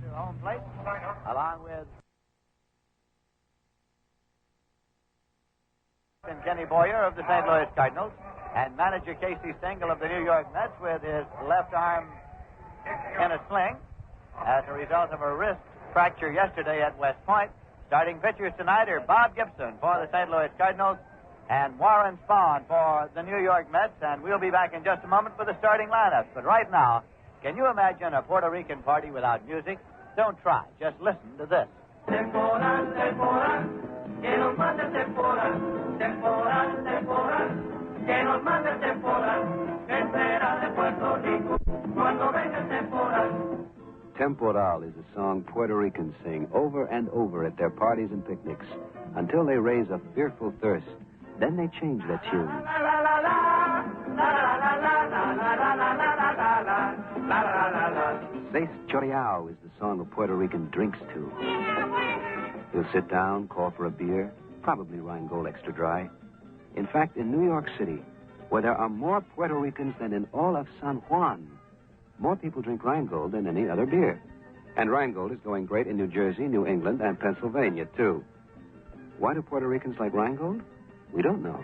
to home plate, along with Kenny Boyer of the St. Louis Cardinals, and manager Casey Stengel of the New York Mets with his left arm in a sling as a result of a wrist fracture yesterday at West Point. Starting pitchers tonight are Bob Gibson for the St. Louis Cardinals and Warren Spahn for the New York Mets, and we'll be back in just a moment with the starting lineups. But right now, can you imagine a Puerto Rican party without music? Don't try. Just listen to this. Temporal, temporal, que nos mande el temporal, temporal, temporal, que nos mande el temporal, que será de Puerto Rico cuando venga el temporal. Temporal is a song Puerto Ricans sing over and over at their parties and picnics until they raise a fearful thirst. Then they change their tune. Seis Choreao is the song a Puerto Rican drinks to. He'll sit down, call for a beer, probably Rheingold extra dry. In fact, in New York City, where there are more Puerto Ricans than in all of San Juan, more people drink Rheingold than any other beer. And Rheingold is going great in New Jersey, New England, and Pennsylvania, too. Why do Puerto Ricans like Rheingold? We don't know.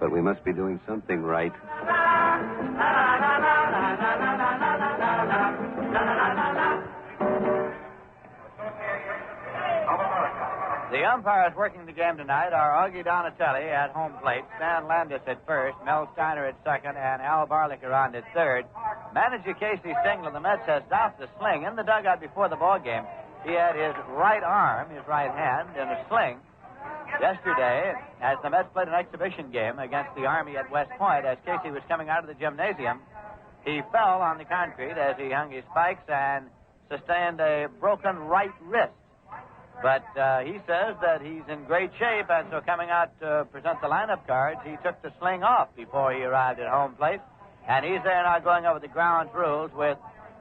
But we must be doing something right. The umpires working the game tonight are Augie Donatelli at home plate, Stan Landis at first, Mel Steiner at second, and Al Barlicker on at third. Manager Casey Stengel of the Mets has stopped the sling. In the dugout before the ball game, he had his right arm, his right hand, in a sling. Yesterday, as the Mets played an exhibition game against the Army at West Point, as Casey was coming out of the gymnasium, he fell on the concrete as he hung his spikes and sustained a broken right wrist. But he says that he's in great shape, and so coming out to present the lineup cards, he took the sling off before he arrived at home plate. And he's there now going over the ground rules with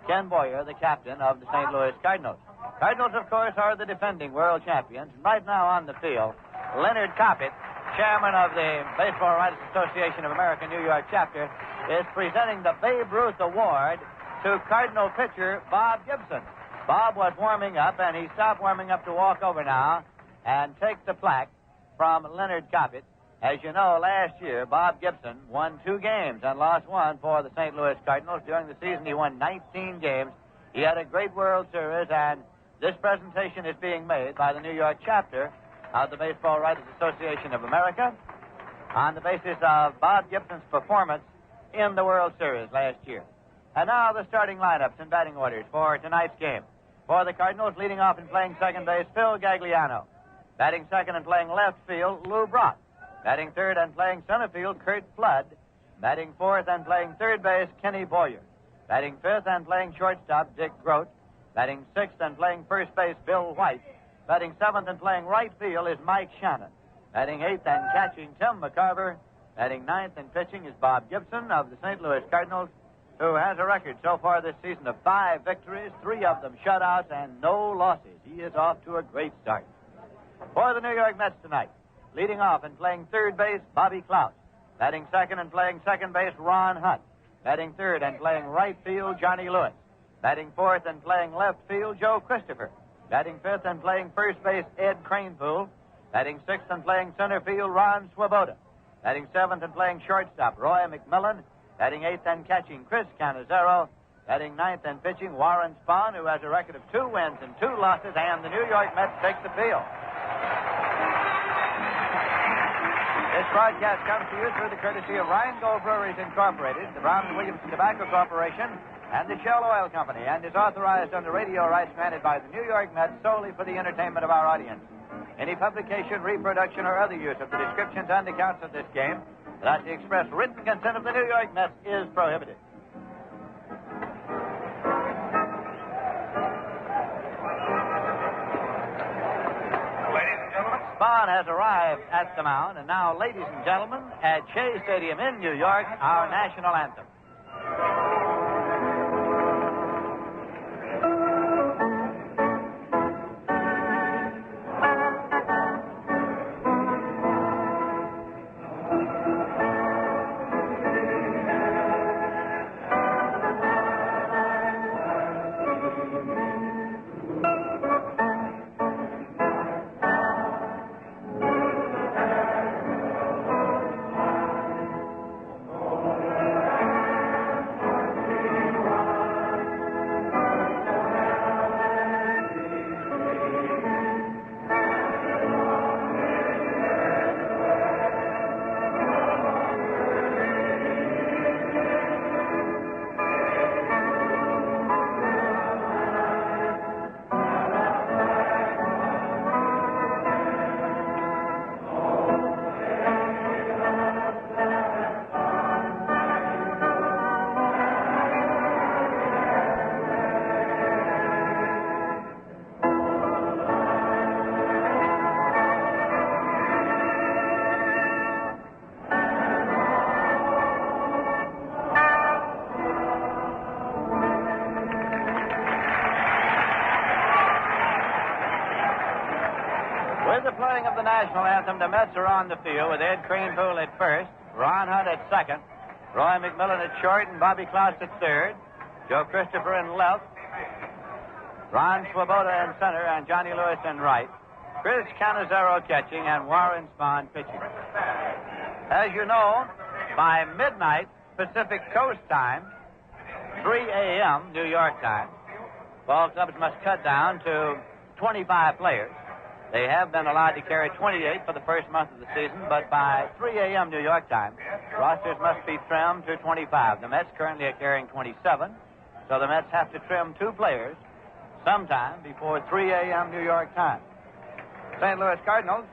Ken Boyer, the captain of the St. Louis Cardinals. Cardinals, of course, are the defending world champions. Right now on the field, Leonard Coppett, chairman of the Baseball Writers Association of America New York Chapter, is presenting the Babe Ruth Award to Cardinal pitcher Bob Gibson. Bob was warming up, and he stopped warming up to walk over now and take the plaque from Leonard Coppett. As you know, last year, Bob Gibson won 2 games and lost 1 for the St. Louis Cardinals. During the season, he won 19 games. He had a great World Series, and this presentation is being made by the New York chapter of the Baseball Writers Association of America on the basis of Bob Gibson's performance in the World Series last year. And now the starting lineups and batting orders for tonight's game. For the Cardinals, leading off and playing second base, Phil Gagliano. Batting second and playing left field, Lou Brock. Batting third and playing center field, Kurt Flood. Batting fourth and playing third base, Kenny Boyer. Batting fifth and playing shortstop, Dick Grote. Batting sixth and playing first base, Bill White. Batting seventh and playing right field is Mike Shannon. Batting eighth and catching, Tim McCarver. Batting ninth and pitching is Bob Gibson of the St. Louis Cardinals, who has a record so far this season of 5 victories, 3 of them shutouts, and no losses. He is off to a great start. For the New York Mets tonight, leading off and playing third base, Bobby Klaus. Batting second and playing second base, Ron Hunt. Batting third and playing right field, Johnny Lewis. Batting fourth and playing left field, Joe Christopher. Batting fifth and playing first base, Ed Kranepool. Batting sixth and playing center field, Ron Swoboda. Batting seventh and playing shortstop, Roy McMillan. Batting eighth and catching, Chris Cannizzaro. Batting ninth and pitching, Warren Spahn, who has a record of 2 wins and 2 losses, and the New York Mets take the field. This broadcast comes to you through the courtesy of Rheingold Breweries Incorporated, the Brown and Williamson Tobacco Corporation, and the Shell Oil Company, and is authorized under radio rights granted by the New York Mets solely for the entertainment of our audience. Any publication, reproduction, or other use of the descriptions and accounts of this game without the express written consent of the New York Mets is prohibited. Spahn has arrived at the mound, and now, ladies and gentlemen, at Shea Stadium in New York, our national anthem. With the playing of the national anthem, the Mets are on the field with Ed Kranepool at first, Ron Hunt at second, Roy McMillan at short, and Bobby Klaus at third, Joe Christopher in left, Ron Swoboda in center, and Johnny Lewis in right, Chris Canizaro catching, and Warren Spahn pitching. As you know, by midnight Pacific Coast time, 3 a.m. New York time, ball clubs must cut down to 25 players. They have been allowed to carry 28 for the first month of the season, but by 3 a.m. New York time, rosters must be trimmed to 25. The Mets currently are carrying 27, so the Mets have to trim 2 players sometime before 3 a.m. New York time. St. Louis Cardinals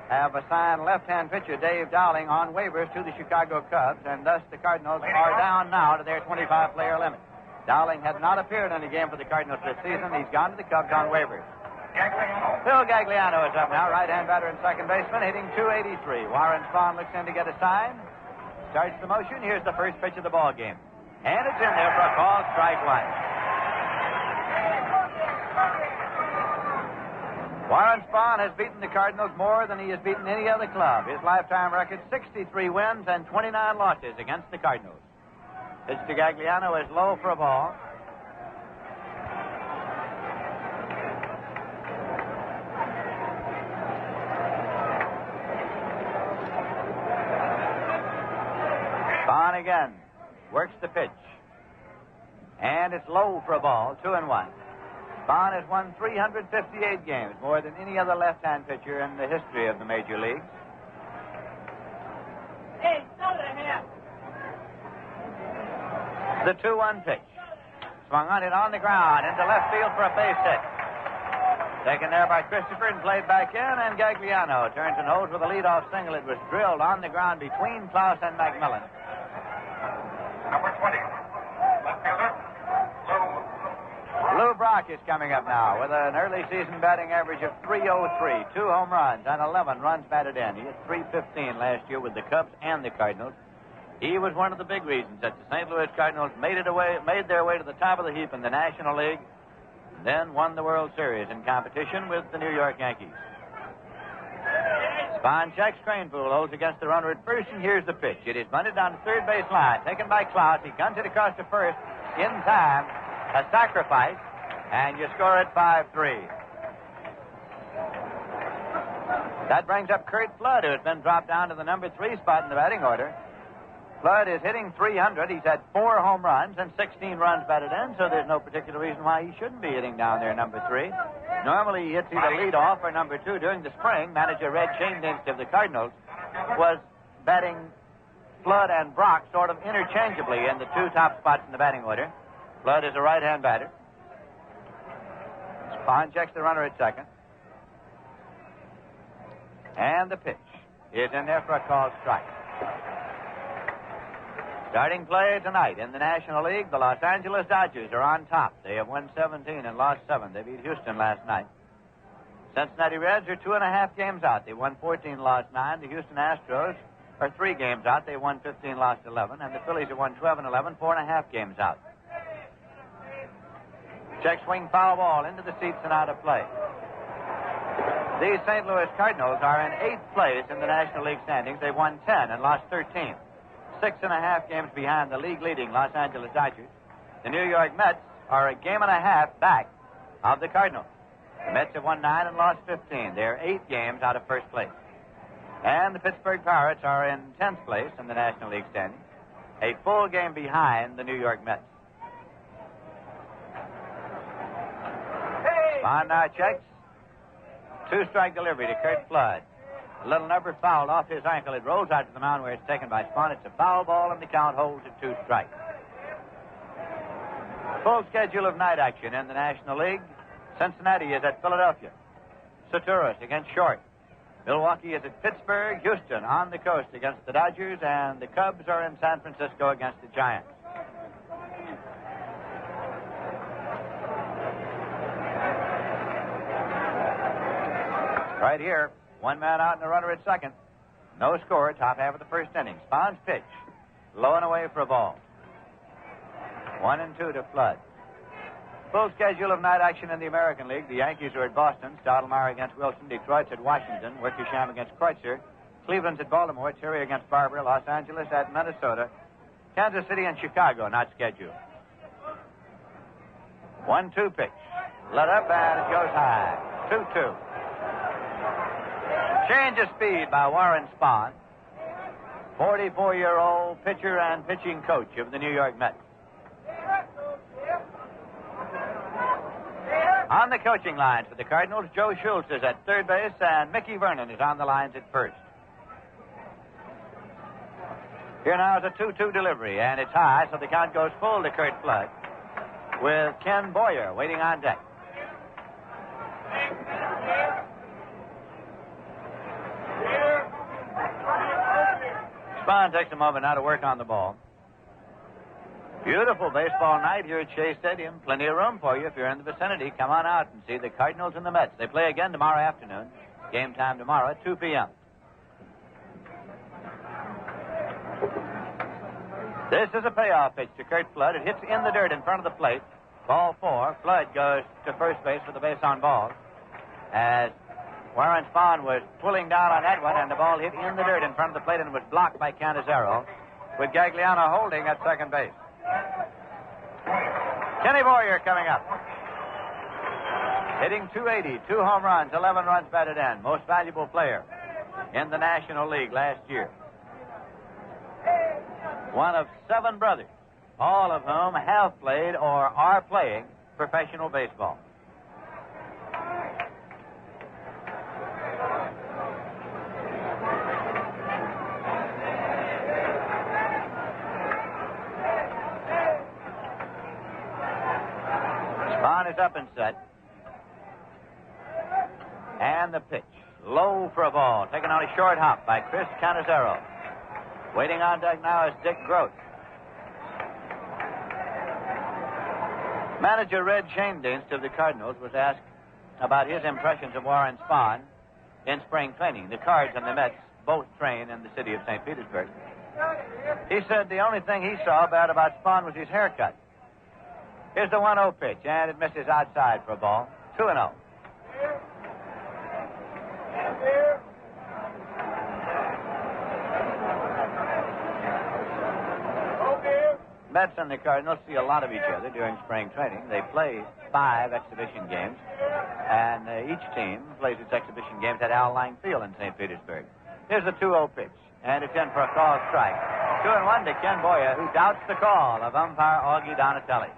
have assigned left-hand pitcher Dave Dowling on waivers to the Chicago Cubs, and thus the Cardinals are down now to their 25-player limit. Dowling had not appeared in a game for the Cardinals this season. He's gone to the Cubs on waivers. Phil Gagliano is up now, right-hand batter and second baseman, hitting .283. Warren Spahn looks in to get a sign. Starts the motion. Here's the first pitch of the ball game. And it's in there for a call, strike one. Warren Spahn has beaten the Cardinals more than he has beaten any other club. His lifetime record, 63 wins and 29 losses against the Cardinals. Pitch to Gagliano is low for a ball. Spahn again works the pitch. And it's low for a ball, 2-1. Spahn has won 358 games, more than any other left-hand pitcher in the history of the major leagues. Hey, over here. The 2-1 pitch. Swung on it on the ground into left field for a base hit. Taken there by Christopher and played back in, and Gagliano turns and holds with a leadoff single. It was drilled on the ground between Klaus and McMillan. Number 20, left fielder, Lou Brock is coming up now with an early season batting average of .303, 2 home runs, and 11 runs batted in. He hit .315 last year with the Cubs and the Cardinals. He was one of the big reasons that the St. Louis Cardinals made their way to the top of the heap in the National League, and then won the World Series in competition with the New York Yankees. Spahn checks. Kranepool holds against the runner at first, and here's the pitch. It is bunted down the third base line. Taken by Klaus. He guns it across to first in time. A sacrifice, and you score at 5-3. That brings up Curt Flood, who has been dropped down to the number 3 spot in the batting order. Flood is hitting .300. He's had 4 home runs and 16 runs batted in, so there's no particular reason why he shouldn't be hitting down there number 3. Normally he hits either leadoff or number 2. During the spring, manager Red Chaindienst of the Cardinals was batting Flood and Brock sort of interchangeably in the 2 top spots in the batting order. Flood is a right-hand batter. Spahn checks the runner at second. And the pitch is in there for a called strike. Starting play tonight in the National League, the Los Angeles Dodgers are on top. They have won 17 and lost 7. They beat Houston last night. Cincinnati Reds are 2.5 games out. They won 14, lost 9. The Houston Astros are 3 games out. They won 15, lost 11. And the Phillies have won 12 and 11, 4.5 games out. Check swing foul ball into the seats and out of play. These St. Louis Cardinals are in 8th place in the National League standings. They won 10 and lost 13. 6.5 games behind the league-leading Los Angeles Dodgers. The New York Mets are a game and a half back of the Cardinals. The Mets have won 9 and lost 15. They're 8 games out of first place. And the Pittsburgh Pirates are in 10th place in the National League standings, a full game behind the New York Mets. Spahn now checks. 2-strike delivery to Curt Flood. A little number fouled off his ankle. It rolls out to the mound where it's taken by Spahn. It's a foul ball, and the count holds at 2 strikes. Full schedule of night action in the National League. Cincinnati is at Philadelphia. Soturis against Short. Milwaukee is at Pittsburgh. Houston on the coast against the Dodgers. And the Cubs are in San Francisco against the Giants. Right here, 1 man out and a runner at second. No score, top half of the first inning. Spahn's pitch, low and away for a ball. 1-2 to Flood. Full schedule of night action in the American League. The Yankees are at Boston. Stottlemyre against Wilson. Detroit's at Washington. Wickersham against Kreutzer. Cleveland's at Baltimore. Terry against Barber. Los Angeles at Minnesota. Kansas City and Chicago not scheduled. 1-2 pitch. Let up and it goes high. 2-2. Change of speed by Warren Spahn, 44-year-old pitcher and pitching coach of the New York Mets. On the coaching lines for the Cardinals, Joe Schultz is at third base and Mickey Vernon is on the lines at first. Here now is a 2-2 delivery, and it's high, so the count goes full to Curt Flood with Ken Boyer waiting on deck. Spahn takes a moment now to work on the ball. Beautiful baseball night here at Shea Stadium. Plenty of room for you if you're in the vicinity. Come on out and see the Cardinals and the Mets. They play again tomorrow afternoon. Game time tomorrow at 2 p.m. This is a payoff pitch to Curt Flood. It hits in the dirt in front of the plate. Ball 4. Flood goes to first base with the base on balls. As Warren Spahn was pulling down on that one, and the ball hit in the dirt in front of the plate and was blocked by Canizero, with Gagliano holding at second base. Kenny Boyer coming up. Hitting .280, 2 home runs, 11 runs batted in. Most valuable player in the National League last year. One of 7 brothers, all of whom have played or are playing professional baseball. Spahn is up and set. And the pitch. Low for a ball. Taken on a short hop by Chris Canizero. Waiting on deck now is Dick Groat. Manager Red Schoendienst of the Cardinals was asked about his impressions of Warren Spahn in spring training. The Cards and the Mets both train in the city of St. Petersburg. He said the only thing he saw bad about Spahn was his haircut. Here's the 1-0 pitch, and it misses outside for a ball. 2-0. Mets and the Cardinals see a lot of each other during spring training. They play 5 exhibition games, and each team plays its exhibition games at Al Lang Field in St. Petersburg. Here's the 2-0 pitch, and it's in for a called strike. 2-1 to Ken Boyer, who doubts the call of umpire Augie Donatelli.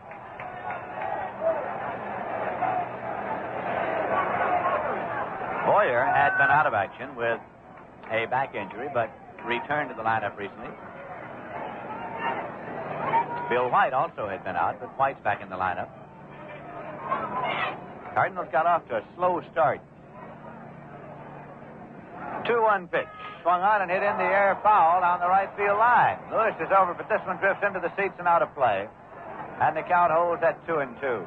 Boyer had been out of action with a back injury, but returned to the lineup recently. Bill White also had been out, but White's back in the lineup. Cardinals got off to a slow start. 2-1 pitch. Swung on and hit in the air, foul on the right field line. Lewis is over, but this one drifts into the seats and out of play. And the count holds at 2-2.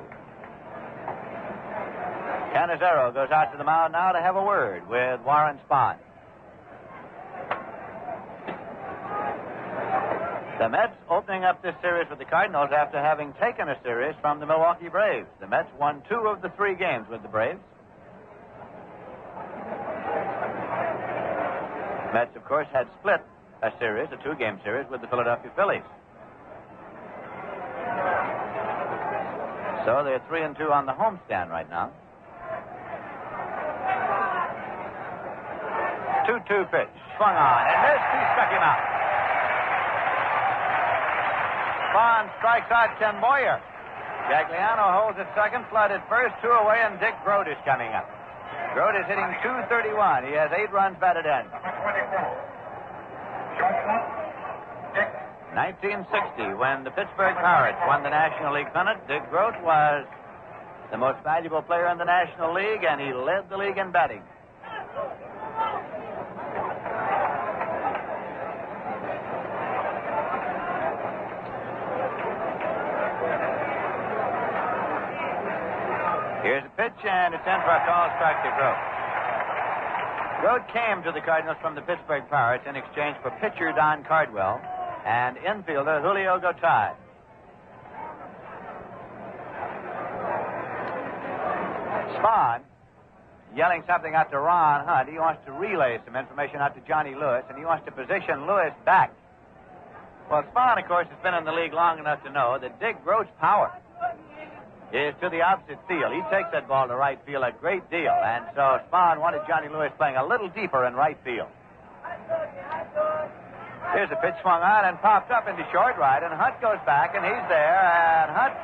Canizero goes out to the mound now to have a word with Warren Spahn. The Mets opening up this series with the Cardinals after having taken a series from the Milwaukee Braves. The Mets won 2 of the 3 games with the Braves. Mets, of course, had split a series, a 2-game series, with the Philadelphia Phillies. So they're 3-2 on the homestand right now. 2-2 pitch. Swung on and missed. He struck him out. Spahn strikes out Ken Boyer. Gagliano holds at second, Flood at first, 2 away, and Dick Groat is coming up. Groat is hitting .231. He has 8 runs batted in. 1960, when the Pittsburgh Pirates won the National League pennant, Dick Groat was the most valuable player in the National League, and he led the league in batting. Here's a pitch, and it's in for a call strike to Groat. Groat came to the Cardinals from the Pittsburgh Pirates in exchange for pitcher Don Cardwell and infielder Julio Gotay. Spahn yelling something out to Ron Hunt. He wants to relay some information out to Johnny Lewis, and he wants to position Lewis back. Well, Spahn, of course, has been in the league long enough to know that Dick Groat's power is to the opposite field. He takes that ball to right field a great deal, and so Spahn wanted Johnny Lewis playing a little deeper in right field. Here's a pitch swung on and popped up into short right, and Hunt goes back, and he's there, and Hunt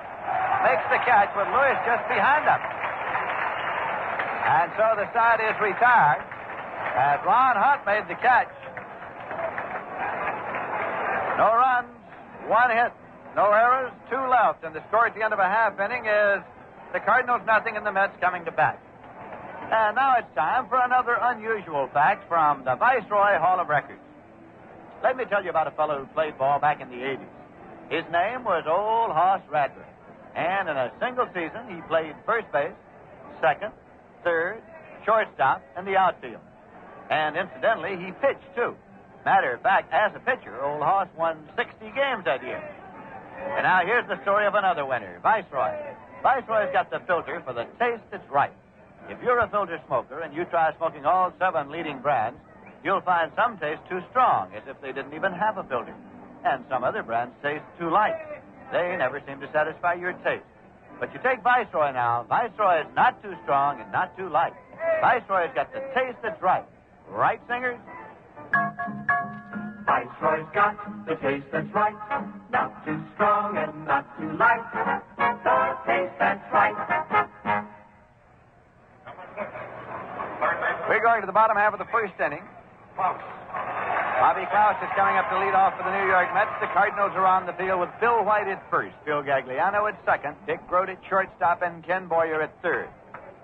makes the catch with Lewis just behind him. And so the side is retired as Ron Hunt made the catch. No runs, one hit, no errors, 2 left, and the score at the end of a half inning is the Cardinals nothing and the Mets coming to bat. And now it's time for another unusual fact from the Viceroy Hall of Records. Let me tell you about a fellow who played ball back in the 80s. His name was Old Hoss Radford, and in a single season he played first base, second, third, shortstop, and the outfield. And incidentally, he pitched, too. Matter of fact, as a pitcher, Old Hoss won 60 games that year. And now here's the story of another winner, Viceroy. Viceroy's got the filter for the taste that's right. If you're a filter smoker and you try smoking all 7 leading brands, you'll find some taste too strong, as if they didn't even have a filter. And some other brands taste too light. They never seem to satisfy your taste. But you take Viceroy now. Viceroy is not too strong and not too light. Viceroy's got the taste that's right. Right, singers? Viceroy's got the taste that's right. Not too strong and not too light. The taste that's right. We're going to the bottom half of the first inning. Bobby Klaus is coming up to lead off for the New York Mets. The Cardinals are on the field with Bill White at first, Phil Gagliano at second, Dick Groat at shortstop, and Ken Boyer at third.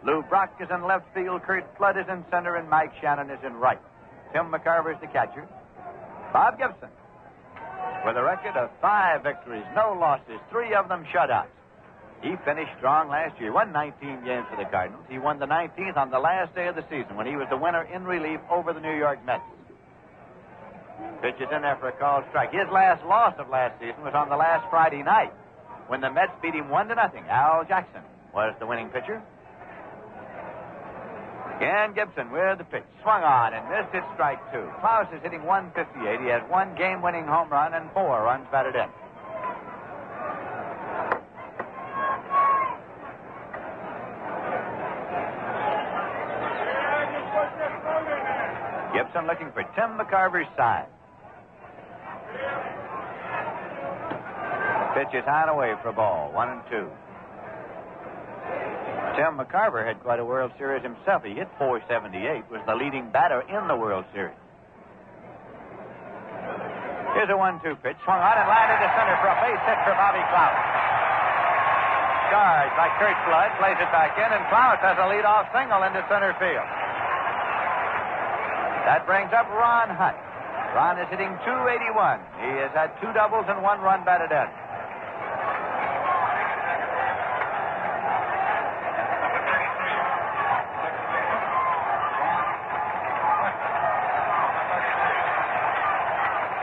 Lou Brock is in left field, Kurt Flood is in center, and Mike Shannon is in right. Tim McCarver is the catcher. Bob Gibson, with a record of 5 victories, no losses, 3 of them shutouts. He finished strong last year, won 19 games for the Cardinals. He won the 19th on the last day of the season when he was the winner in relief over the New York Mets. Pitches in there for a called strike. His last loss of last season was on the last Friday night when the Mets beat him 1-0. Al Jackson was the winning pitcher. Again, Gibson with the pitch. Swung on and missed it, strike 2. Klaus is hitting 158. He has 1 game-winning home run and 4 runs batted in. Gibson looking for Tim McCarver's side. Pitch is high and away for a ball. 1-2. Tim McCarver had quite a World Series himself. He hit .478, was the leading batter in the World Series. Here's a 1-2 pitch. Swung on and lined into center for a base hit for Bobby Klaus. Charged by Kurt Flood, plays it back in, and Klaus has a leadoff single into center field. That brings up Ron Hunt. Ron is hitting .281. He has had 2 doubles and 1 run batted in.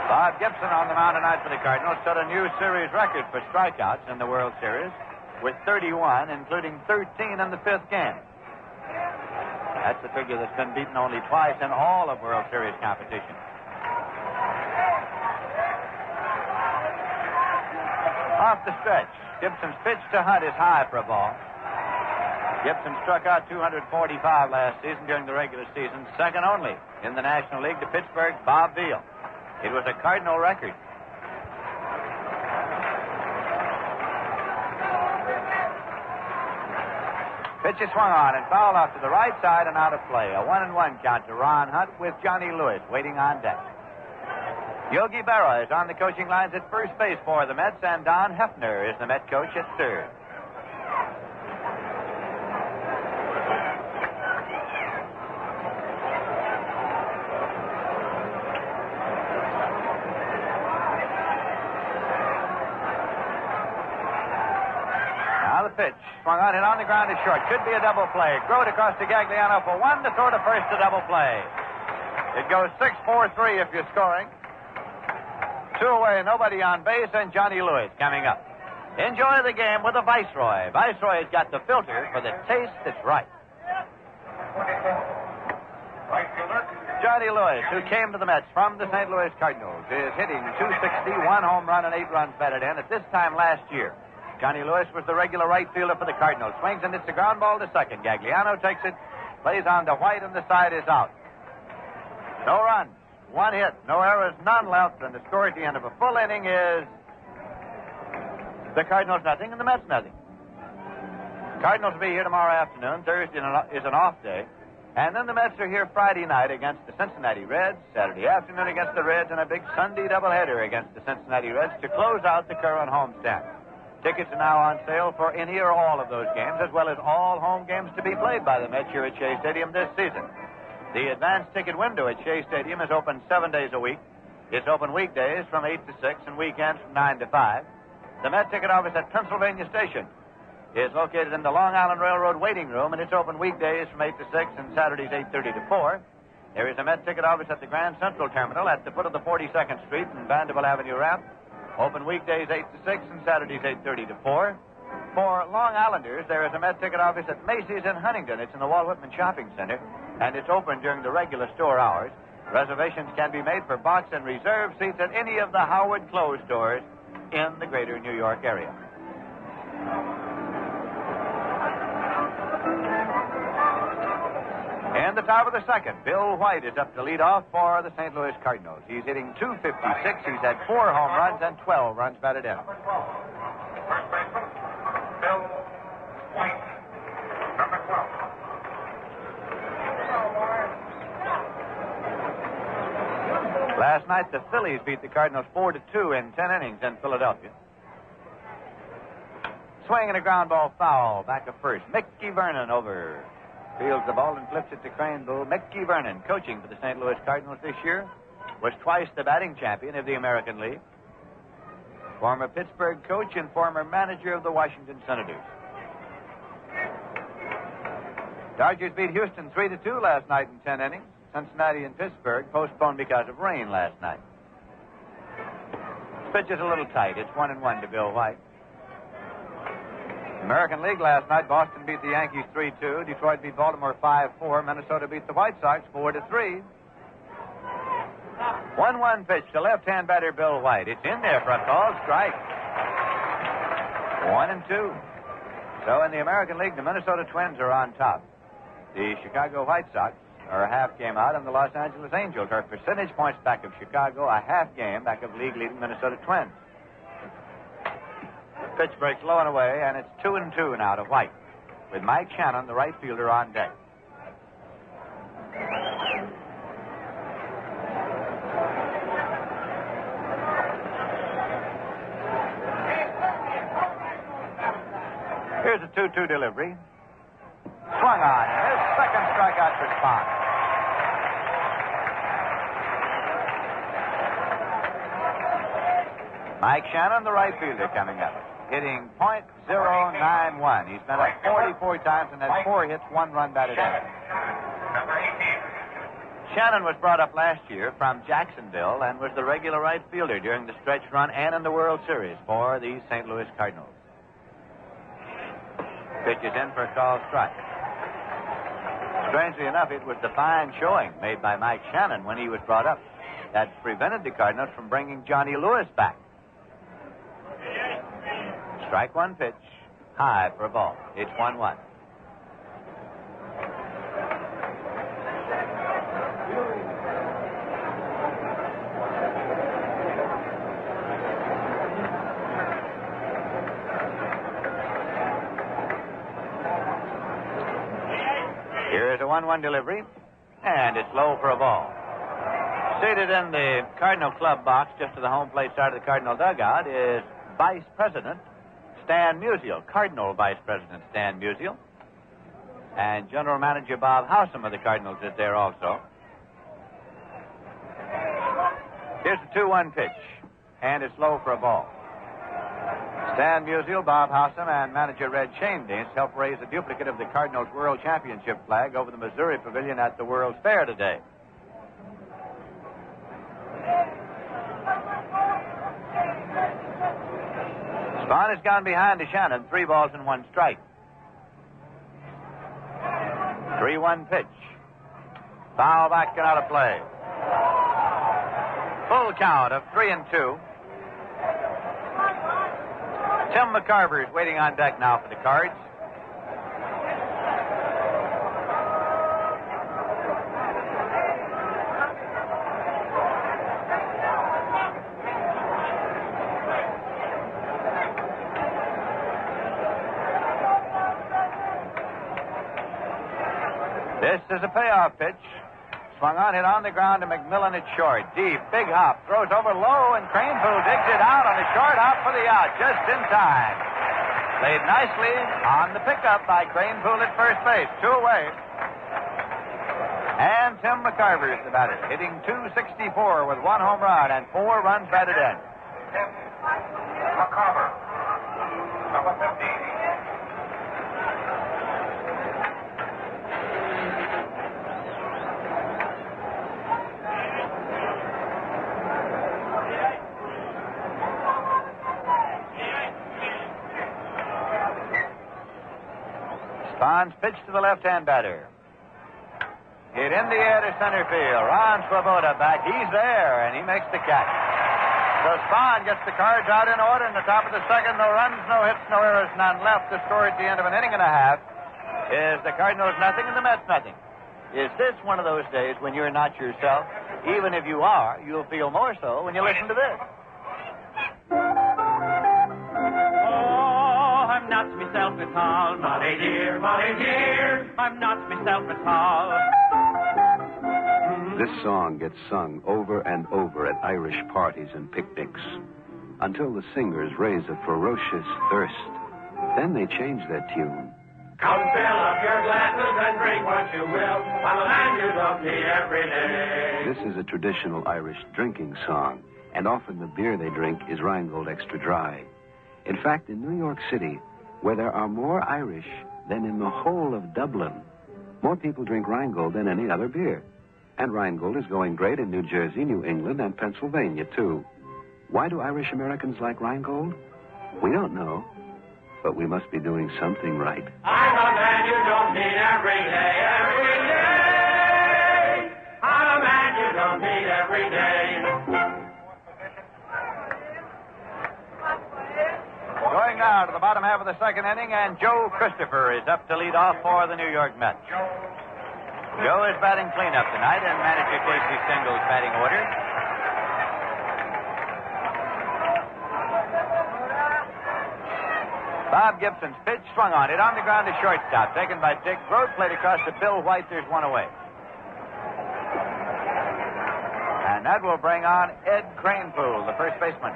Bob Gibson on the mound tonight for the Cardinals set a new series record for strikeouts in the World Series with 31, including 13 in the 5th game. That's a figure that's been beaten only twice in all of World Series competition. Off the stretch, Gibson's pitch to Hunt is high for a ball. Gibson struck out 245 last season during the regular season, second only in the National League to Pittsburgh's Bob Veal. It was a Cardinal record. Pitch is swung on and fouled off to the right side and out of play. A 1-1 count to Ron Hunt with Johnny Lewis waiting on deck. Yogi Berra is on the coaching lines at first base for the Mets, and Don Hefner is the Met coach at third. Pitch. Swung on and on the ground is short. Could be a double play. Groat across to Gagliano for 1 to throw to first to double play. It goes 6-4-3 if you're scoring. 2 away, nobody on base, and Johnny Lewis coming up. Enjoy the game with the Viceroy. Viceroy's got the filter for the taste that's right. Right fielder. Johnny Lewis, who came to the Mets from the St. Louis Cardinals, is hitting .260, 1 home run and 8 runs batted in. At this time last year, Johnny Lewis was the regular right fielder for the Cardinals. Swings and hits a ground ball to second. Gagliano takes it, plays on to White, and the side is out. No runs, 1 hit, no errors, none left, and the score at the end of a full inning is the Cardinals nothing and the Mets nothing. Cardinals will be here tomorrow afternoon. Thursday is an off day. And then the Mets are here Friday night against the Cincinnati Reds, Saturday afternoon against the Reds, and a big Sunday doubleheader against the Cincinnati Reds to close out the current homestand. Tickets are now on sale for any or all of those games, as well as all home games to be played by the Mets here at Shea Stadium this season. The advanced ticket window at Shea Stadium is open 7 days a week. It's open weekdays from 8 to 6 and weekends from 9 to 5. The Met ticket office at Pennsylvania Station is located in the Long Island Railroad waiting room, and it's open weekdays from 8 to 6 and Saturdays 8:30 to 4. There is a Met ticket office at the Grand Central Terminal at the foot of the 42nd Street and Vanderbilt Avenue ramp. Open weekdays 8 to 6 and Saturdays 8:30 to 4. For Long Islanders, there is a Met ticket office at Macy's in Huntington. It's in the Walt Whitman Shopping Center, and it's open during the regular store hours. Reservations can be made for box and reserve seats at any of the Howard Clothes stores in the greater New York area. In the top of the second, Bill White is up to lead off for the St. Louis Cardinals. He's hitting .256. He's had 4 home runs and 12 runs batted in. First baseman, Bill White. Number 12. Last night, the Phillies beat the Cardinals 4-2 in 10 innings in Philadelphia. Swing and a ground ball foul. Back of first. Mickey Vernon over. Fields the ball and flips it to Craneville. Mickey Vernon, coaching for the St. Louis Cardinals this year, was twice the batting champion of the American League. Former Pittsburgh coach and former manager of the Washington Senators. Dodgers beat Houston 3-2 last night in 10 innings. Cincinnati and Pittsburgh postponed because of rain last night. This pitch is a little tight. It's 1-1 to Bill White. American League last night, Boston beat the Yankees 3-2. Detroit beat Baltimore 5-4. Minnesota beat the White Sox 4-3. 1-1 pitch to left-hand batter Bill White. It's in there for a called strike. 1-2. So in the American League, the Minnesota Twins are on top. The Chicago White Sox are a half game out, and the Los Angeles Angels are percentage points back of Chicago, a half game back of league-leading Minnesota Twins. Pitch breaks low and away, and it's 2-2 now to White, with Mike Shannon, the right fielder, on deck. Here's a 2-2 delivery. Swung on. His second strikeout for Spahn. Mike Shannon, the right fielder, coming up, hitting .091. He's been up 44 times and had 4 hits, 1 run batted in. Number 18. Shannon was brought up last year from Jacksonville and was the regular right fielder during the stretch run and in the World Series for the St. Louis Cardinals. Pitch is in for a called strike. Strangely enough, it was the fine showing made by Mike Shannon when he was brought up that prevented the Cardinals from bringing Johnny Lewis back. Strike one pitch, high for a ball. It's 1-1. Here is a 1-1 delivery, and it's low for a ball. Seated in the Cardinal club box just to the home plate side of the Cardinal dugout is Vice President Stan Musial, Cardinal Vice President Stan Musial, and General Manager Bob Howsam of the Cardinals is there also. Here's a 2-1 pitch, and it's low for a ball. Stan Musial, Bob Howsam, and manager Red Schoendienst helped raise a duplicate of the Cardinals World Championship flag over the Missouri Pavilion at the World's Fair today. Spahn has gone behind to Shannon. 3 balls and 1 strike. 3-1 pitch. Foul back and out of play. Full count of 3-2. Tim McCarver is waiting on deck now for the Cards. This is a payoff pitch. Swung on, hit on the ground to McMillan at short. Deep, big hop. Throws over low, and Cranepool digs it out on the short hop for the out, just in time. Played nicely on the pickup by Cranepool at first base. 2 away. And Tim McCarver is the batter, hitting .264 with 1 home run and 4 runs batted in. McCarver, number 15. Spahn's pitch to the left-hand batter. Hit in the air to center field. Ron Swoboda back. He's there, and he makes the catch. So Spahn gets the Cards out in order in the top of the second. No runs, no hits, no errors, none left. The score at the end of an inning and a half is the Cardinals nothing and the Mets nothing. Is this one of those days when you're not yourself? Even if you are, you'll feel more so when you listen to this. I'm not myself at all, Molly dear, I'm not myself at all. This song gets sung over and over at Irish parties and picnics until the singers raise a ferocious thirst. Then they change their tune. Come fill up your glasses and drink what you will. I'm a man you don't need every day. This is a traditional Irish drinking song, and often the beer they drink is Rheingold Extra Dry. In fact, in New York City, where there are more Irish than in the whole of Dublin, more people drink Rheingold than any other beer. And Rheingold is going great in New Jersey, New England, and Pennsylvania, too. Why do Irish Americans like Rheingold? We don't know, but we must be doing something right. I'm a man you don't meet every day, every day. I'm a man you don't meet every day. Going now to the bottom half of the second inning, and Joe Christopher is up to lead off for the New York Mets. Joe is batting cleanup tonight in manager Casey Stengel's batting order. Bob Gibson's pitch swung on it on the ground to shortstop, taken by Dick Grote, played across to Bill White. There's 1 away. And that will bring on Ed Cranepool, the first baseman.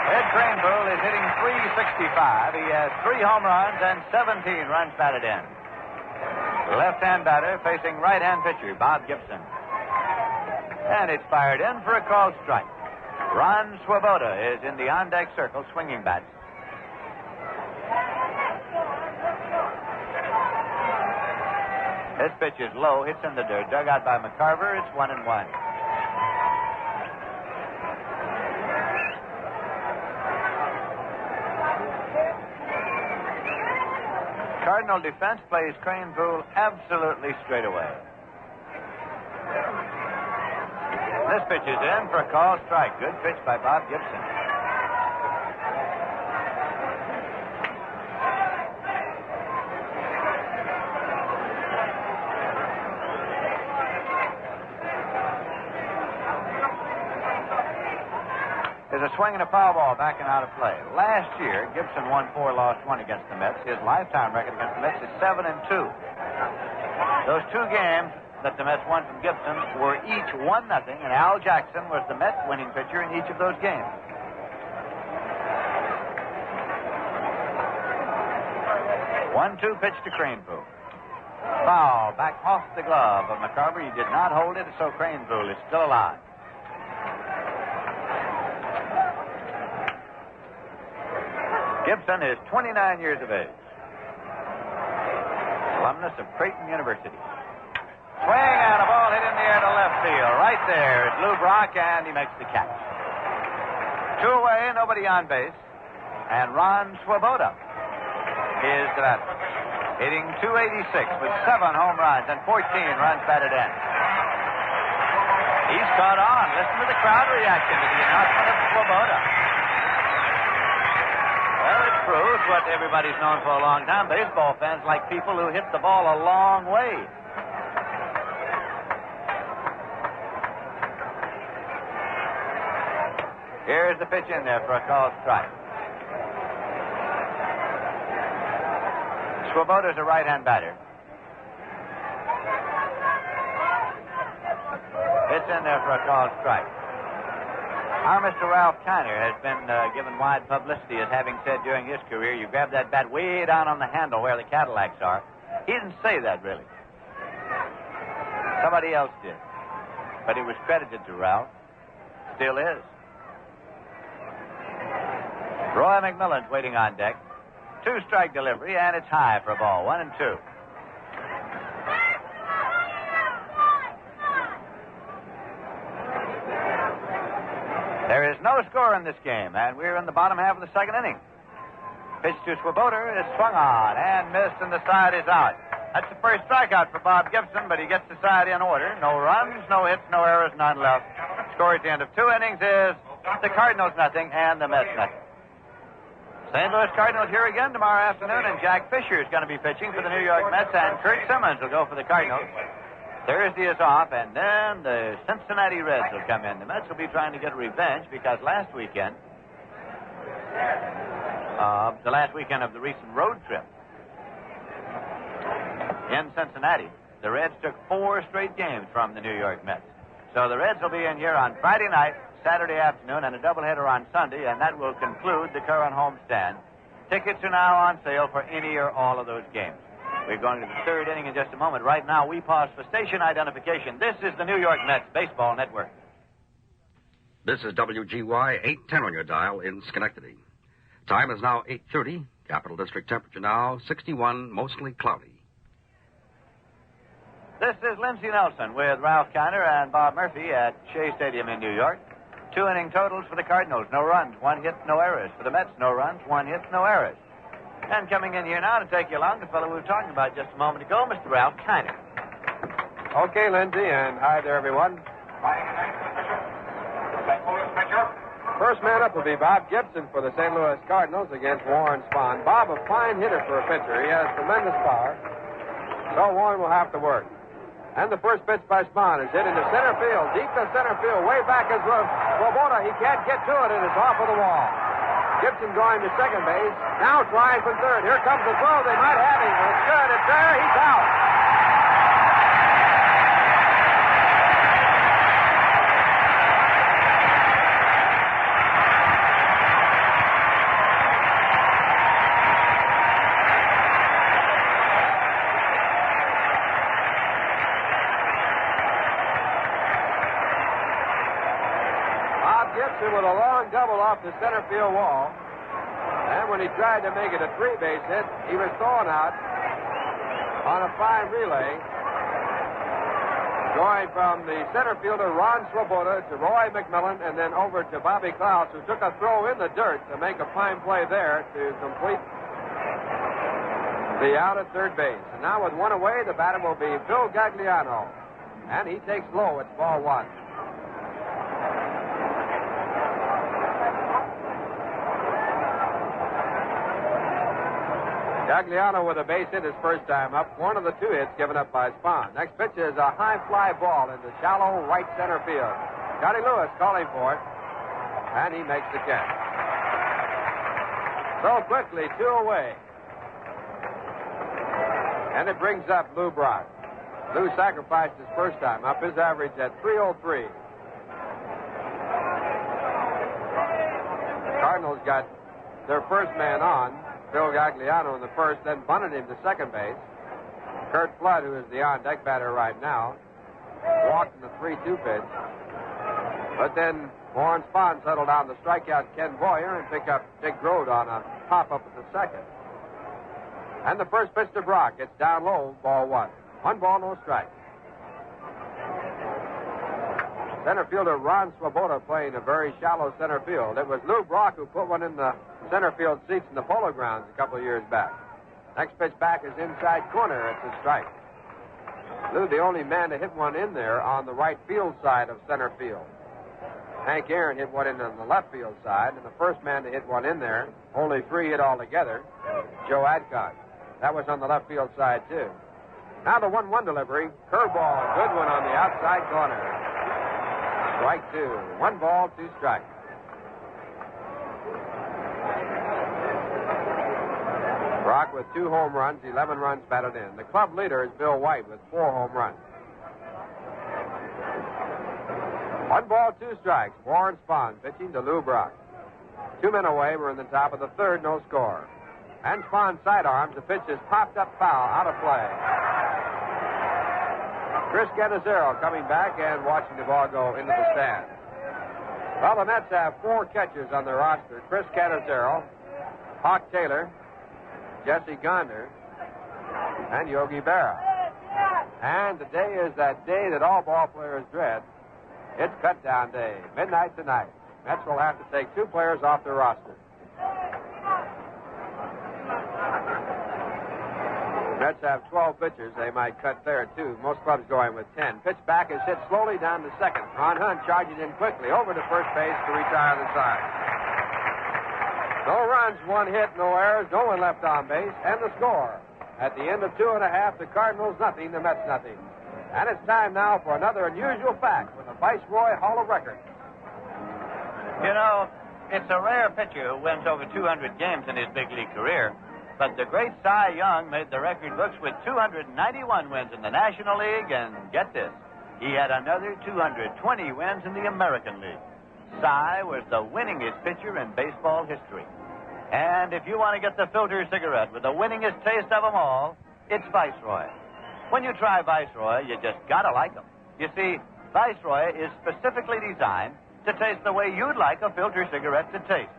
Ed Cranepool is hitting .365. He has 3 home runs and 17 runs batted in. Left-hand batter facing right-hand pitcher Bob Gibson. And it's fired in for a called strike. Ron Swoboda is in the on-deck circle swinging bats. This pitch is low, hits in the dirt, dug out by McCarver. It's 1-1. Cardinal defense plays Cranepool absolutely straight away. This pitch is in for a call strike. Good pitch by Bob Gibson. There's a swing and a foul ball back and out of play. Last year, Gibson won 4, lost 1 against the Mets. His lifetime record against the Mets is 7-2. Those 2 games that the Mets won from Gibson were each 1-0, and Al Jackson was the Mets winning pitcher in each of those games. One-two pitch to Cranepool. Foul back off the glove of McCarver. He did not hold it, so Cranepool is still alive. Gibson is 29 years of age. Alumnus of Creighton University. Swing and a ball hit in the air to left field. Right there is Lou Brock, and he makes the catch. 2 away, nobody on base. And Ron Swoboda is the batter, hitting .286 with 7 home runs and 14 runs batted in. He's caught on. Listen to the crowd reaction to the announcement of Swoboda. Well, it proves what everybody's known for a long time. Baseball fans like people who hit the ball a long way. Here's the pitch in there for a called strike. Swoboda's a right-hand batter. It's in there for a called strike. Our Mr. Ralph Kiner has been given wide publicity as having said during his career, you grab that bat way down on the handle where the Cadillacs are. He didn't say that, really. Somebody else did. But it was credited to Ralph. Still is. Roy McMillan's waiting on deck. 2-strike delivery, and it's high for a ball. 1-2. There is no score in this game, and we're in the bottom half of the second inning. Pitch to Swoboda is swung on and missed, and the side is out. That's the first strikeout for Bob Gibson, but he gets the side in order. No runs, no hits, no errors, none left. Score at the end of 2 innings is the Cardinals nothing and the Mets nothing. St. Louis Cardinals here again tomorrow afternoon, and Jack Fisher is going to be pitching for the New York Mets, and Kurt Simmons will go for the Cardinals. Thursday is off, and then the Cincinnati Reds will come in. The Mets will be trying to get revenge because last weekend, the last weekend of the recent road trip in Cincinnati, the Reds took 4 straight games from the New York Mets. So the Reds will be in here on Friday night, Saturday afternoon, and a doubleheader on Sunday, and that will conclude the current homestand. Tickets are now on sale for any or all of those games. We're going to the third inning in just a moment. Right now, we pause for station identification. This is the New York Mets Baseball Network. This is WGY 810 on your dial in Schenectady. Time is now 8:30. Capital District temperature now 61, mostly cloudy. This is Lindsey Nelson with Ralph Kiner and Bob Murphy at Shea Stadium in New York. 2 inning totals for the Cardinals. No runs, 1 hit, no errors. For the Mets, no runs, 1 hit, no errors. And coming in here now to take you along, the fellow we were talking about just a moment ago, Mr. Ralph Kiner. Okay, Lindsay, and hi there, everyone. First man up will be Bob Gibson for the St. Louis Cardinals against Warren Spahn. Bob, a fine hitter for a pitcher. He has tremendous power. So Warren will have to work. And the first pitch by Spahn is hit into center field, deep to center field, way back is Swoboda. He can't get to it, and it's off of the wall. Gibson going to second base, now trying for third. Here comes the throw. They might have him. It's good. It's there. He's out. With a long double off the center field wall. And when he tried to make it a 3-base hit, he was thrown out on a fine relay. Going from the center fielder Ron Swoboda to Roy McMillan and then over to Bobby Klaus, who took a throw in the dirt to make a fine play there to complete the out at third base. And now with 1 away, the batter will be Phil Gagliano. And he takes low. It's ball 1. Gagliano with a base hit his first time up. 1 of the 2 hits given up by Spahn. Next pitch is a high fly ball into shallow right center field. Johnny Lewis calling for it, and he makes the catch. So quickly, 2 away. And it brings up Lou Brock. Lou sacrificed his first time up, his average at .303. Cardinals got their first man on, Phil Gagliano in the first, then bunted him to second base. Kurt Flood, who is the on-deck batter right now, walked in the 3-2 pitch. But then Warren Spahn settled down to strike out Ken Boyer and pick up Dick Grode on a pop-up at the second. And the first pitch to Brock. It's down low, ball 1. 1 ball, no strike. Center fielder Ron Swoboda playing a very shallow center field. It was Lou Brock who put one in the center field seats in the Polo Grounds a couple of years back. Next pitch back is inside corner. It's a strike. Lou, the only man to hit one in there on the right field side of center field. Hank Aaron hit one in on the left field side, and the first man to hit one in there, only 3 hit altogether, Joe Adcock. That was on the left field side, too. Now the 1-1 delivery. Curveball. Good one on the outside corner. Strike 2. 1 ball, 2 strikes. Brock with 2 home runs, 11 runs batted in. The club leader is Bill White with 4 home runs. 1 ball, 2 strikes. Warren Spahn pitching to Lou Brock. 2 men away. We're in the top of the third. No score. And Spahn sidearms. The pitch is popped up foul. Out of play. Chris Cannizzaro coming back and watching the ball go into the stand. Well, the Mets have 4 catchers on their roster. Chris Cannizzaro, Hawk Taylor, Jesse Gonder, and Yogi Berra. And today is that day that all ball players dread. It's cut-down day, midnight tonight. Mets will have to take 2 players off their roster. Mets have 12 pitchers. They might cut there, too. Most clubs going with 10. Pitch back is hit slowly down to second. Ron Hunt charging in quickly over to first base to retire the side. No runs, 1 hit, no errors, no one left on base, and the score. At the end of 2 1/2, the Cardinals nothing, the Mets nothing. And it's time now for another unusual fact with the Viceroy Hall of Records. You know, it's a rare pitcher who wins over 200 games in his big league career. But the great Cy Young made the record books with 291 wins in the National League, and get this, he had another 220 wins in the American League. Cy was the winningest pitcher in baseball history. And if you want to get the filter cigarette with the winningest taste of them all, it's Viceroy. When you try Viceroy, you just gotta like them. You see, Viceroy is specifically designed to taste the way you'd like a filter cigarette to taste.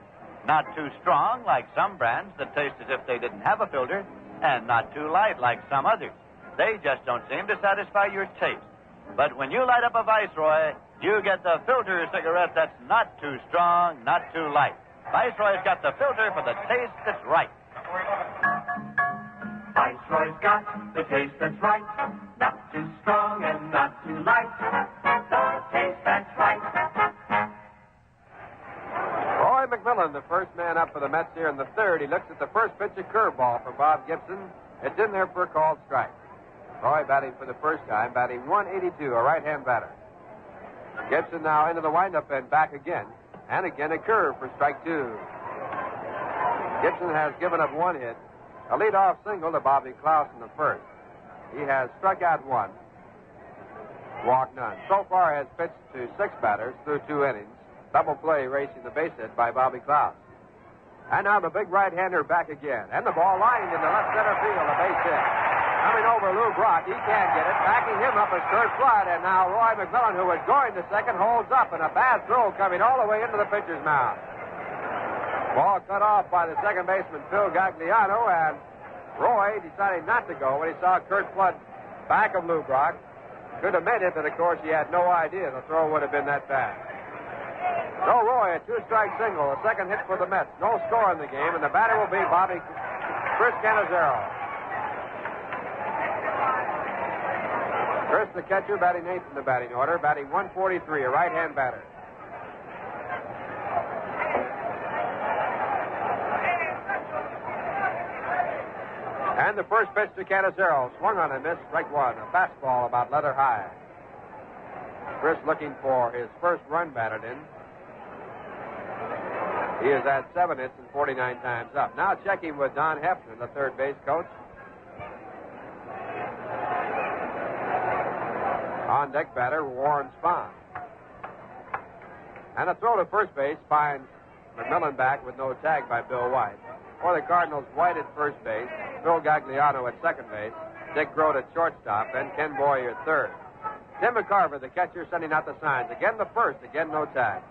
Not too strong like some brands that taste as if they didn't have a filter, and not too light like some others. They just don't seem to satisfy your taste. But when you light up a Viceroy, you get the filter cigarette that's not too strong, not too light. Viceroy's got the filter for the taste that's right. Viceroy's got the taste that's right. Not too strong and not too light. The taste that's right. Roy McMillan, the first man up for the Mets here in the third. He looks at the first pitch, a curveball for Bob Gibson. It's in there for a called strike. Roy batting for the first time, batting 182, a right-hand batter. Gibson now into the windup and back again. And again a curve for strike 2. Gibson has given up 1 hit. A leadoff single to Bobby Klaus in the first. He has struck out 1. Walked none. So far has pitched to 6 batters through 2 innings. Double play racing the base hit by Bobby Klaus. And now the big right-hander back again. And the ball lined in the left center field, a base hit. Coming over Lou Brock, he can't get it. Backing him up is Kurt Flood. And now Roy McMillan, who was going to second, holds up. And a bad throw coming all the way into the pitcher's mouth. Ball cut off by the second baseman, Phil Gagliano. And Roy decided not to go when he saw Kurt Flood back of Lou Brock. Could have made it, but of course he had no idea the throw would have been that bad. So Roy, a 2-strike single, a second hit for the Mets. No score in the game, and the batter will be Chris Cannizzaro. Chris, the catcher, batting 8th in the batting order, batting 143, a right-hand batter. And the first pitch to Cannizzaro, swung on and missed, strike 1, a fastball about leather high. Chris looking for his first run batted in. He is at 7 hits and 49 times up. Now checking with Don Hefner, the third base coach. On deck batter, Warren Spahn. And a throw to first base finds McMillan back with no tag by Bill White. For the Cardinals, White at first base, Phil Gagliano at second base, Dick Grote at shortstop, and Ken Boyer at third. Tim McCarver, the catcher, sending out the signs. Again the first, again no tag.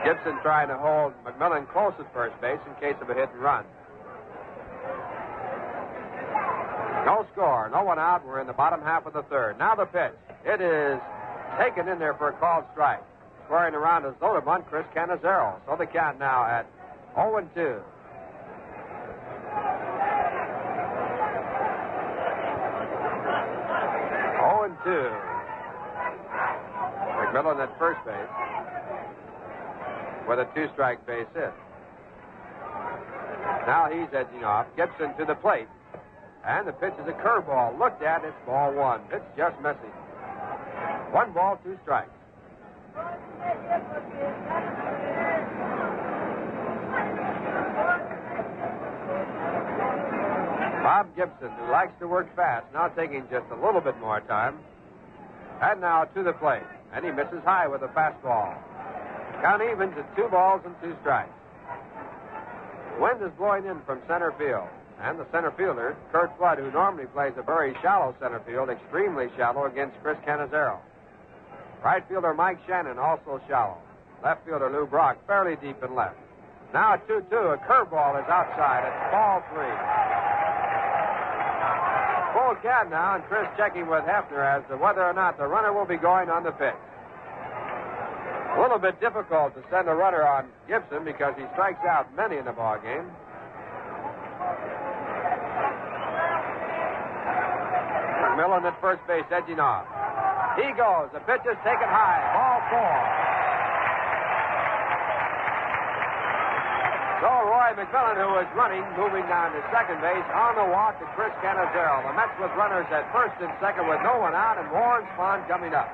Gibson trying to hold McMillan close at first base in case of a hit and run. No score, no one out. We're in the bottom half of the third. Now the pitch. It is taken in there for a called strike. Squaring around his loader bunt, Chris Canizero. So the count now at 0-2. 0-2. McMillan at first base with a two-strike base hit. Now he's edging off. Gibson to the plate. And the pitch is a curveball. Looked at, it's ball one. Pitch just missing. 1 ball, 2 strikes. Bob Gibson, who likes to work fast, now taking just a little bit more time. And now to the plate. And he misses high with a fastball. Count even to 2 balls and 2 strikes. Wind is blowing in from center field. And the center fielder, Kurt Flood, who normally plays a very shallow center field, extremely shallow against Chris Canizero. Right fielder Mike Shannon, also shallow. Left fielder Lou Brock, fairly deep in left. Now at 2-2, a curveball is outside. It's ball 3. Full count now, and Chris checking with Hefner as to whether or not the runner will be going on the pitch. A little bit difficult to send a runner on Gibson because he strikes out many in the ball game. McMillan at first base, edging off. He goes. The pitch is taken high. Ball 4. So Roy McMillan, who was running, moving down to second base on the walk to Chris Canizero. The Mets with runners at first and second with no one out, and Warren Spahn coming up.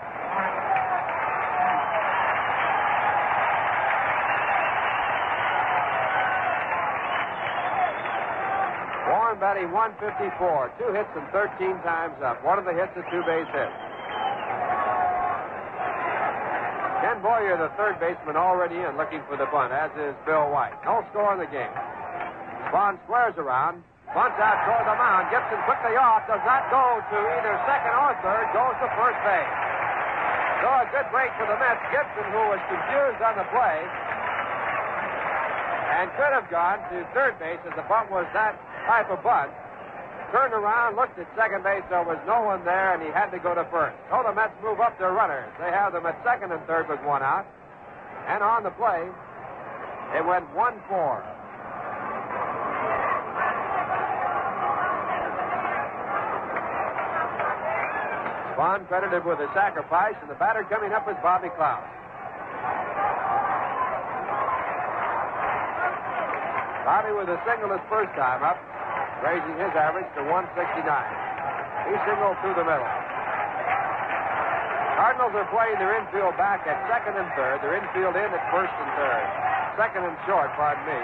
Warren batting 154, 2 hits and 13 times up. One of the hits a 2-base hit. Ken Boyer, the third baseman, already in, looking for the bunt, as is Bill White. No score in the game. Spahn squares around, bunts out toward the mound. Gibson quickly off, does not go to either second or third, goes to first base. So a good break for the Mets. Gibson, who was confused on the play, and could have gone to third base as the bunt was that type of bunt, turned around, looked at second base. There was no one there, and he had to go to first. So the Mets move up their runners. They have them at second and third with 1 out. And on the play, it went 1-4. Spahn credited with a sacrifice, and the batter coming up is Bobby Klaus. Bobby with a single his first time up, raising his average to 169. He singled through the middle. Cardinals are playing their infield back at second and third. Their infield in at first and third. Second and short, pardon me.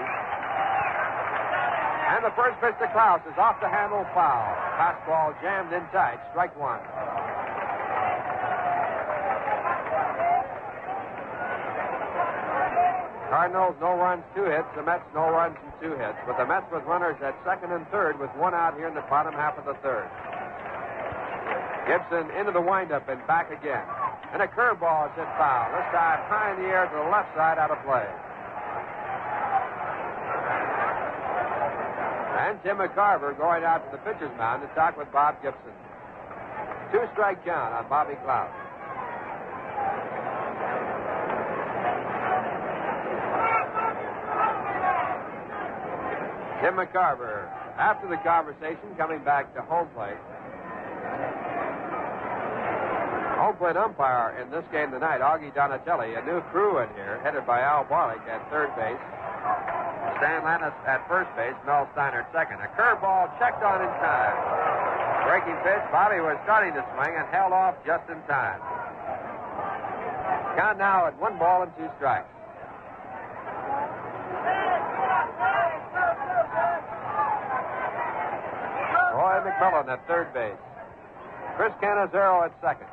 And the first pitch to Klaus is off the handle, foul. Fastball jammed in tight, strike 1. Cardinals, no runs, 2 hits. The Mets, no runs and 2 hits. But the Mets with runners at second and third with 1 out here in the bottom half of the third. Gibson into the windup and back again. And a curveball is hit foul. This time high in the air to the left side, out of play. And Tim McCarver going out to the pitcher's mound to talk with Bob Gibson. 2-strike count on Bobby Klaus. Tim McCarver, after the conversation, coming back to home plate. Home plate umpire in this game tonight, Augie Donatelli. A new crew in here, headed by Al Barlick at third base. Stan Lannis at first base, Mel Steiner at second. A curveball checked on in time. Breaking pitch, Bobby was starting to swing and held off just in time. Count now at 1 ball and 2 strikes. Roy McMillan at third base. Chris Canizero at second.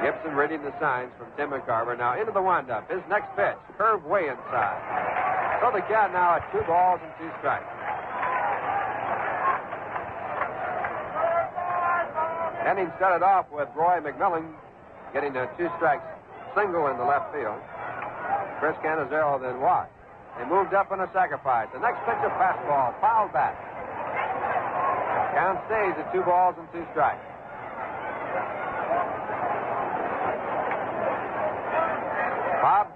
Gibson reading the signs from Tim McCarver. Now into the windup. His next pitch, curve way inside. So the count now at 2 balls and 2 strikes. Inning started off with Roy McMillan getting a 2-strike single in the left field. Chris Canizero then walked. They moved up in a sacrifice. The next pitch, a fastball, fouled back. Count stays at 2 balls and 2 strikes.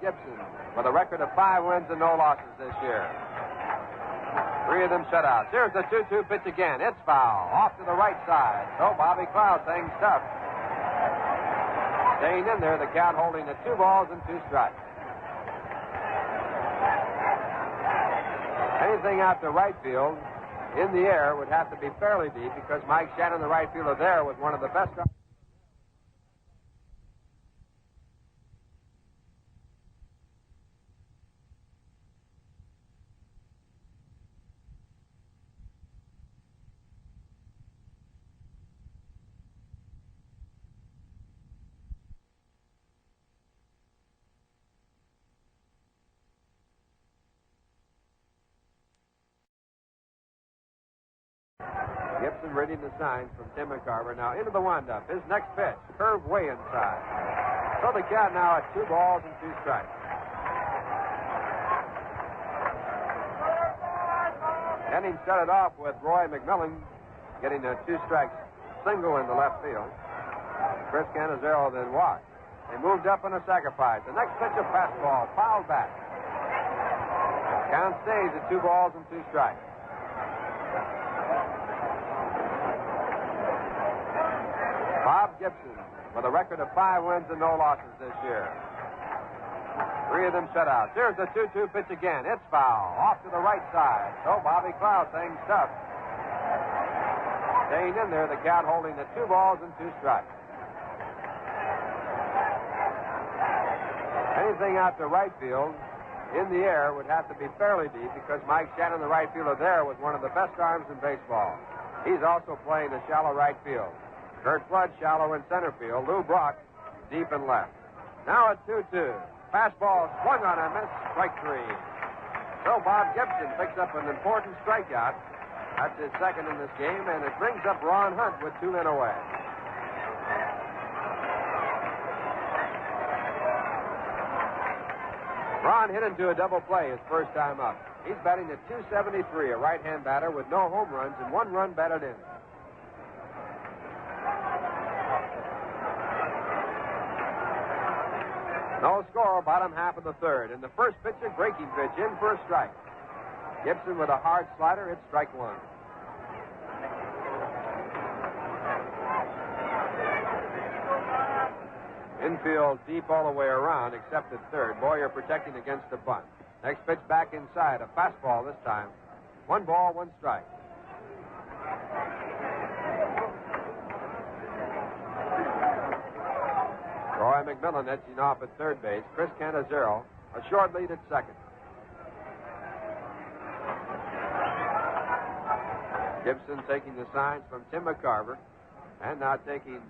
Gibson with a record of 5 wins and no losses this year. 3 of them shutouts. Here's the 2-2 pitch again. It's foul. Off to the right side. So Bobby Cloud things tough. Staying in there, the count holding at 2 balls and 2 strikes. Anything out to right field in the air would have to be fairly deep because Mike Shannon, the right fielder there, was one of the best. Gibson reading the signs from Tim McCarver. Now into the windup. His next pitch. Curve way inside. So the count now at 2 balls and 2 strikes. Inning started off with Roy McMillan getting a 2-strike single into left field. Chris Canizero then walked. They moved up on a sacrifice. The next pitch, a fastball, fouled back. Count stays at 2 balls and 2 strikes. Bob Gibson with a record of 5 wins and no losses this year. 3 of them shutouts. Here's the 2-2 pitch again. It's foul. Off to the right side. So Bobby Cloud things tough. Staying in there, the count holding at 2 balls and 2 strikes. Anything out to right field in the air would have to be fairly deep because Mike Shannon, the right fielder there, was one of the best arms in baseball. He's also playing the shallow right field. Kurt Flood shallow in center field. Lou Brock deep in left. Now at 2-2. Fastball swung on and missed. Strike 3. So Bob Gibson picks up an important strikeout. That's his second in this game, and it brings up Ron Hunt with 2 men away. Ron hit into a double play his first time up. He's batting at .273, a right-hand batter with no home runs and 1 run batted in. No score, bottom half of the third. And the first pitch, a breaking pitch, in for a strike. Gibson with a hard slider, it's strike 1. Infield deep all the way around, except at third. Boyer protecting against the bunt. Next pitch back inside, a fastball this time. 1 ball, 1 strike. Roy McMillan edging off at third base. Chris Canizero, a short lead at second. Gibson taking the signs from Tim McCarver, and now taking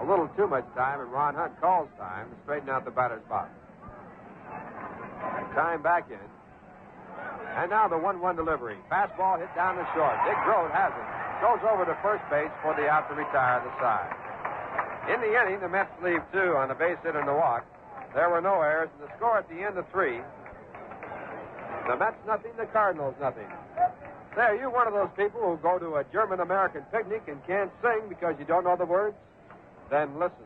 a little too much time, and Ron Hunt calls time to straighten out the batter's box. Time back in. And now the 1-1 delivery. Fastball hit down the short. Dick Grote has it. Goes over to first base for the out to retire the side. In the inning, the Mets leave 2 on a base hit and a walk. There were no errors, and the score at the end of 3. The Mets nothing, the Cardinals nothing. Say, are you one of those people who go to a German-American picnic and can't sing because you don't know the words? Then listen.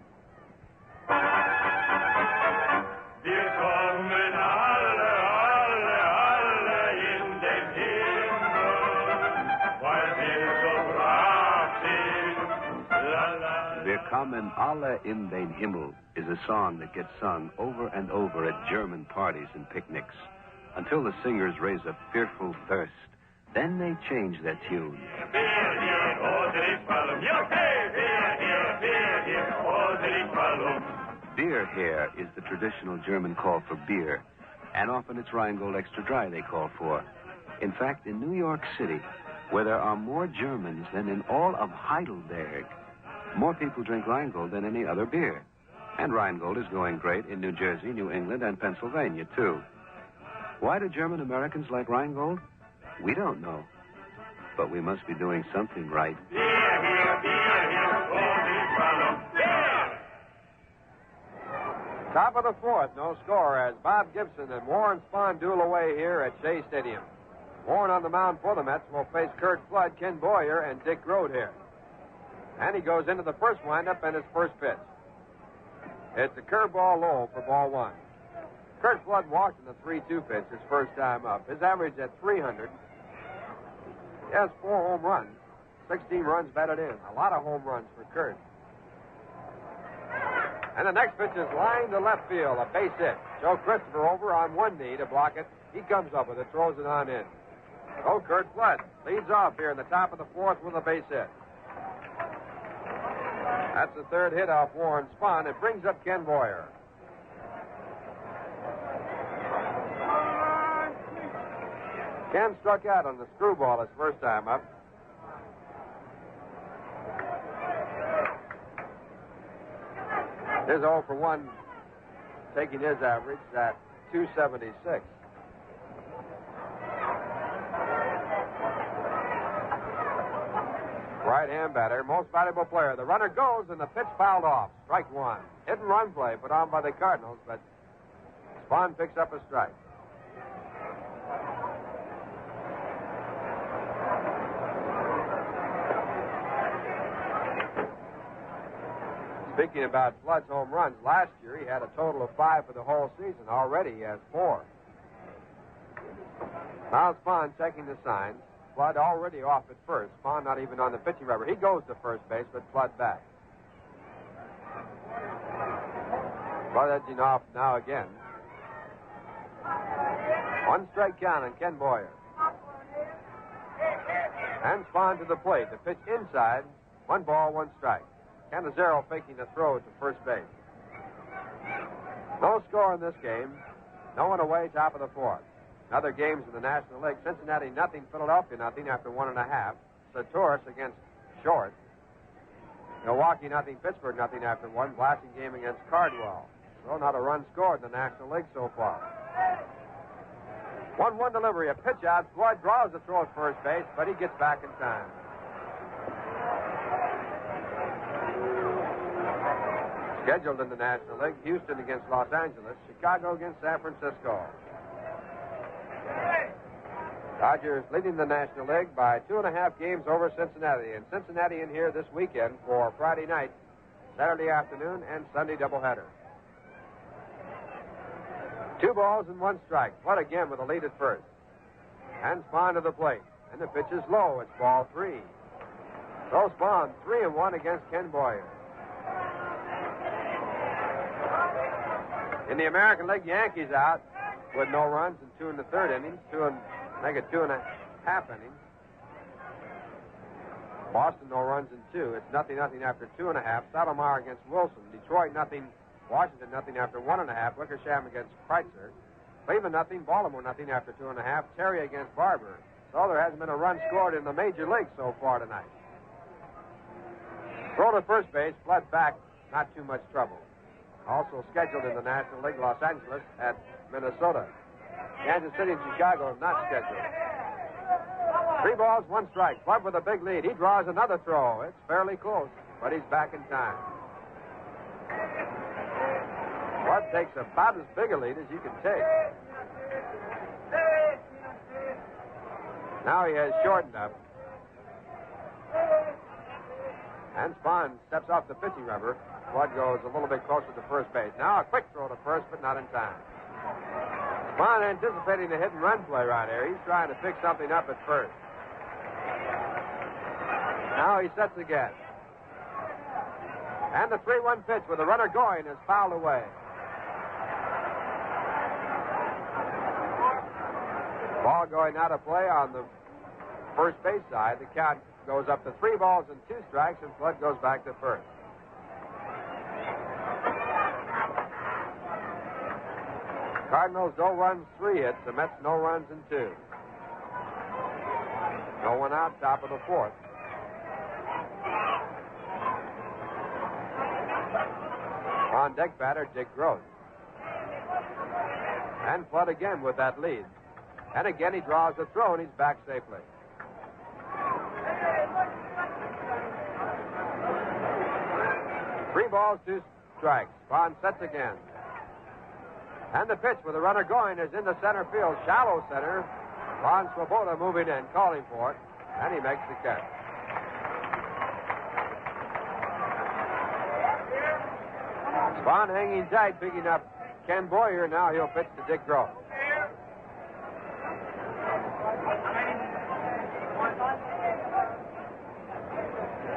Wir kommen alle, alle, alle in den Himmel, weil wir so brav sind. La, la. Wir kommen alle in den Himmel is a song that gets sung over and over at German parties and picnics until the singers raise a fearful thirst. Then they change their tune. Beer here is the traditional German call for beer, and often it's Rheingold Extra Dry they call for. In fact, in New York City, where there are more Germans than in all of Heidelberg, more people drink Rheingold than any other beer. And Rheingold is going great in New Jersey, New England, and Pennsylvania, too. Why do German Americans like Rheingold? We don't know. But we must be doing something right. Top of the fourth, no score as Bob Gibson and Warren Spahn duel away here at Shea Stadium. Warren on the mound for the Mets will face Kurt Flood, Ken Boyer, and Dick Grote here. And he goes into the first windup and his first pitch. It's a curveball low for ball 1. Kurt Flood walked in the 3-2 pitch his first time up. His average at 300. He has 4 home runs, 16 runs batted in. A lot of home runs for Kurt. And the next pitch is lined to left field, a base hit. Joe Christopher over on one knee to block it. He comes up with it, throws it on in. So Kurt Flood leads off here in the top of the 4th with a base hit. That's the 3rd hit off Warren Spahn. It brings up Ken Boyer. Ken struck out on the screwball his first time up. Here's 0 for 1, taking his average at 276. Right-hand batter, most valuable player. The runner goes, and the pitch fouled off. Strike 1. Hit and run play put on by the Cardinals, but Spahn picks up a strike. Speaking about Flood's home runs, last year he had a total of 5 for the whole season. Already he has 4. Now Spahn checking the signs. Flood already off at first. Spahn not even on the pitching rubber. He goes to first base, but Flood back. Flood edging off now again. 1 strike count on Ken Boyer. And Spahn to the plate. The pitch inside. 1 ball, 1 strike. Canizero faking the throw to first base. No score in this game. No one away, top of the 4th. Other games in the National League. Cincinnati nothing, Philadelphia nothing after 1.5. Satoris against Short. Milwaukee nothing, Pittsburgh nothing after 1. Blasting game against Cardwell. So not a run scored in the National League so far. 1-1 delivery, a pitch out. Floyd draws the throw at first base, but he gets back in time. Scheduled in the National League, Houston against Los Angeles, Chicago against San Francisco. Dodgers leading the National League by 2.5 games over Cincinnati. And Cincinnati in here this weekend for Friday night, Saturday afternoon, and Sunday doubleheader. 2 balls and 1 strike. Flood again with a lead at first. And Spahn to the plate. And the pitch is low. It's ball 3. So Spahn 3-1 against Ken Boyer. In the American League, Yankees out with no runs in 2 1/3 innings. 2 1/2 innings. Boston no runs in 2. It's 0-0 after 2.5. Stottlemyre against Wilson. Detroit nothing. Washington nothing after 1.5. Wickersham against Kreitzer. Cleveland nothing. Baltimore nothing after 2.5. Terry against Barber. So there hasn't been a run scored in the major league so far tonight. Throw to first base. Flood back. Not too much trouble. Also scheduled in the National League, Los Angeles at Minnesota. Kansas City and Chicago not scheduled. 3 balls, 1 strike. Flood with a big lead. He draws another throw. It's fairly close, but he's back in time. Flood takes about as big a lead as you can take. Now he has shortened up. And Spahn steps off the pitching rubber. Flood goes a little bit closer to first base. Now a quick throw to first, but not in time. Spahn anticipating the hit and run play right here. He's trying to pick something up at first. Now he sets again. And the 3-1 pitch with the runner going is fouled away. Ball going out of play on the first base side. The count goes up to 3 balls and 2 strikes, and Flood goes back to first. Cardinals no runs, 3 hits. The Mets no runs in 2. No one out, top of the 4th. On deck batter, Dick Gross. And Flood again with that lead. And again he draws the throw, and he's back safely. Three balls, 2 strikes. Spahn sets again. And the pitch with the runner going is into center field, shallow center. Ron Swoboda moving in, calling for it, and he makes the catch. Spahn hanging tight, picking up Ken Boyer. Now he'll pitch to Dick Gross.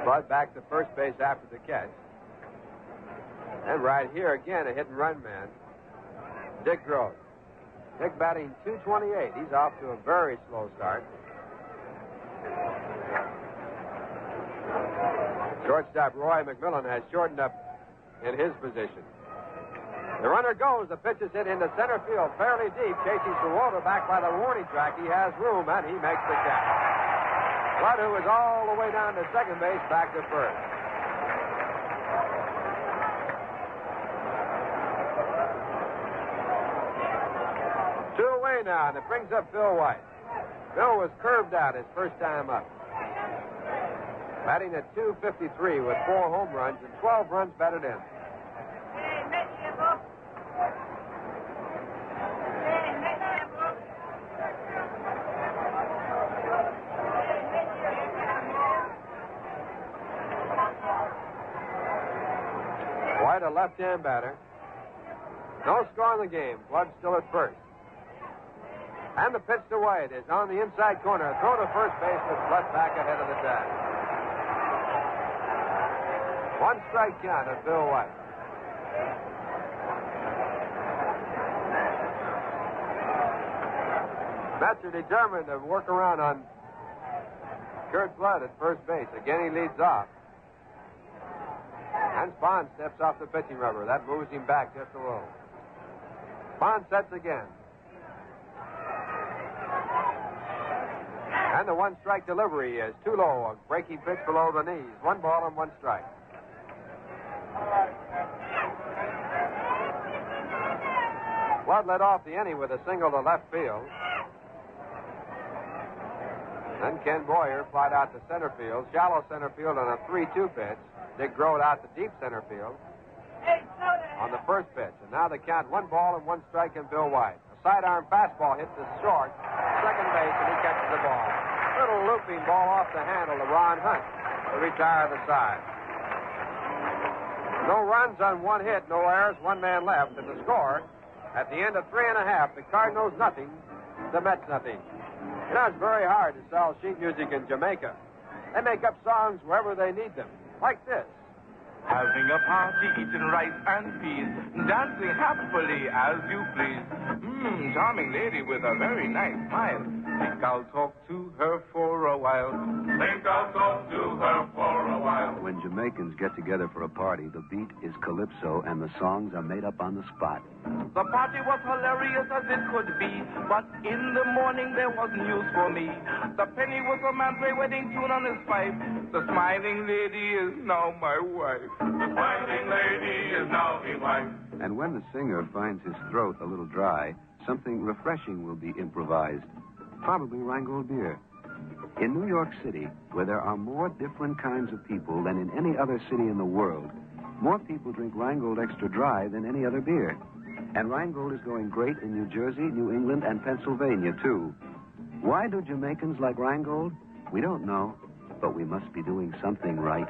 Bud back to first base after the catch. And right here again, a hit-and-run man, Dick Gross. Dick batting .228. He's off to a very slow start. Shortstop Roy McMillan has shortened up in his position. The runner goes. The pitch is hit into center field, fairly deep. Casey Sawota back by the warning track. He has room, and he makes the catch. Bud, who is all the way down to second base, back to first. Two away now, and it brings up Bill White. Bill was curved out his first time up. Batting at .253 with 4 home runs and 12 runs batted in. White, a left-hand batter. No score in the game. Flood still at first. And the pitch to White is on the inside corner. Throw to first base with Flood back ahead of the tag. 1 strike count at Bill White. Mets are determined to work around on Kurt Flood at first base. Again, he leads off. And Spahn steps off the pitching rubber. That moves him back just a little. Spahn sets again. And the 1-strike delivery is too low. A breaking pitch below the knees. 1 ball and 1 strike. Flood led off the inning with a single to left field. Then Ken Boyer flied out to center field, shallow center field on a 3-2 pitch. Dick Grote out to deep center field on the first pitch. And now they count 1 ball and 1 strike and Bill White. A sidearm fastball hits the short, second base, and he catches the ball. Little looping ball off the handle to Ron Hunt to retire the side. No runs on 1 hit, no errors, 1 man left. And the score at the end of 3 1/2, the Cardinals nothing, the Mets nothing. You know, it's very hard to sell sheet music in Jamaica. They make up songs wherever they need them, like this. Having a party, eating rice and peas, dancing happily as you please. Charming lady with a very nice smile. Think I'll talk to her for a while. Think I'll talk to her for a while. When Jamaicans get together for a party, the beat is calypso and the songs are made up on the spot. The party was hilarious as it could be, but in the morning there was news for me. The penny was a man play wedding tune on his pipe. The smiling lady is now my wife. The smiling lady is now his wife. And when the singer finds his throat a little dry, something refreshing will be improvised. Probably Rheingold beer. In New York City, where there are more different kinds of people than in any other city in the world, more people drink Rheingold Extra Dry than any other beer. And Rheingold is going great in New Jersey, New England, and Pennsylvania, too. Why do Jamaicans like Rheingold? We don't know, but we must be doing something right.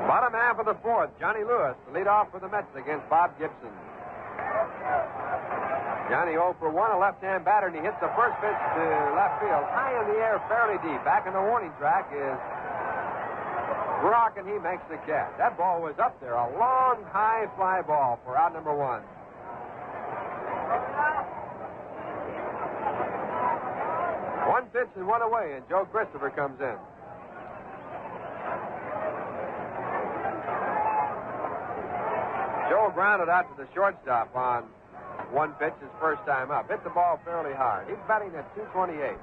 Bottom half of the 4th, Johnny Lewis to lead off for the Mets against Bob Gibson. Johnny 0 for 1, a left-hand batter, and he hits the first pitch to left field. High in the air, fairly deep. Back in the warning track is Brock, and he makes the catch. That ball was up there, a long, high fly ball for out number 1. One pitch and 1 away, and Joe Christopher comes in. Joe grounded out to the shortstop on 1 pitch his first time up. Hit the ball fairly hard. He's batting at .228.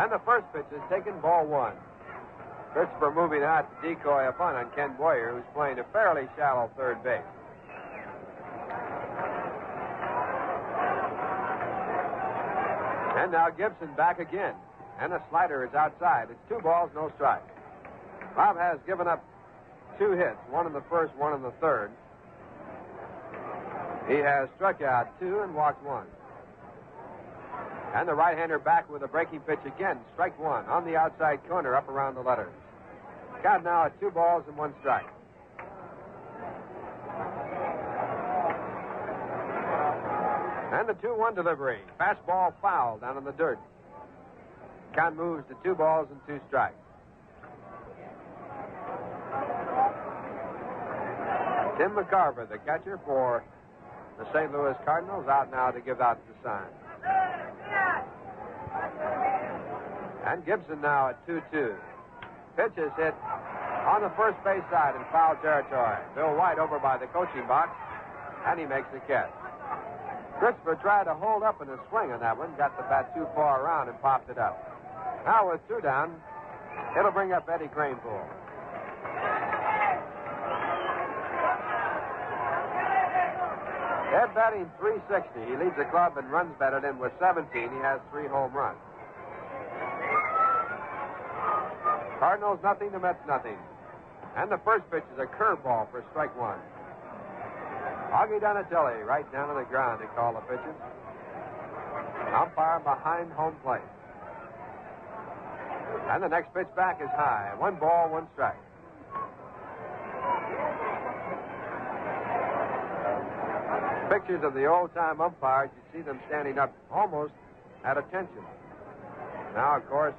And the first pitch is taken, ball 1. Christopher moving out to decoy a bunt on Ken Boyer, who's playing a fairly shallow third base. And now Gibson back again. And the slider is outside. It's 2 balls, no strike. Bob has given up 2 hits, 1 in the first, 1 in the third. He has struck out 2 and walked 1. And the right-hander back with a breaking pitch again. Strike one on the outside corner up around the letters. Count now at 2 balls and 1 strike. And the 2-1 delivery. Fastball foul down in the dirt. Count moves to 2 balls and 2 strikes. Tim McCarver, the catcher for the St. Louis Cardinals, out now to give out the sign. And Gibson now at 2-2. Pitch is hit on the first base side in foul territory. Bill White over by the coaching box, and he makes the catch. Christopher tried to hold up in a swing on that one, got the bat too far around and popped it up. Now with 2 down, it'll bring up Eddie Cranepool. Ed batting .360. He leads the club in runs batted in with 17. He has 3 home runs. Cardinals nothing, the Mets nothing. And the first pitch is a curveball for strike 1. Augie Donatelli right down on the ground to call the pitches. Umpire behind home plate. And the next pitch back is high. 1 ball, 1 strike. Pictures of the old-time umpires, you see them standing up almost at attention. Now, of course,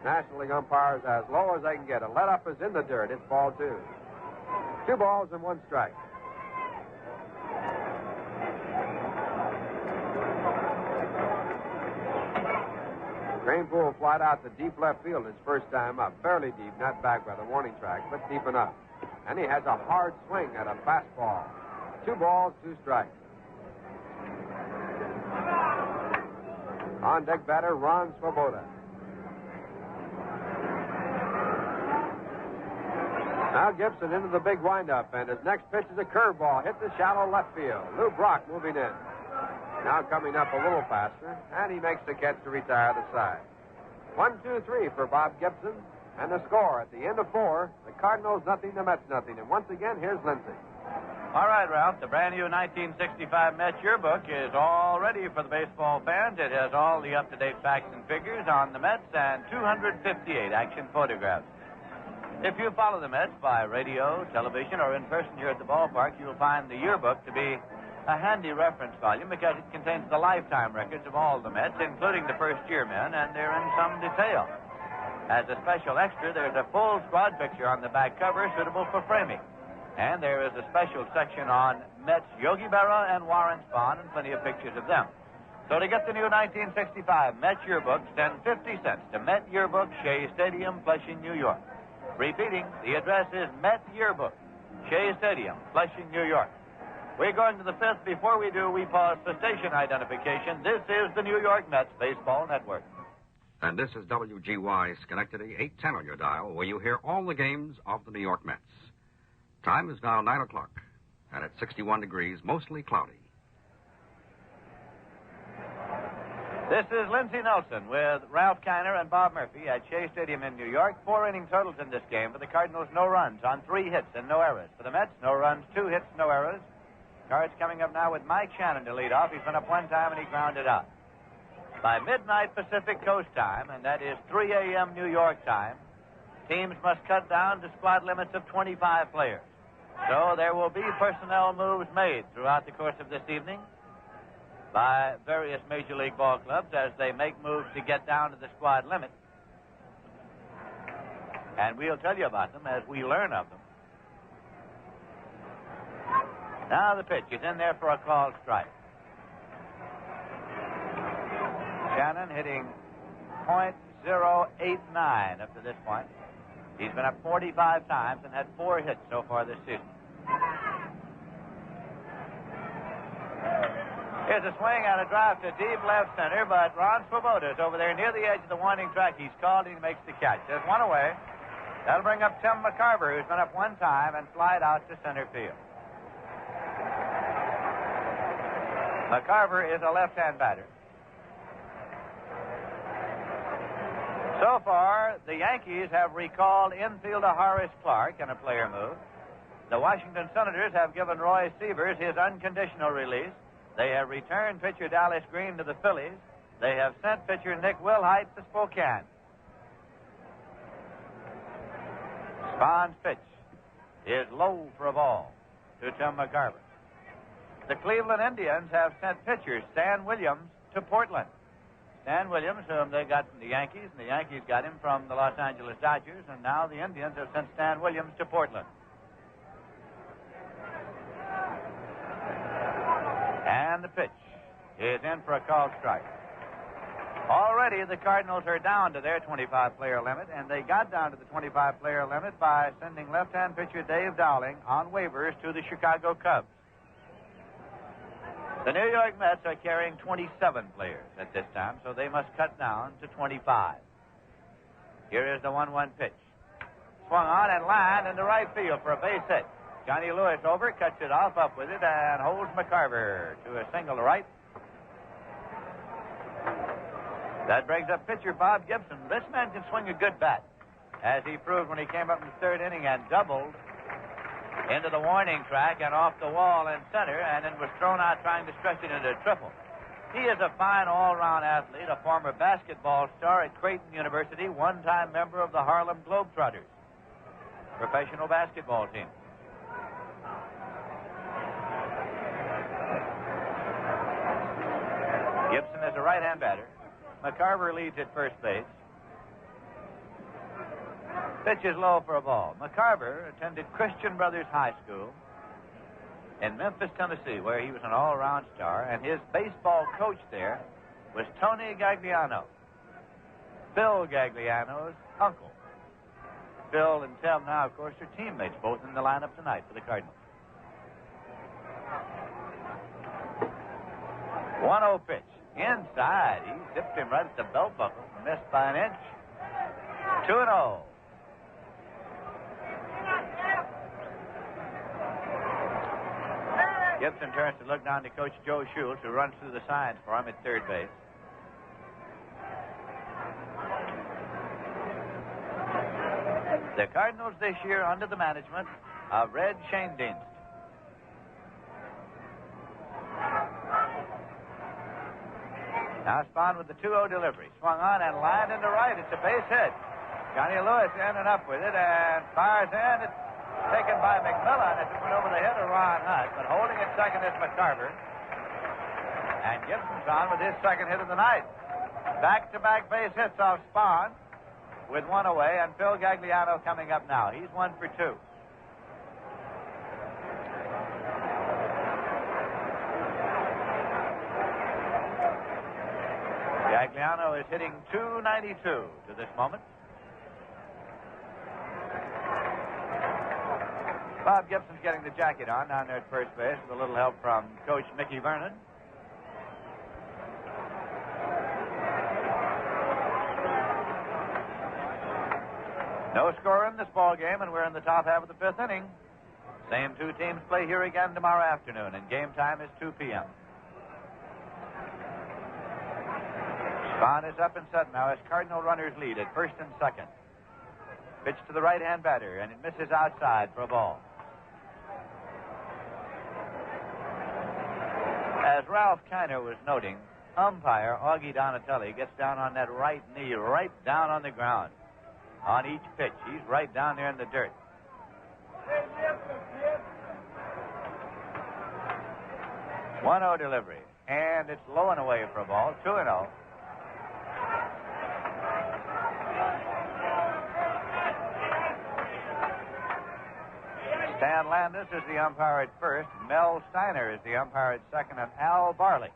National League umpires as low as they can get. A let-up is in the dirt. It's ball 2. 2 balls and 1 strike. Cranepool flied out to deep left field his first time up. Fairly deep, not back by the warning track, but deep enough. And he has a hard swing at a fastball. 2 balls, 2 strikes. On deck batter, Ron Swoboda. Now Gibson into the big windup, and his next pitch is a curveball. Hit the shallow left field. Lou Brock moving in. Now coming up a little faster, and he makes the catch to retire the side. 1-2-3 for Bob Gibson, and the score at the end of 4, the Cardinals nothing, the Mets nothing. And once again, here's Lindsay. All right, Ralph, the brand new 1965 Mets yearbook is all ready for the baseball fans. It has all the up-to-date facts and figures on the Mets and 258 action photographs. If you follow the Mets by radio, television, or in person here at the ballpark, you'll find the yearbook to be a handy reference volume because it contains the lifetime records of all the Mets, including the first-year men, and they're in some detail. As a special extra, there's a full squad picture on the back cover suitable for framing. And there is a special section on Mets Yogi Berra and Warren Spahn and plenty of pictures of them. So to get the new 1965 Mets yearbook, send 50 cents to Met Yearbook, Shea Stadium, Flushing, New York. Repeating, the address is Met Yearbook, Shea Stadium, Flushing, New York. We're going to the 5th. Before we do, we pause for station identification. This is the New York Mets Baseball Network. And this is WGY Schenectady, 810 on your dial, where you hear all the games of the New York Mets. Time is now 9 o'clock, and it's 61 degrees, mostly cloudy. This is Lindsey Nelson with Ralph Kiner and Bob Murphy at Shea Stadium in New York. 4 inning totals in this game. For the Cardinals, no runs on 3 hits and no errors. For the Mets, no runs, 2 hits, no errors. Cards coming up now with Mike Shannon to lead off. He's been up 1 time and he grounded out. By midnight Pacific Coast time, and that is 3 a.m. New York time, teams must cut down to squad limits of 25 players. So there will be personnel moves made throughout the course of this evening by various Major League ball clubs as they make moves to get down to the squad limit. And we'll tell you about them as we learn of them. Now the pitch is in there for a called strike. Shannon hitting .089 up to this point. He's been up 45 times and had 4 hits so far this season. Here's a swing on a drive to deep left center, but Ron Swoboda is over there near the edge of the winding track. He's called and he makes the catch. There's 1 away. That'll bring up Tim McCarver, who's been up 1 time and flied out to center field. McCarver is a left-hand batter. So far, the Yankees have recalled infielder Horace Clarke in a player move. The Washington Senators have given Roy Sievers his unconditional release. They have returned pitcher Dallas Green to the Phillies. They have sent pitcher Nick Wilhite to Spokane. Spahn's pitch is low for a ball to Tim McCarver. The Cleveland Indians have sent pitcher Stan Williams to Portland. Stan Williams, whom they got from the Yankees, and the Yankees got him from the Los Angeles Dodgers, and now the Indians have sent Stan Williams to Portland. And the pitch is in for a called strike. Already the Cardinals are down to their 25-player limit, and they got down to the 25-player limit by sending left-hand pitcher Dave Dowling on waivers to the Chicago Cubs. The New York Mets are carrying 27 players at this time, so they must cut down to 25. Here is the 1-1 pitch. Swung on and lined into right field for a base hit. Johnny Lewis over, cuts it off, up with it, and holds McCarver to a single to right. That brings up pitcher Bob Gibson. This man can swing a good bat, as he proved when he came up in the third inning and doubled into the warning track and off the wall in center, and then was thrown out trying to stretch it into a triple. He is a fine all-round athlete, a former basketball star at Creighton University, one-time member of the Harlem Globetrotters, professional basketball team. Gibson is a right-hand batter. McCarver leads at first base. Pitch is low for a ball. McCarver attended Christian Brothers High School in Memphis, Tennessee, where he was an all-around star, and his baseball coach there was Tony Gagliano, Phil Gagliano's uncle. Phil and Tim now, of course, are teammates, both in the lineup tonight for the Cardinals. 1-0 pitch. Inside. He zipped him right at the belt buckle. Missed by an inch. 2-0. Gibson turns to look down to Coach Joe Schultz, who runs through the signs for him at third base. The Cardinals this year under the management of Red Schoendienst. Now Spahn with the 2-0 delivery. Swung on and lined into right. It's a base hit. Johnny Lewis in and up with it and fires in. It's taken by McMillan as it went over the head of Ron Hutt. But holding at second is McCarver. And Gibson's on with his second hit of the night. Back-to-back base hits off Spahn with one away, and Phil Gagliano coming up now. He's 1 for 2. Gagliano is hitting .292 to this moment. Bob Gibson's getting the jacket on down there at first base with a little help from Coach Mickey Vernon. No score in this ball game, and we're in the top half of the fifth inning. Same two teams play here again tomorrow afternoon, and game time is 2 p.m. Spahn is up and set now as Cardinal runners lead at first and second. Pitch to the right-hand batter, and it misses outside for a ball. As Ralph Kiner was noting, umpire Augie Donatelli gets down on that right knee, right down on the ground on each pitch. He's right down there in the dirt. One 1-0 delivery, and it's low and away for a ball. 2-0. Stan Landis is the umpire at first. Mel Steiner is the umpire at second, and Al Barlick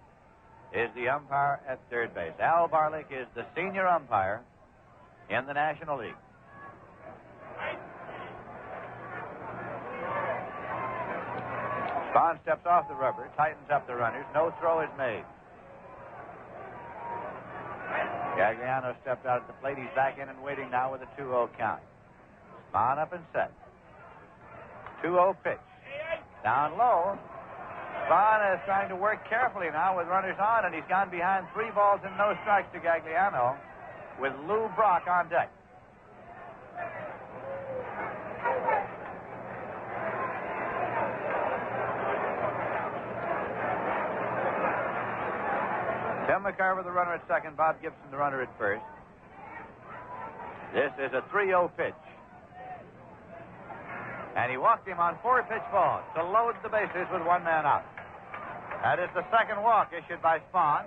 is the umpire at third base. Al Barlick is the senior umpire in the National League. Spahn steps off the rubber, tightens up the runners. No throw is made. Gagliano stepped out at the plate. He's back in and waiting now with a 2-0 count. Spahn up and set. 2-0 pitch. Down low. Spahn is trying to work carefully now with runners on, and he's gone behind 3 balls and no strikes to Gagliano with Lou Brock on deck. Tim McCarver, the runner at second. Bob Gibson, the runner at first. This is a 3-0 pitch. And he walked him on 4 pitch balls to load the bases with 1 man out. That is the second walk issued by Spahn.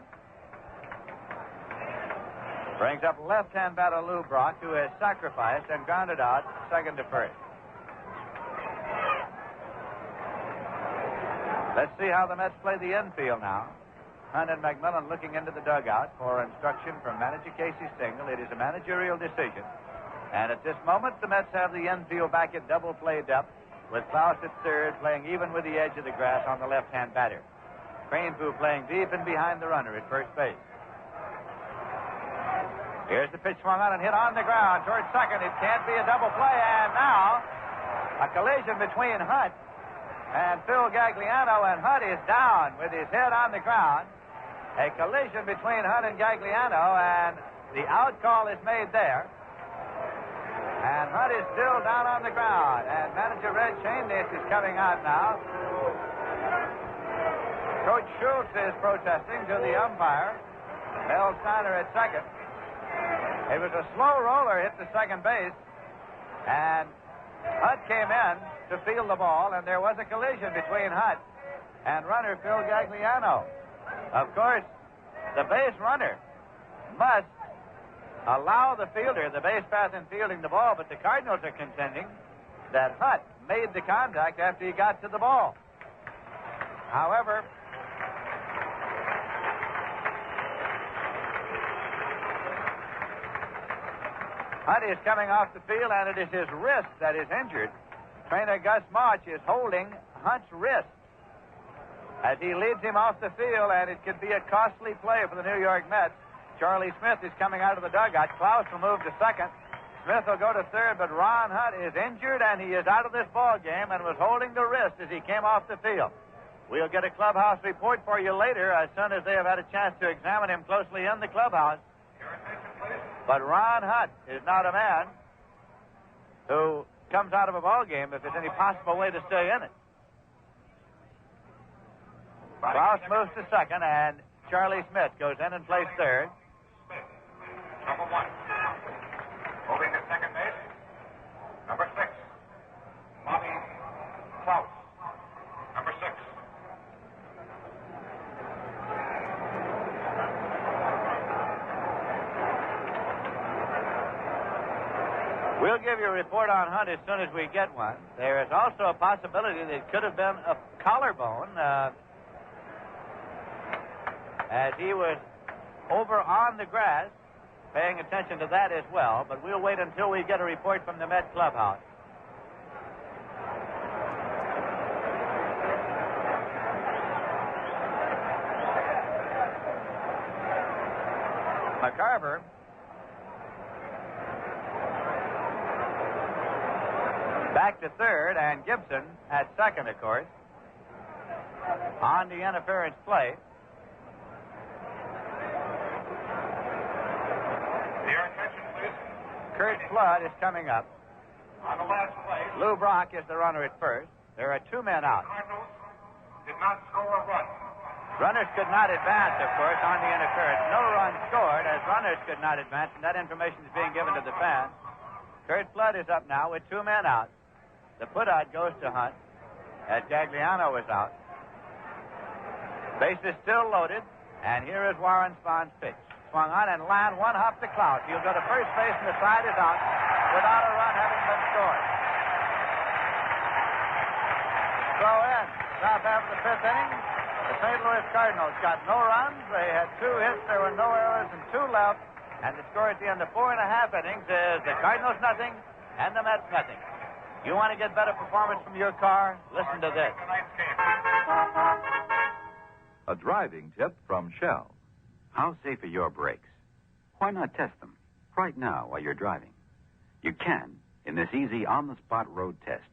Brings up left-hand batter Lou Brock, who has sacrificed and grounded out second to first. Let's see how the Mets play the infield now. Hunt and McMillan looking into the dugout for instruction from manager Casey Stengel. It is a managerial decision. And at this moment, the Mets have the infield back at double play depth, with Klaus at third, playing even with the edge of the grass on the left-hand batter. Cranefoo playing deep and behind the runner at first base. Here's the pitch swung on and hit on the ground towards second. It can't be a double play. And now, a collision between Hunt and Phil Gagliano, and Hunt is down with his head on the ground. A collision between Hunt and Gagliano, and the out call is made there. And Hunt is still down on the ground. And manager Red Shaindish is coming out now. Coach Schultz is protesting to the umpire. Mel Steiner at second. It was a slow roller hit the second base. And Hunt came in to field the ball, and there was a collision between Hunt and runner Phil Gagliano. Of course, the base runner must allow the fielder the base path in fielding the ball, but the Cardinals are contending that Hunt made the contact after he got to the ball. However, Hunt is coming off the field, and it is his wrist that is injured. Trainer Gus March is holding Hunt's wrist as he leads him off the field, and it could be a costly play for the New York Mets. Charlie Smith is coming out of the dugout. Klaus will move to second. Smith will go to third, but Ron Hunt is injured, and he is out of this ball game and was holding the wrist as he came off the field. We'll get a clubhouse report for you later as soon as they have had a chance to examine him closely in the clubhouse. But Ron Hunt is not a man who comes out of a ball game if there's any possible way to stay in it. Klaus moves to second, and Charlie Smith goes in and plays third. Number 1. Moving to second base. Number 6. Bobby Klaus. Number 6. We'll give you a report on Hunt as soon as we get one. There is also a possibility that it could have been a collarbone as he was over on the grass, paying attention to that as well, but we'll wait until we get a report from the Met clubhouse. McCarver back to third, and Gibson at second, of course, on the interference play. Kurt Flood is coming up. On the last play, Lou Brock is the runner at first. There are 2 men out. Cardinals did not score a run. Runners could not advance, of course, on the interference. No run scored as runners could not advance, and that information is being given to the fans. Kurt Flood is up now with 2 men out. The put-out goes to Hunt as Gagliano is out. Base is still loaded, and here is Warren Spahn's pitch. Swung on and line 1 hop to Klaus. He'll go to first base, and the side is out without a run having been scored. So in, top half of the 5th inning, the St. Louis Cardinals got no runs. They had 2 hits. There were no errors and 2 left. And the score at the end of 4 1/2 innings is the Cardinals nothing and the Mets nothing. You want to get better performance from your car? Listen to this. A driving tip from Shell. How safe are your brakes? Why not test them right now while you're driving? You can in this easy on-the-spot road test,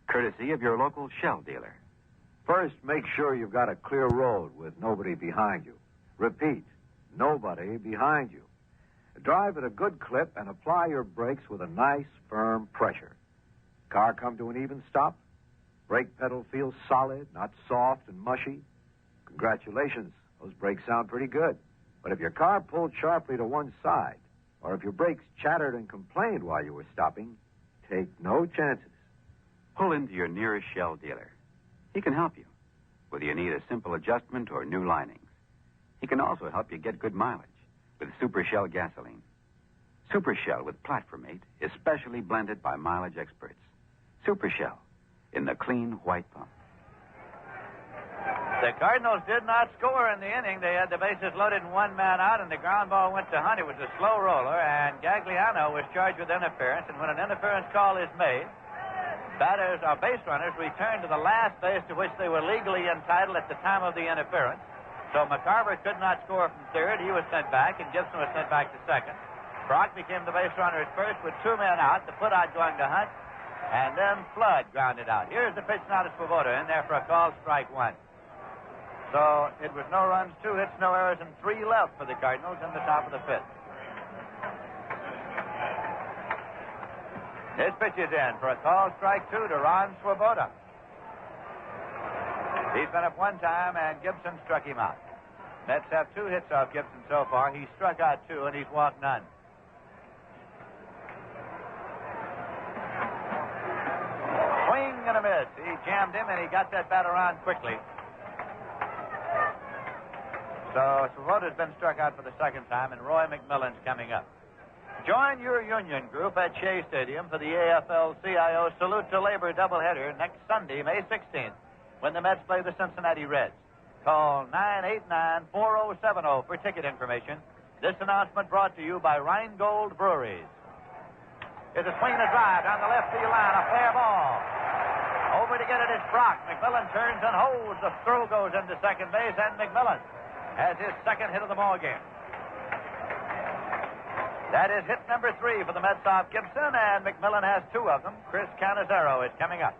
courtesy of your local Shell dealer. First, make sure you've got a clear road with nobody behind you. Repeat, nobody behind you. Drive at a good clip and apply your brakes with a nice, firm pressure. Car come to an even stop? Brake pedal feels solid, not soft and mushy? Congratulations, those brakes sound pretty good. But if your car pulled sharply to one side, or if your brakes chattered and complained while you were stopping, take no chances. Pull into your nearest Shell dealer. He can help you, whether you need a simple adjustment or new linings. He can also help you get good mileage with Super Shell gasoline. Super Shell with Platformate is specially blended by mileage experts. Super Shell in the clean white pump. The Cardinals did not score in the inning. They had the bases loaded and one man out, and the ground ball went to Hunt. It was a slow roller, and Gagliano was charged with interference. And when an interference call is made, batters or base runners return to the last base to which they were legally entitled at the time of the interference. So McCarver could not score from third. He was sent back, and Gibson was sent back to second. Brock became the base runner at first with two men out, the put-out going to Hunt, and then Flood grounded out. Here's the pitch now to Swoboda in there for a call, strike one. So it was no runs, 2 hits, no errors, and 3 left for the Cardinals in the top of the fifth. His pitch is in for a call, strike 2 to Ron Swoboda. He's been up one time, and Gibson struck him out. Mets have 2 hits off Gibson so far. He struck out 2, and he's walked none. Swing and a miss. He jammed him, and he got that bat around quickly. So Swoboda's been struck out for the second time, and Roy McMillan's coming up. Join your union group at Shea Stadium for the AFL-CIO Salute to Labor doubleheader next Sunday, May 16th, when the Mets play the Cincinnati Reds. Call 989-4070 for ticket information. This announcement brought to you by Rheingold Breweries. It's a swing and a drive down the left field line, a fair ball. Over to get it is Brock. McMillan turns and holds. The throw goes into second base, and McMillan has his second hit of the ball game. That is hit number 3 for the Mets off Gibson, and McMillan has 2 of them. Chris Cannizzaro is coming up.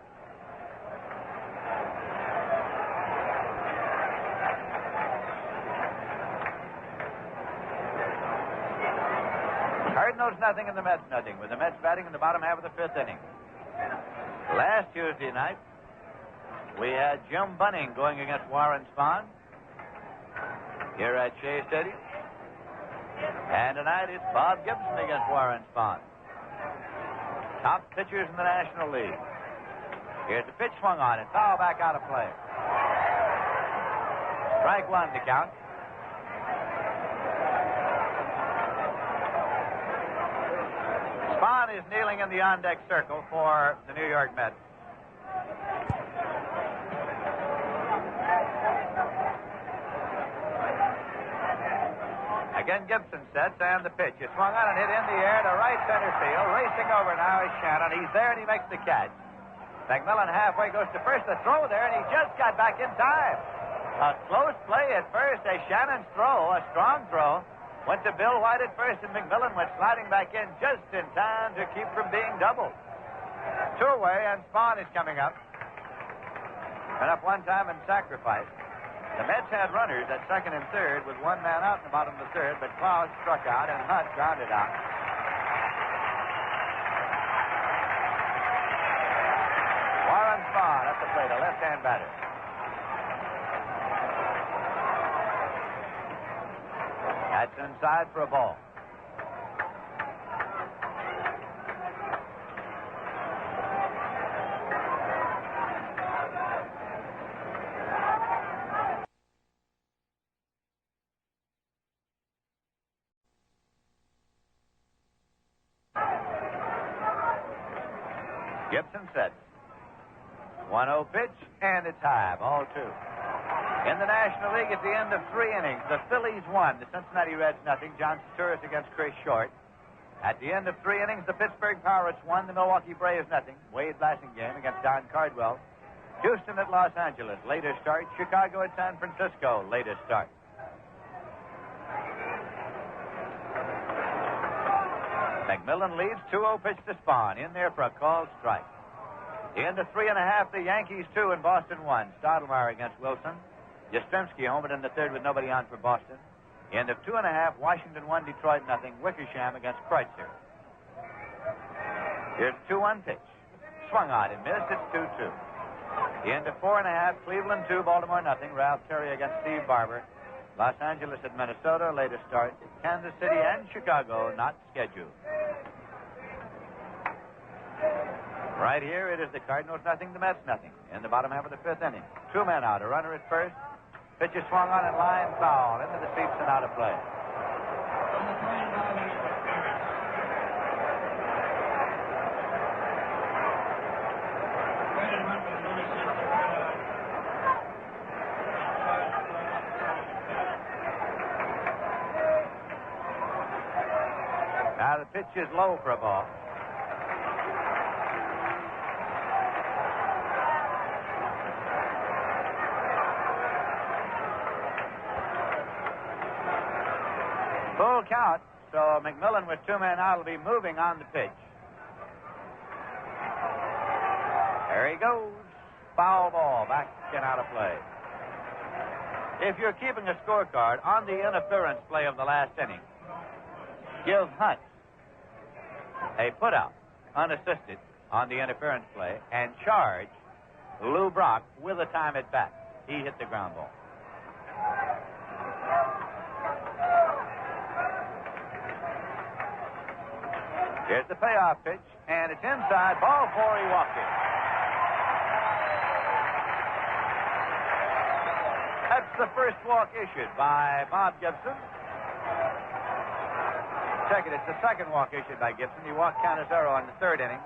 Cardinals nothing and the Mets nothing, with the Mets batting in the bottom half of the 5th inning. Last Tuesday night, we had Jim Bunning going against Warren Spahn here at Shea Stadium. And tonight it's Bob Gibson against Warren Spahn. Top pitchers in the National League. Here's the pitch swung on and foul back out of play. Strike 1 to count. Spahn is kneeling in the on-deck circle for the New York Mets. Again, Gibson sets, and the pitch is swung on and hit in the air to right center field. Racing over now is Shannon. He's there, and he makes the catch. McMillan halfway goes to first. The throw there, and he just got back in time. A close play at first as Shannon's throw, a strong throw, went to Bill White at first, and McMillan went sliding back in just in time to keep from being doubled. 2 away, and Spahn is coming up. And up one time and sacrifice. The Mets had runners at second and third with 1 man out in the bottom of the third, but Klaus struck out and Hunt grounded out. Warren Spahn at the plate, a left-hand batter. That's inside for a ball. Gibson sets. 1-0 pitch, and it's high. Ball 2. In the National League, at the end of 3 innings, the Phillies won. The Cincinnati Reds nothing. John Turris against Chris Short. At the end of 3 innings, the Pittsburgh Pirates won. The Milwaukee Braves nothing. Wade Blassingame against Don Cardwell. Houston at Los Angeles, later start. Chicago at San Francisco, latest start. McMillan leads. 2-0 pitch to Spahn. In there for a called strike. The end of 3.5, the Yankees 2 and Boston 1. Stottlemyre against Wilson. Yastrzemski homered in the third with nobody on for Boston. The end of 2.5, Washington 1, Detroit nothing. Wickersham against Kreutzer. Here's a 2-1 pitch. Swung on and missed. It's 2-2. The end of 4.5, Cleveland 2, Baltimore nothing. Ralph Terry against Steve Barber. Los Angeles at Minnesota, later start. Kansas City and Chicago not scheduled. Right here, it is the Cardinals nothing, the Mets nothing. In the bottom half of the fifth inning. 2 men out, a runner at first. Pitch is swung on and line foul. Into the seats and out of play. Now the pitch is low for a ball. Full count, so McMillan with 2 men out will be moving on the pitch. There he goes. Foul ball, back and out of play. If you're keeping a scorecard on the interference play of the last inning, give Hunt a putout, unassisted, on the interference play, and charge Lou Brock with a time at bat. He hit the ground ball. Here's the payoff pitch, and it's inside. Ball 4, he walked it. That's the first walk issued by Bob Gibson. Second, it's the second walk issued by Gibson. He walked Canizaro in the 3rd inning.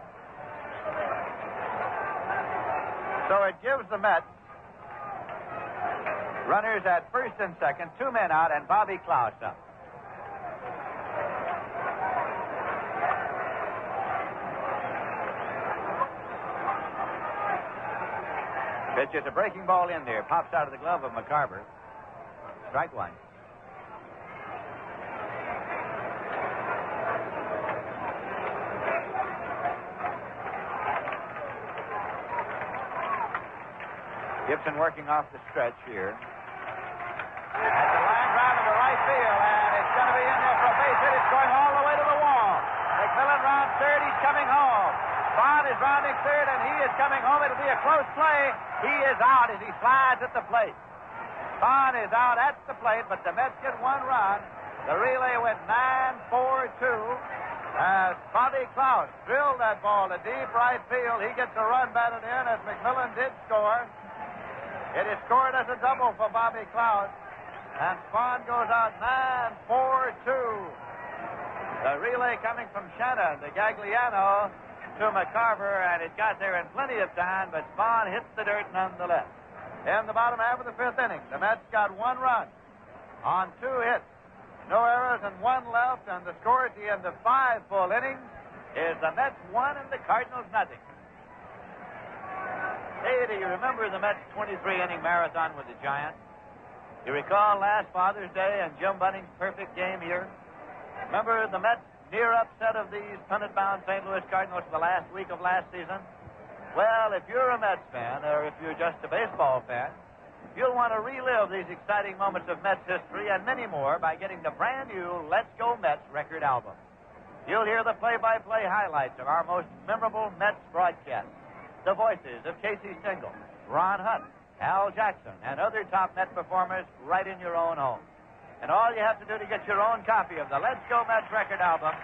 So it gives the Mets runners at first and second, 2 men out, and Bobby Klaus up. Pitch is a breaking ball in there. Pops out of the glove of McCarver. Strike 1. Gibson working off the stretch here. That's a line drive into right field, and it's going to be in there for a base hit. It's going all the way to the wall. McMillan rounds third. He's coming home. Spahn is rounding third, and he is coming home. It'll be a close play. He is out as he slides at the plate. Spahn is out at the plate, but the Mets get 1 run. The relay went 9-4-2 as Bobby Klaus drilled that ball to deep right field. He gets a run batted in as McMillan did score. It is scored as a double for Bobby Klaus, and Spahn goes out 9-4-2. The relay coming from Shannon to Gagliano to McCarver, and it got there in plenty of time, but Spahn hits the dirt nonetheless. In the bottom half of the 5th inning, the Mets got 1 run on 2 hits. No errors and 1 left, and the score at the end of 5 full innings is the Mets 1 and the Cardinals nothing. Hey, do you remember the Mets' 23-inning marathon with the Giants? You recall last Father's Day and Jim Bunning's perfect game here? Remember the Mets' near upset of these pennant-bound St. Louis Cardinals the last week of last season? Well, if you're a Mets fan, or if you're just a baseball fan, you'll want to relive these exciting moments of Mets history and many more by getting the brand new Let's Go Mets record album. You'll hear the play-by-play highlights of our most memorable Mets broadcasts. The voices of Casey Stengel, Ron Hunt, Al Jackson, and other top Met performers right in your own home. And all you have to do to get your own copy of the Let's Go Mets record album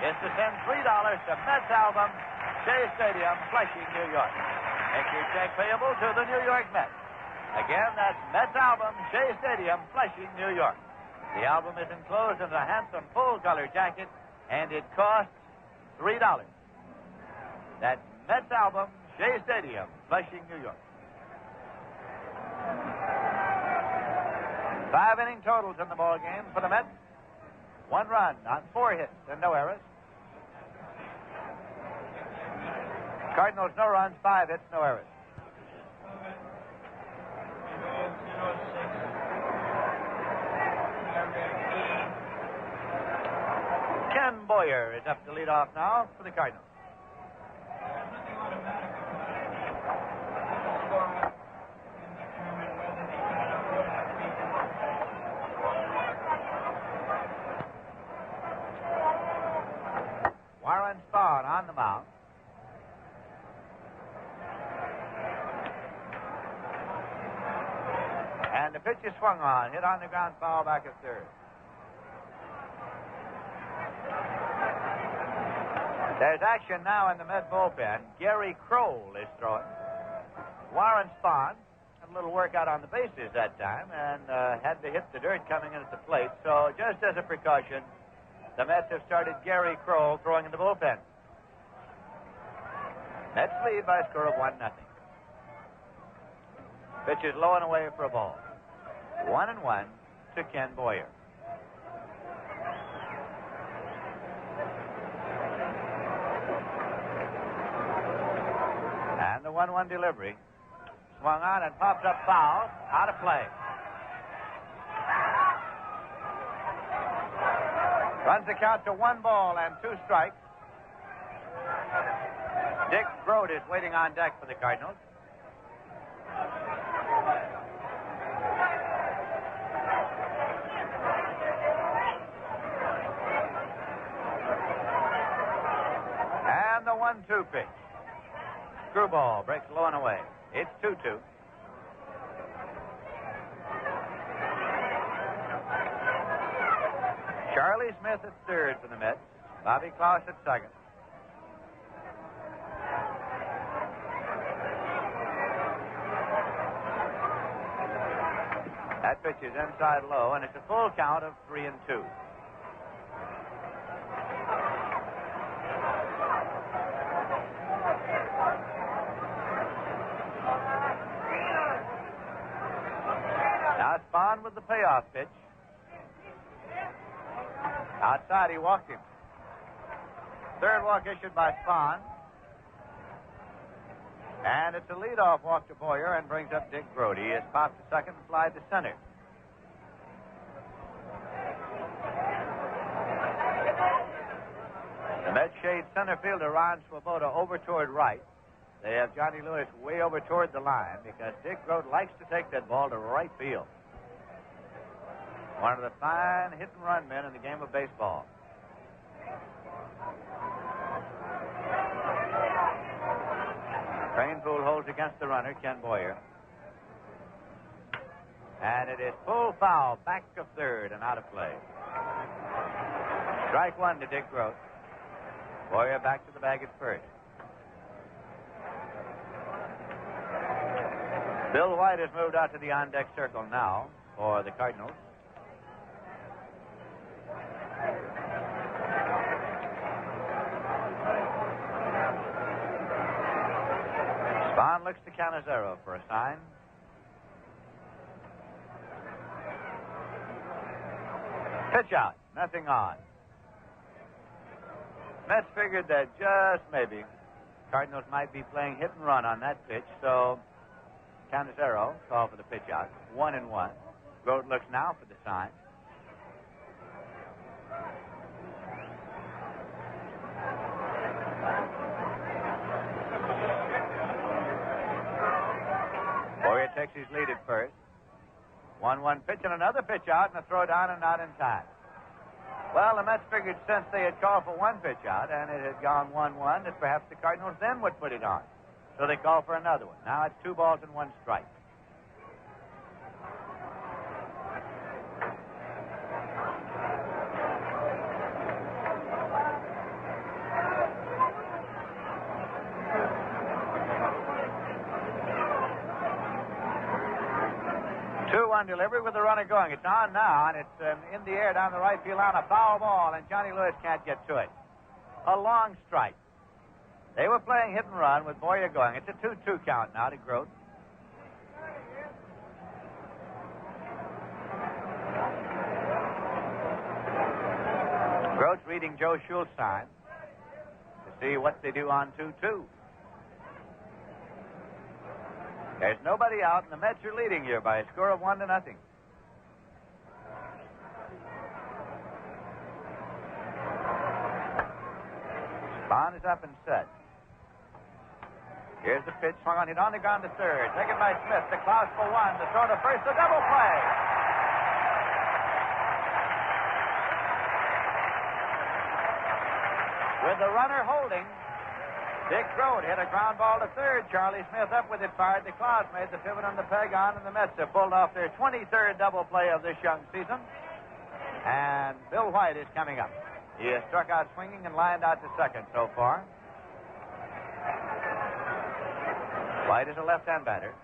is to send $3 to Mets Album, Shea Stadium, Flushing, New York. Make your check payable to the New York Mets. Again, that's Mets Album, Shea Stadium, Flushing, New York. The album is enclosed in a handsome full-color jacket, and it costs $3. That's Mets Album, Shea Stadium, Flushing, New York. 5 inning totals in the ball game for the Mets. 1 run on 4 hits and no errors. Cardinals, no runs, 5 hits, no errors. Ken Boyer is up to lead off now for the Cardinals. Warren Spahn on the mound. And the pitch is swung on. Hit on the ground, foul back at third. There's action now in the Met bullpen. Gary Kroll is throwing. Warren Spahn had a little workout on the bases that time and had to hit the dirt coming in at the plate. So just as a precaution, the Mets have started Gary Kroll throwing in the bullpen. Mets lead by a score of 1-0. Pitch is low and away for a ball. 1-1 to Ken Boyer. And the 1-1 delivery. Swung on and popped up foul. Out of play. Runs the count to 1 ball and 2 strikes. Dick Grote is waiting on deck for the Cardinals. And the 1-2 pitch. Screwball breaks low and away. It's 2-2. Charlie Smith at third for the Mets. Bobby Klaus at second. That pitch is inside low, and it's a full count of 3-2. Now Spahn with the payoff pitch. Outside, he walked him. Third walk issued by Spahn. And it's a leadoff walk to Boyer and brings up Dick Grote. He has popped to second and flied to center. The Mets shade center fielder Ron Swoboda over toward right. They have Johnny Lewis way over toward the line because Dick Grote likes to take that ball to right field. One of the fine hit-and-run men in the game of baseball. Cranepool holds against the runner, Ken Boyer. And it is full foul, back of third and out of play. Strike 1 to Dick Grote. Boyer back to the bag at first. Bill White has moved out to the on-deck circle now for the Cardinals. Spahn looks to Canizero for a sign. Pitch out. Nothing on. Mets figured that just maybe Cardinals might be playing hit and run on that pitch, so Canizero called for the pitch out. 1-1. Grote looks now for the sign. Boyer takes his lead at first. 1-1 pitch and another pitch out and a throw down and not in time. Well, the Mets figured since they had called for 1 pitch out and it had gone 1-1 that perhaps the Cardinals then would put it on. So they called for another one. Now it's 2 balls and 1 strike. Delivery with the runner going. It's on now, and it's in the air down the right field on a foul ball, and Johnny Lewis can't get to it. A long strike. They were playing hit and run with Boyer going. It's a 2-2 count now to Grote. Grote's reading Joe Schultz's sign to see what they do on 2-2. There's nobody out, and the Mets are leading here by a score of 1-0. Spahn is up and set. Here's the pitch, swung on, hit on the ground to third. Taken by Smith, to Klaus for 1, the throw to first, the double play. With the runner holding, Dick Grote hit a ground ball to third. Charlie Smith up with it, fired to Klaus, made the pivot on the peg on, and the Mets have pulled off their 23rd double play of this young season. And Bill White is coming up. He has struck out swinging and lined out to second so far. White is a left-hand batter.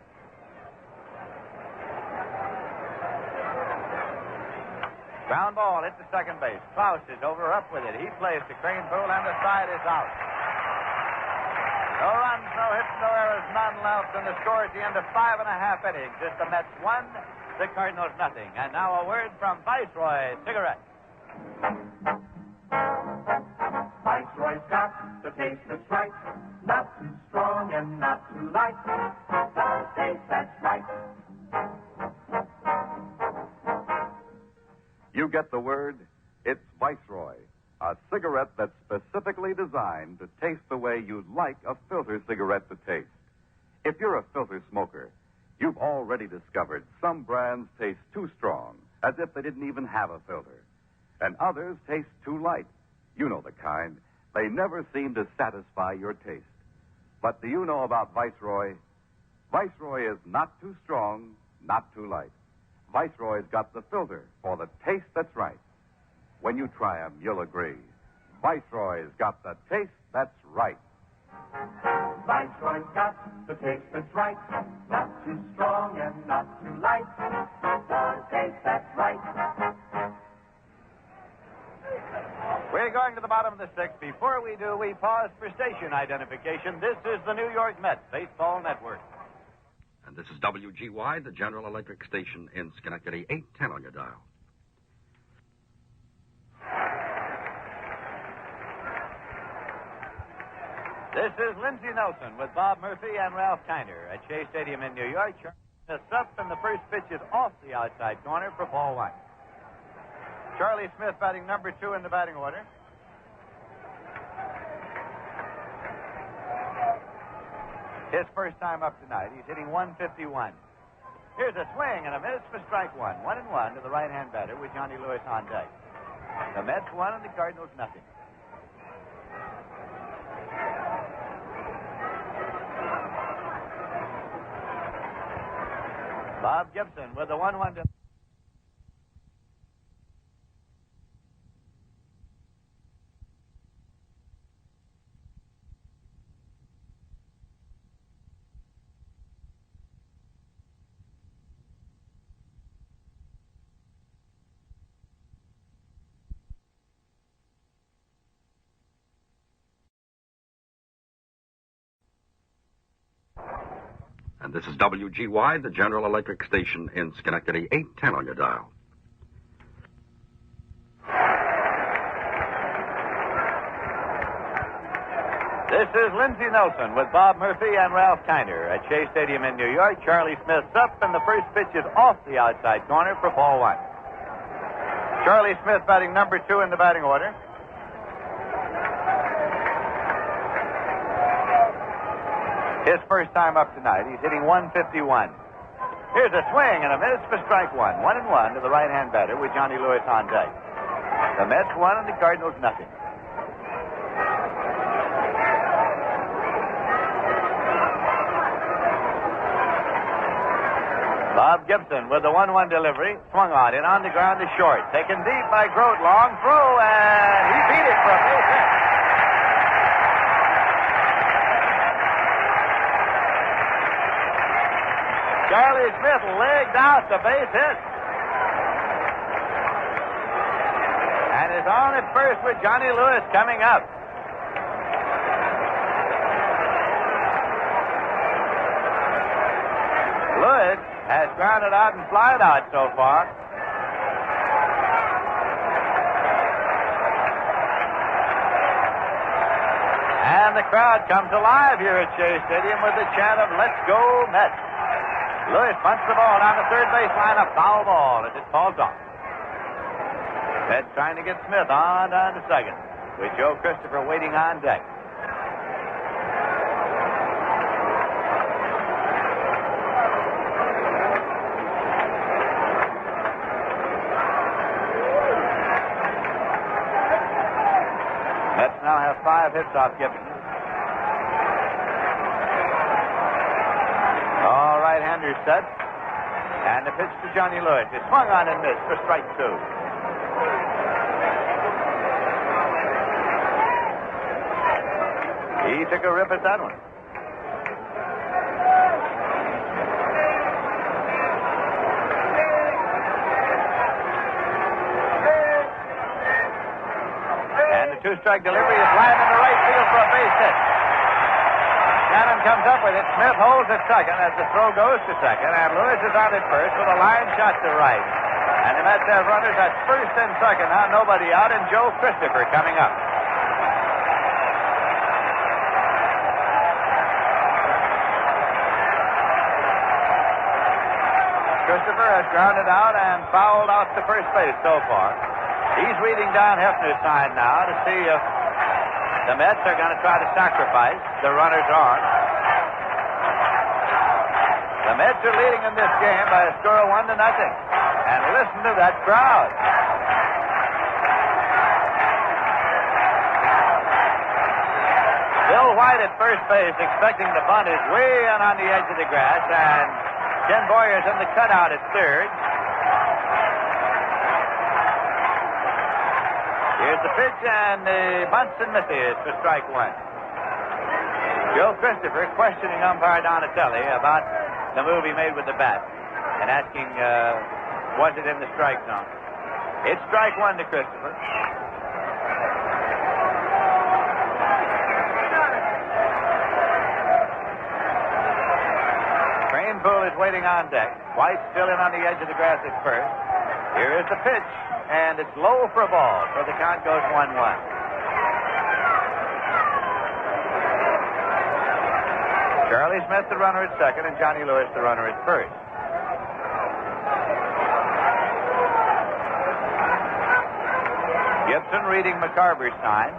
Ground ball hit to second base. Klaus is over up with it. He plays to Crane Poole, and the side is out. No runs, no hits, no errors, none left, and the score at the end of 5.5 innings is the Mets 1, the Cardinals nothing. And now a word from Viceroy Cigarette. Viceroy's got the taste that's right, not too strong and not too light. The taste that's right. You get the word? It's Viceroy, a cigarette that's specifically designed to taste the way you'd like a filter cigarette to taste. If you're a filter smoker, you've already discovered some brands taste too strong, as if they didn't even have a filter. And others taste too light. You know the kind. They never seem to satisfy your taste. But do you know about Viceroy? Viceroy is not too strong, not too light. Viceroy's got the filter for the taste that's right. When you try 'em, you'll agree. Viceroy's got the taste that's right. Viceroy's got the taste that's right, not too strong and not too light. The taste that's right. We're going to the bottom of the sixth. Before we do, we pause for station identification. This is the New York Mets Baseball Network. And this is WGY, the General Electric station in Schenectady, 810 on your dial. This is Lindsey Nelson with Bob Murphy and Ralph Kiner at Shea Stadium in New York. Charlie Smith up, and the first pitch is off the outside corner for ball one. Charlie Smith batting number 2 in the batting order. His first time up tonight. He's hitting 151. Here's a swing and a miss for strike one. 1-1 to the right-hand batter with Johnny Lewis on deck. The Mets 1 and the Cardinals nothing. Bob Gibson with the 1-1 to... And this is WGY, the General Electric station in Schenectady, 810 on your dial. This is Lindsey Nelson with Bob Murphy and Ralph Kiner at Shea Stadium in New York. Charlie Smith's up, and the first pitch is off the outside corner for ball one. Charlie Smith batting number 2 in the batting order. His first time up tonight. He's hitting 151. Here's a swing and a miss for strike one. 1-1 to the right-hand batter with Johnny Lewis on deck. The Mets 1 and the Cardinals nothing. Bob Gibson with the 1-1 delivery. Swung on in on the ground to short. Taken deep by Grote. Long throw, and he beat it for a base hit. Charlie Smith legged out the base hit. And is on at first with Johnny Lewis coming up. Lewis has grounded out and flied out so far. And the crowd comes alive here at Shea Stadium with the chant of "Let's go Mets." Lewis bunts the ball down the third base line, a foul ball as it falls off. Mets trying to get Smith on down to second, with Joe Christopher waiting on deck. Mets now have 5 hits off Gibson. under set. And the pitch to Johnny Lewis. It swung on and missed for strike two. He took a rip at that one. And the two-strike delivery is lined in the right field for a base hit. Shannon comes up with it. Smith holds at second as the throw goes to second, and Lewis is on at first with a line shot to right. And the Mets have runners at first and second. Now nobody out, and Joe Christopher coming up. Christopher has grounded out and fouled out to first base so far. He's reading down Hefner's sign now to see if the Mets are going to try to sacrifice the runner's arm. The Mets are leading in this game by a score of 1-0. And listen to that crowd. Bill White at first base, expecting the bunt, is way in on the edge of the grass, and Ken Boyer's in the cutout at third. Here's the pitch, and the bunts and misses for strike one. Joe Christopher questioning umpire Donatelli about the move he made with the bat and asking, was it in the strike zone? It's strike one to Christopher. Cranepool is waiting on deck. White still in on the edge of the grass at first. Here is the pitch, and it's low for a ball, so the count goes 1-1. Charlie Smith, the runner at second, and Johnny Lewis, the runner at first. Gibson reading McCarver's sign.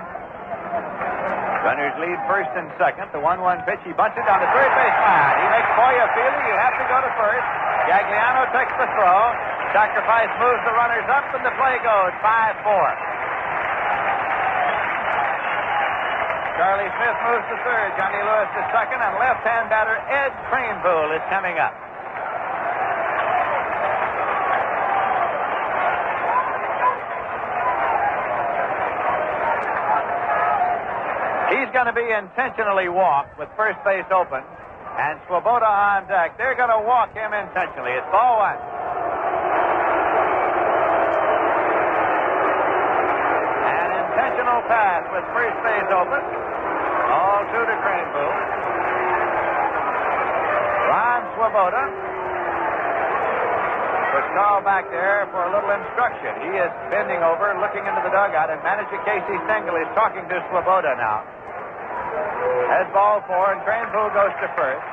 Runners lead first and second. The 1-1 pitch. He bunts it down the third base line. He makes Boyer feel it. You have to go to first. Gagliano takes the throw. Sacrifice moves the runners up, and the play goes 5-4. Charlie Smith moves to third. Johnny Lewis to second, and left-hand batter Ed Cranepool is coming up. He's going to be intentionally walked with first base open, and Swoboda on deck. They're going to walk him intentionally. It's ball one. An intentional pass with first base open. All two to Cranepool. Ron Swoboda was called back there for a little instruction. He is bending over, looking into the dugout, and manager Casey Stengel is talking to Swoboda now. As ball four, and Cranepool goes to first.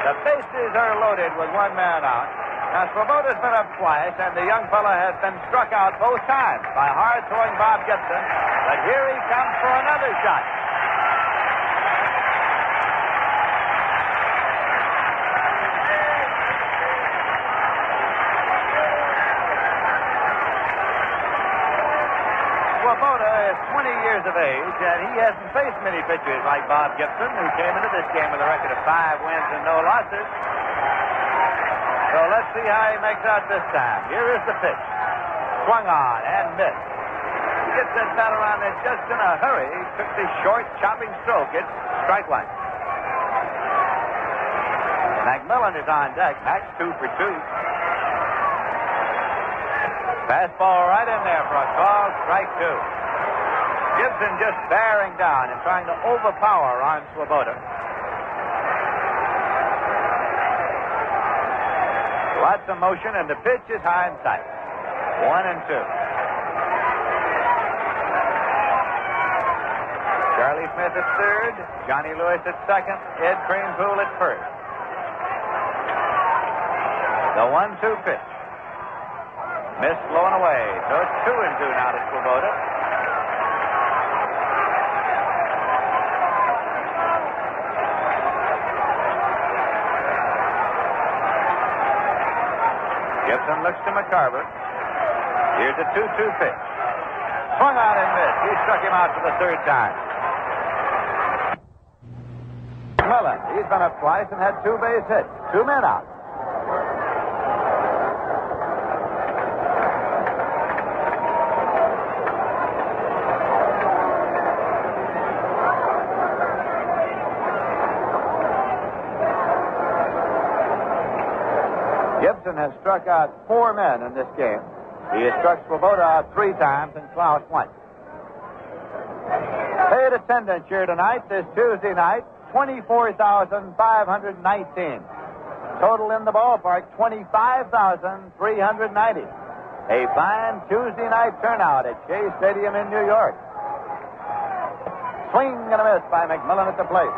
The bases are loaded with one man out. Now, Swoboda's been up twice, and the young fella has been struck out both times by hard-throwing Bob Gibson. But here he comes for another shot. Swoboda is 20 years of age, and he hasn't faced many pitchers like Bob Gibson, who came into this game with a record of 5 wins and no losses. So let's see how he makes out this time. Here is the pitch. Swung on and missed. He gets that bat around there just in a hurry. He took the short, chopping stroke. It's strike one. McMillan is on deck. Max 2 for 2. Fastball right in there for a call, strike two. Gibson just bearing down and trying to overpower Ron Swoboda. Lots of motion, and the pitch is high and tight. 1-2. Charlie Smith at third, Johnny Lewis at second, Ed Cranepool at first. The 1-2 pitch. Missed, blown away. So it's 2-2 now to Swoboda. Gibson looks to McCarver. Here's a 2-2 pitch. Swung on and missed. He struck him out for the third time. Miller, he's been up twice and had 2 base hits. 2 men out. Gibson has struck out 4 men in this game. He has struck Swoboda out 3 times and Klaus once. Paid attendance here tonight, this Tuesday night, 24,519. Total in the ballpark, 25,390. A fine Tuesday night turnout at Shea Stadium in New York. Swing and a miss by McMillan at the plate.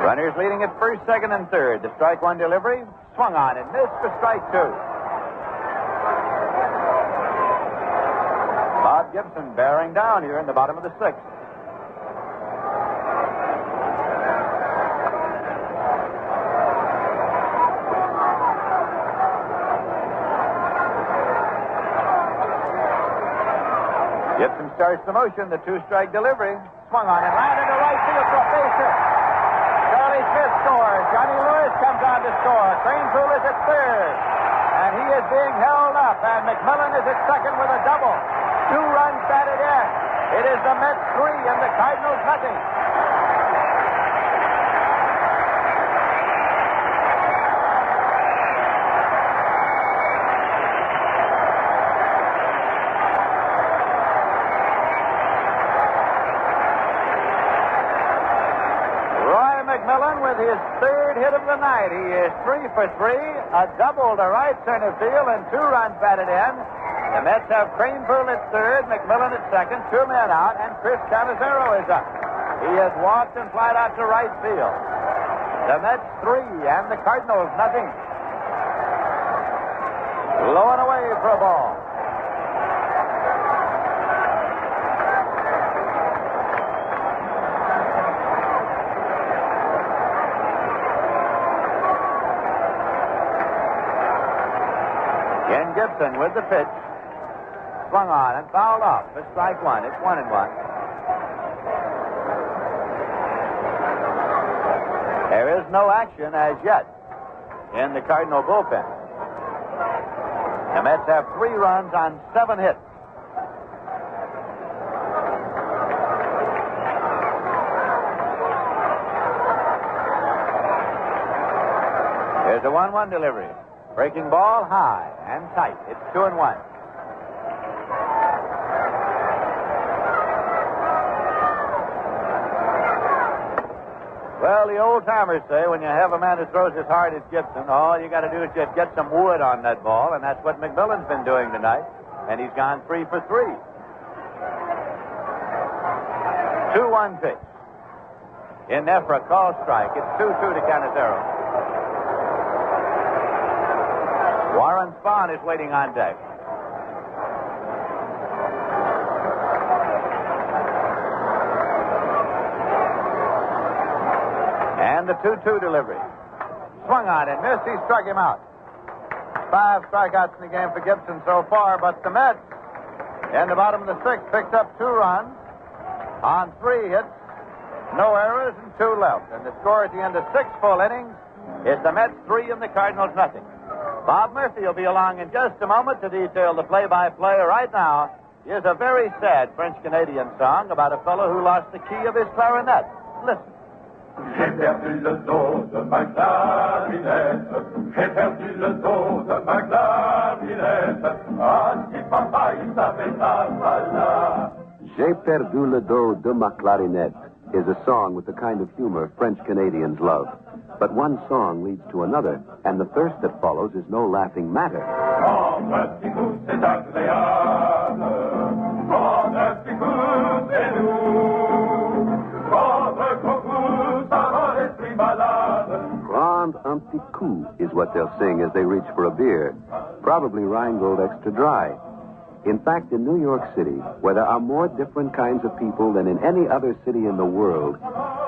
Runners leading at first, second, and third. The strike one delivery, swung on and missed for strike 2. Bob Gibson bearing down here in the bottom of the 6th. Gibson starts the motion, the 2-strike delivery, swung on and landed to right field for a base hit. Charlie Smith scores. Johnny Lewis comes on to score. Cranepool is at third. And he is being held up. And McMillan is at second with a double. 2 runs batted in. It is the Mets 3 and the Cardinals nothing. McMillan with his 3rd hit of the night. He is 3 for 3, a double to right center field, and 2 runs batted in. The Mets have Cranepool at third, McMillan at second, 2 men out, and Chris Canizero is up. He has walked and flied out to right field. The Mets 3 and the Cardinals nothing. Low and away for a ball. Gibson with the pitch. Swung on and fouled off for strike 1. It's 1-1. There is no action as yet in the Cardinal bullpen. The Mets have 3 runs on 7 hits. Here's a 1-1 delivery. Breaking ball high and tight. It's 2-1. Well, the old-timers say when you have a man who throws as hard as Gibson, all you got to do is just get some wood on that ball, and that's what McMillan's been doing tonight. And he's gone 3 for 3. 2-1 pitch. In there for a call strike. It's 2-2 to Canizero. Warren Spahn is waiting on deck. And the 2-2 delivery. Swung on and missed. He struck him out. 5 strikeouts in the game for Gibson so far, but the Mets, in the bottom of the 6th, picked up 2 runs on 3 hits, no errors, and 2 left. And the score at the end of 6 full innings is the Mets 3 and the Cardinals nothing. Bob Murphy will be along in just a moment to detail the play-by-play. Right now, here's a very sad French-Canadian song about a fellow who lost the key of his clarinet. Listen. J'ai perdu le do de ma clarinette. J'ai perdu le do de ma clarinette. Ah, si papa, il savait pas, voilà. J'ai perdu le do de ma clarinette is a song with the kind of humor French-Canadians love. But one song leads to another, and the thirst that follows is no laughing matter. Oh, merci vous, c'est agréable. Oh, merci vous, c'est nous. Votre concours, ça rend l'esprit malade. Grand un petit coup is what they'll sing as they reach for a beer, probably Rheingold Extra Dry. In fact, in New York City, where there are more different kinds of people than in any other city in the world,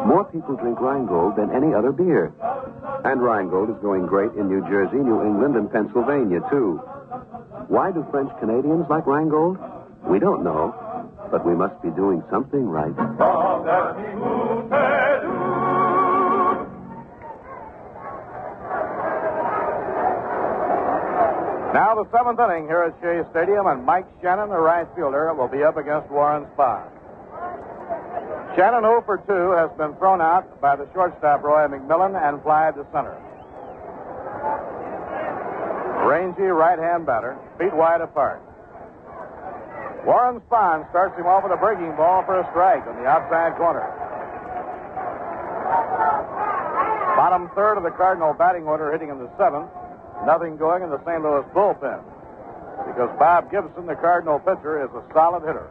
more people drink Rheingold than any other beer. And Rheingold is going great in New Jersey, New England, and Pennsylvania, too. Why do French Canadians like Rheingold? We don't know, but we must be doing something right. Now the seventh inning here at Shea Stadium, and Mike Shannon, the right fielder, will be up against Warren Spahn. Shannon 0 for 2 has been thrown out by the shortstop, Roy McMillan, and fly to center. Rangy right-hand batter, feet wide apart. Warren Spahn starts him off with a breaking ball for a strike on the outside corner. Bottom third of the Cardinal batting order hitting in the seventh. Nothing going in the St. Louis bullpen because Bob Gibson, the Cardinal pitcher, is a solid hitter.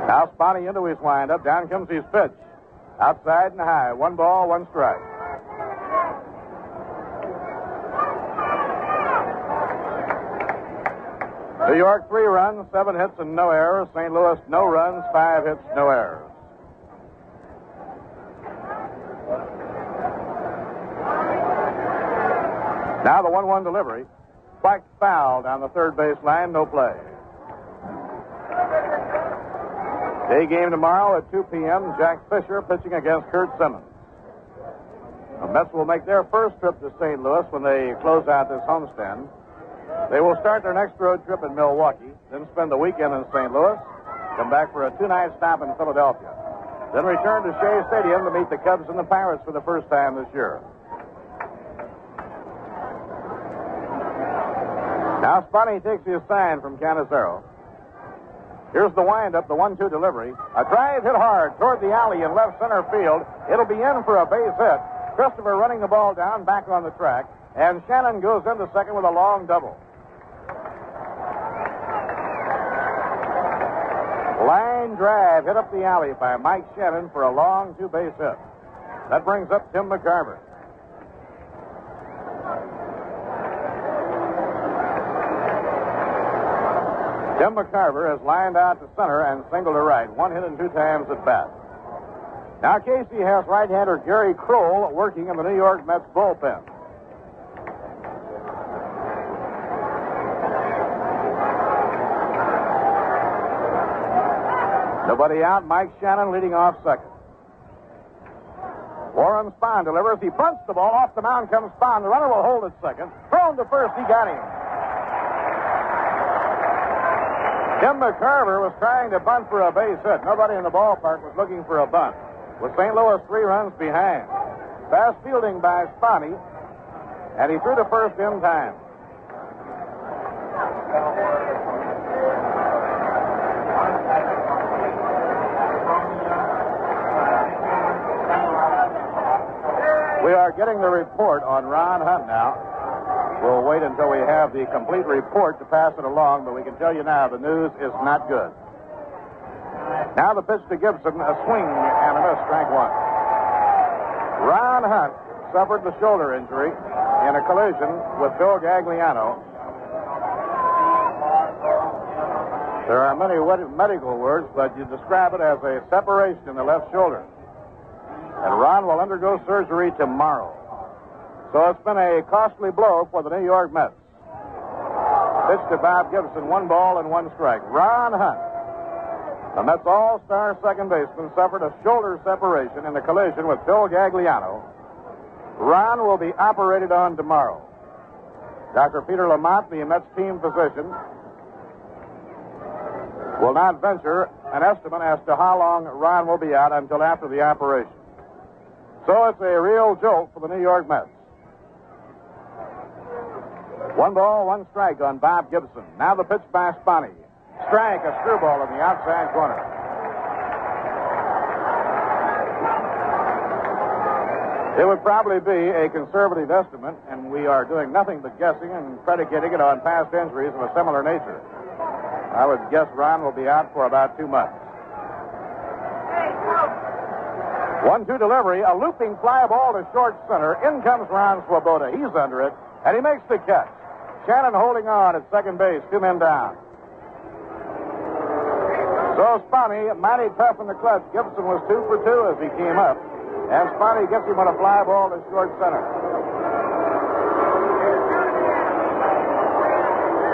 Now Spahn into his windup. Down comes his pitch. Outside and high. 1 ball, 1 strike. New York 3 runs, 7 hits and no errors. St. Louis no runs, 5 hits, no errors. Now the 1-1 delivery. Spiked foul down the third base line, no play. Day game tomorrow at 2 p.m. Jack Fisher pitching against Kurt Simmons. The Mets will make their first trip to St. Louis when they close out this homestand. They will start their next road trip in Milwaukee, then spend the weekend in St. Louis, come back for a 2-night stop in Philadelphia, then return to Shea Stadium to meet the Cubs and the Pirates for the first time this year. Now Spahn takes his sign from Canizero. Here's the windup, the 1-2 delivery. A drive hit hard toward the alley in left center field. It'll be in for a base hit. Christopher running the ball down back on the track. And Shannon goes into second with a long double. Line drive hit up the alley by Mike Shannon for a long 2-base hit. That brings up Tim McCarver. Tim McCarver has lined out to center and singled to right. 1 hit and 2 times at bat. Now Casey has right-hander Gary Kroll working in the New York Mets bullpen. Nobody out. Mike Shannon leading off second. Warren Spahn delivers. He bunts the ball. Off the mound comes Spahn. The runner will hold at second. Thrown to first. He got him. Tim McCarver was trying to bunt for a base hit. Nobody in the ballpark was looking for a bunt. With St. Louis 3 runs behind. Fast fielding by Spahn, and he threw to first in time. We are getting the report on Ron Hunt now. We'll wait until we have the complete report to pass it along, but we can tell you now the news is not good. Now the pitch to Gibson, a swing and a miss, strike 1. Ron Hunt suffered the shoulder injury in a collision with Bill Gagliano. There are many medical words, but you describe it as a separation in the left shoulder. And Ron will undergo surgery tomorrow. So it's been a costly blow for the New York Mets. Pitch to Bob Gibson, 1 ball and 1 strike. Ron Hunt, the Mets all-star second baseman, suffered a shoulder separation in the collision with Bill Gagliano. Ron will be operated on tomorrow. Dr. Peter Lamont, the Mets team physician, will not venture an estimate as to how long Ron will be out until after the operation. So it's a real jolt for the New York Mets. 1 ball, 1 strike on Bob Gibson. Now the pitch by Spahn. Strike, a screwball in the outside corner. It would probably be a conservative estimate, and we are doing nothing but guessing and predicating it on past injuries of a similar nature. I would guess Ron will be out for about 2 months. 1-2 delivery, a looping fly ball to short center. In comes Ron Swoboda. He's under it, and he makes the catch. Shannon holding on at second base, 2 men down. So Spahn, mighty tough in the clutch. Gibson was 2 for 2 as he came up, and Spahn gets him on a fly ball to short center.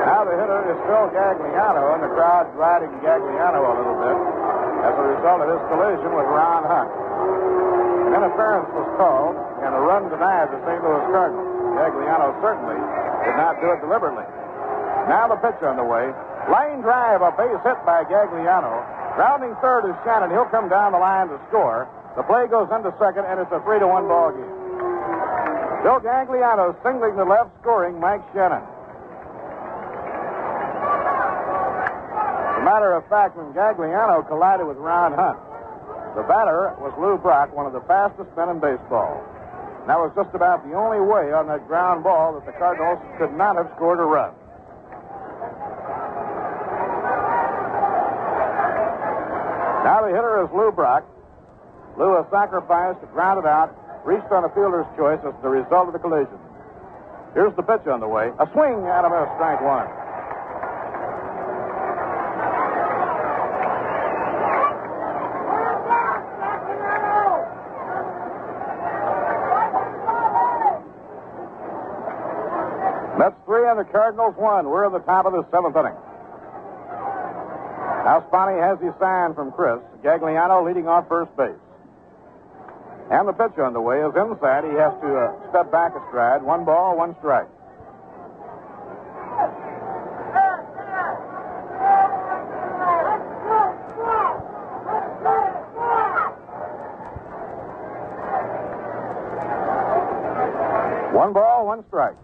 Now the hitter is Phil Gagliano, and the crowd's riding Gagliano a little bit as a result of his collision with Ron Hunt. And then a interference was called and a run denied the St. Louis Cardinals. Gagliano certainly did not do it deliberately. Now the pitch on the way. Line drive, a base hit by Gagliano. Rounding third is Shannon. He'll come down the line to score. The play goes into second, and it's a 3-1 ball game. Bill Gagliano singling to left, scoring Mike Shannon. As a matter of fact, when Gagliano collided with Ron Hunt, the batter was Lou Brock, one of the fastest men in baseball. And that was just about the only way on that ground ball that the Cardinals could not have scored a run. Now the hitter is Lou Brock. Lou has sacrificed, grounded out, reached on a fielder's choice as the result of the collision. Here's the pitch on the way. A swing and a miss, strike one. Mets 3 and the Cardinals 1. We're at the top of the 7th inning. Now Spahn has his sign from Chris. Gagliano leading off first base. And the pitch on the way is inside. He has to step back a stride. 1 ball, 1 strike. One ball, 1 strike.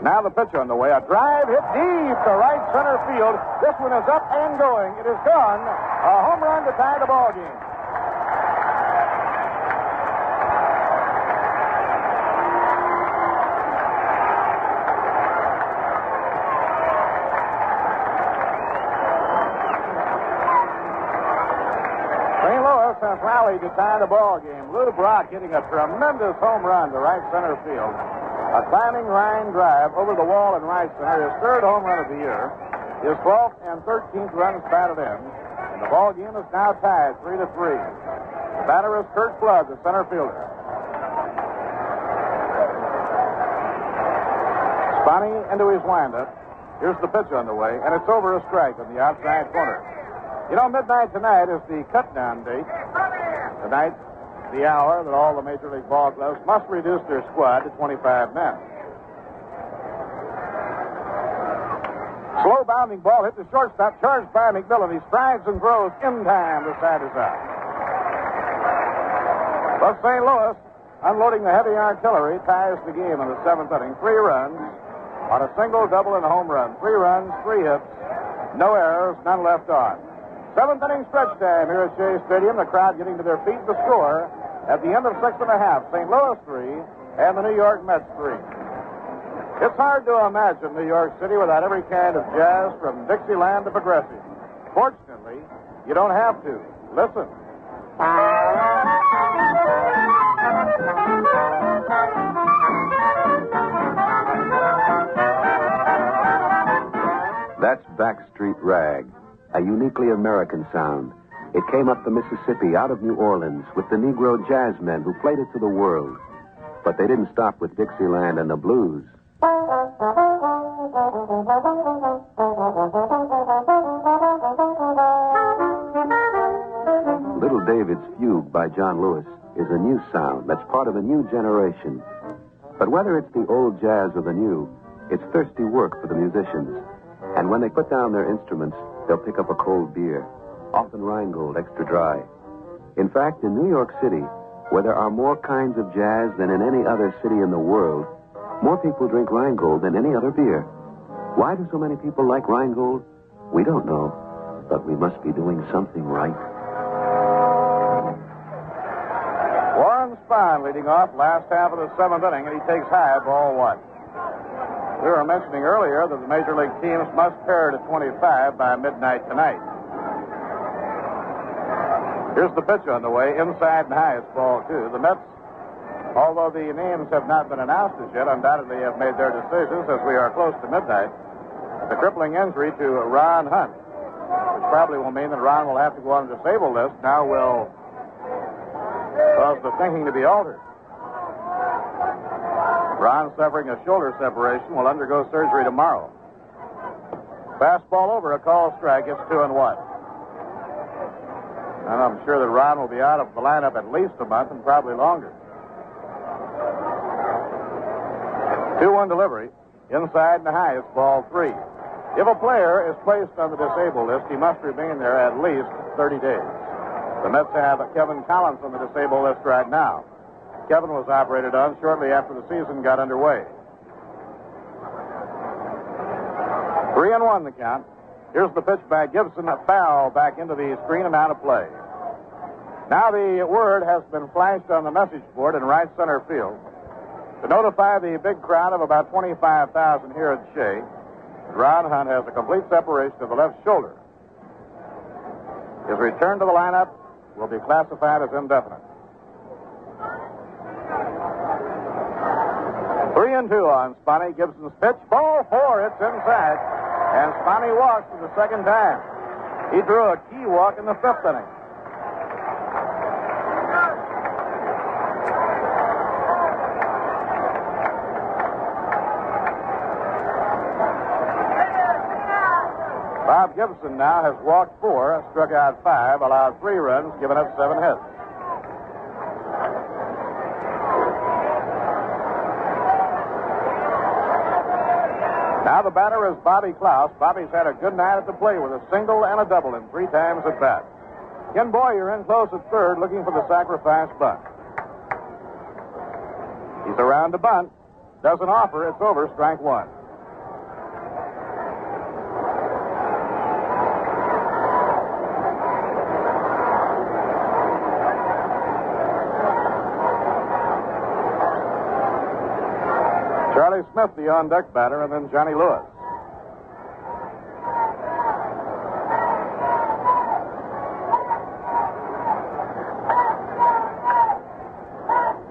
Now the pitch on the way. A drive hit deep to right center field. This one is up and going. It is gone. A home run to tie the ball game. St. Louis has rallied to tie the ball game. Lou Brock hitting a tremendous home run to right center field. A climbing line drive over the wall in right center, his 3rd home run of the year, his 12th and 13th runs batted in, and the ball game is now tied 3-3. The batter is Kurt Flood, the center fielder. Spahn into his windup. Here's the pitch on the way, and it's over a strike on the outside corner. You know, midnight tonight is the cut-down date. Tonight, the hour that all the Major League ball clubs must reduce their squad to 25 men. Slow bounding ball hit the shortstop, charged by McMillan. He strides and throws in time. The side is out. But St. Louis, unloading the heavy artillery, ties the game in the 7th inning. 3 runs on a single, double, and a home run. 3 runs, 3 hits, no errors, none left on. 7th inning stretch time here at Shea Stadium. The crowd getting to their feet to score. At the end of 6 1/2, St. Louis 3 and the New York Mets 3. It's hard to imagine New York City without every kind of jazz from Dixieland to progressive. Fortunately, you don't have to. Listen. That's Backstreet Rag, a uniquely American sound. It came up the Mississippi out of New Orleans with the Negro jazzmen who played it to the world. But they didn't stop with Dixieland and the blues. Little David's Fugue by John Lewis is a new sound that's part of a new generation. But whether it's the old jazz or the new, it's thirsty work for the musicians. And when they put down their instruments, they'll pick up a cold beer. Often Rheingold extra dry. In fact, in New York City, where there are more kinds of jazz than in any other city in the world, more people drink Rheingold than any other beer. Why do so many people like Rheingold? We don't know, but we must be doing something right. Warren Spahn leading off last half of the 7th inning, and he takes high, ball 1. We were mentioning earlier that the Major League teams must pair to 25 by midnight tonight. Here's the pitch on the way, inside and high. It's ball 2. The Mets, although the names have not been announced as yet, undoubtedly have made their decisions as we are close to midnight. The crippling injury to Ron Hunt, which probably will mean that Ron will have to go on the disabled list, now will cause the thinking to be altered. Ron, suffering a shoulder separation, will undergo surgery tomorrow. Fastball over, a call strike. It's 2-1. And I'm sure that Ron will be out of the lineup at least a month and probably longer. 2-1 delivery. Inside and high, it's ball 3. If a player is placed on the disabled list, he must remain there at least 30 days. The Mets have Kevin Collins on the disabled list right now. Kevin was operated on shortly after the season got underway. 3-1 the count. Here's the pitch by Gibson, a foul back into the screen and out of play. Now the word has been flashed on the message board in right center field to notify the big crowd of about 25,000 here at Shea. Ron Hunt has a complete separation of the left shoulder. His return to the lineup will be classified as indefinite. 3-2 on Spahn. Gibson's pitch. Ball 4. It's inside. And Spahn walks for the second time. He drew a key walk in the 5th inning. Bob Gibson now has walked 4, struck out 5, allowed 3 runs, given up 7 hits. Now the batter is Bobby Klaus. Bobby's had a good night at the plate with a single and a double in 3 times at bat. Ken Boyer in close at third, looking for the sacrifice bunt. He's around to bunt. Doesn't offer. It's over. Strike 1. Charlie Smith, the on-deck batter, and then Johnny Lewis.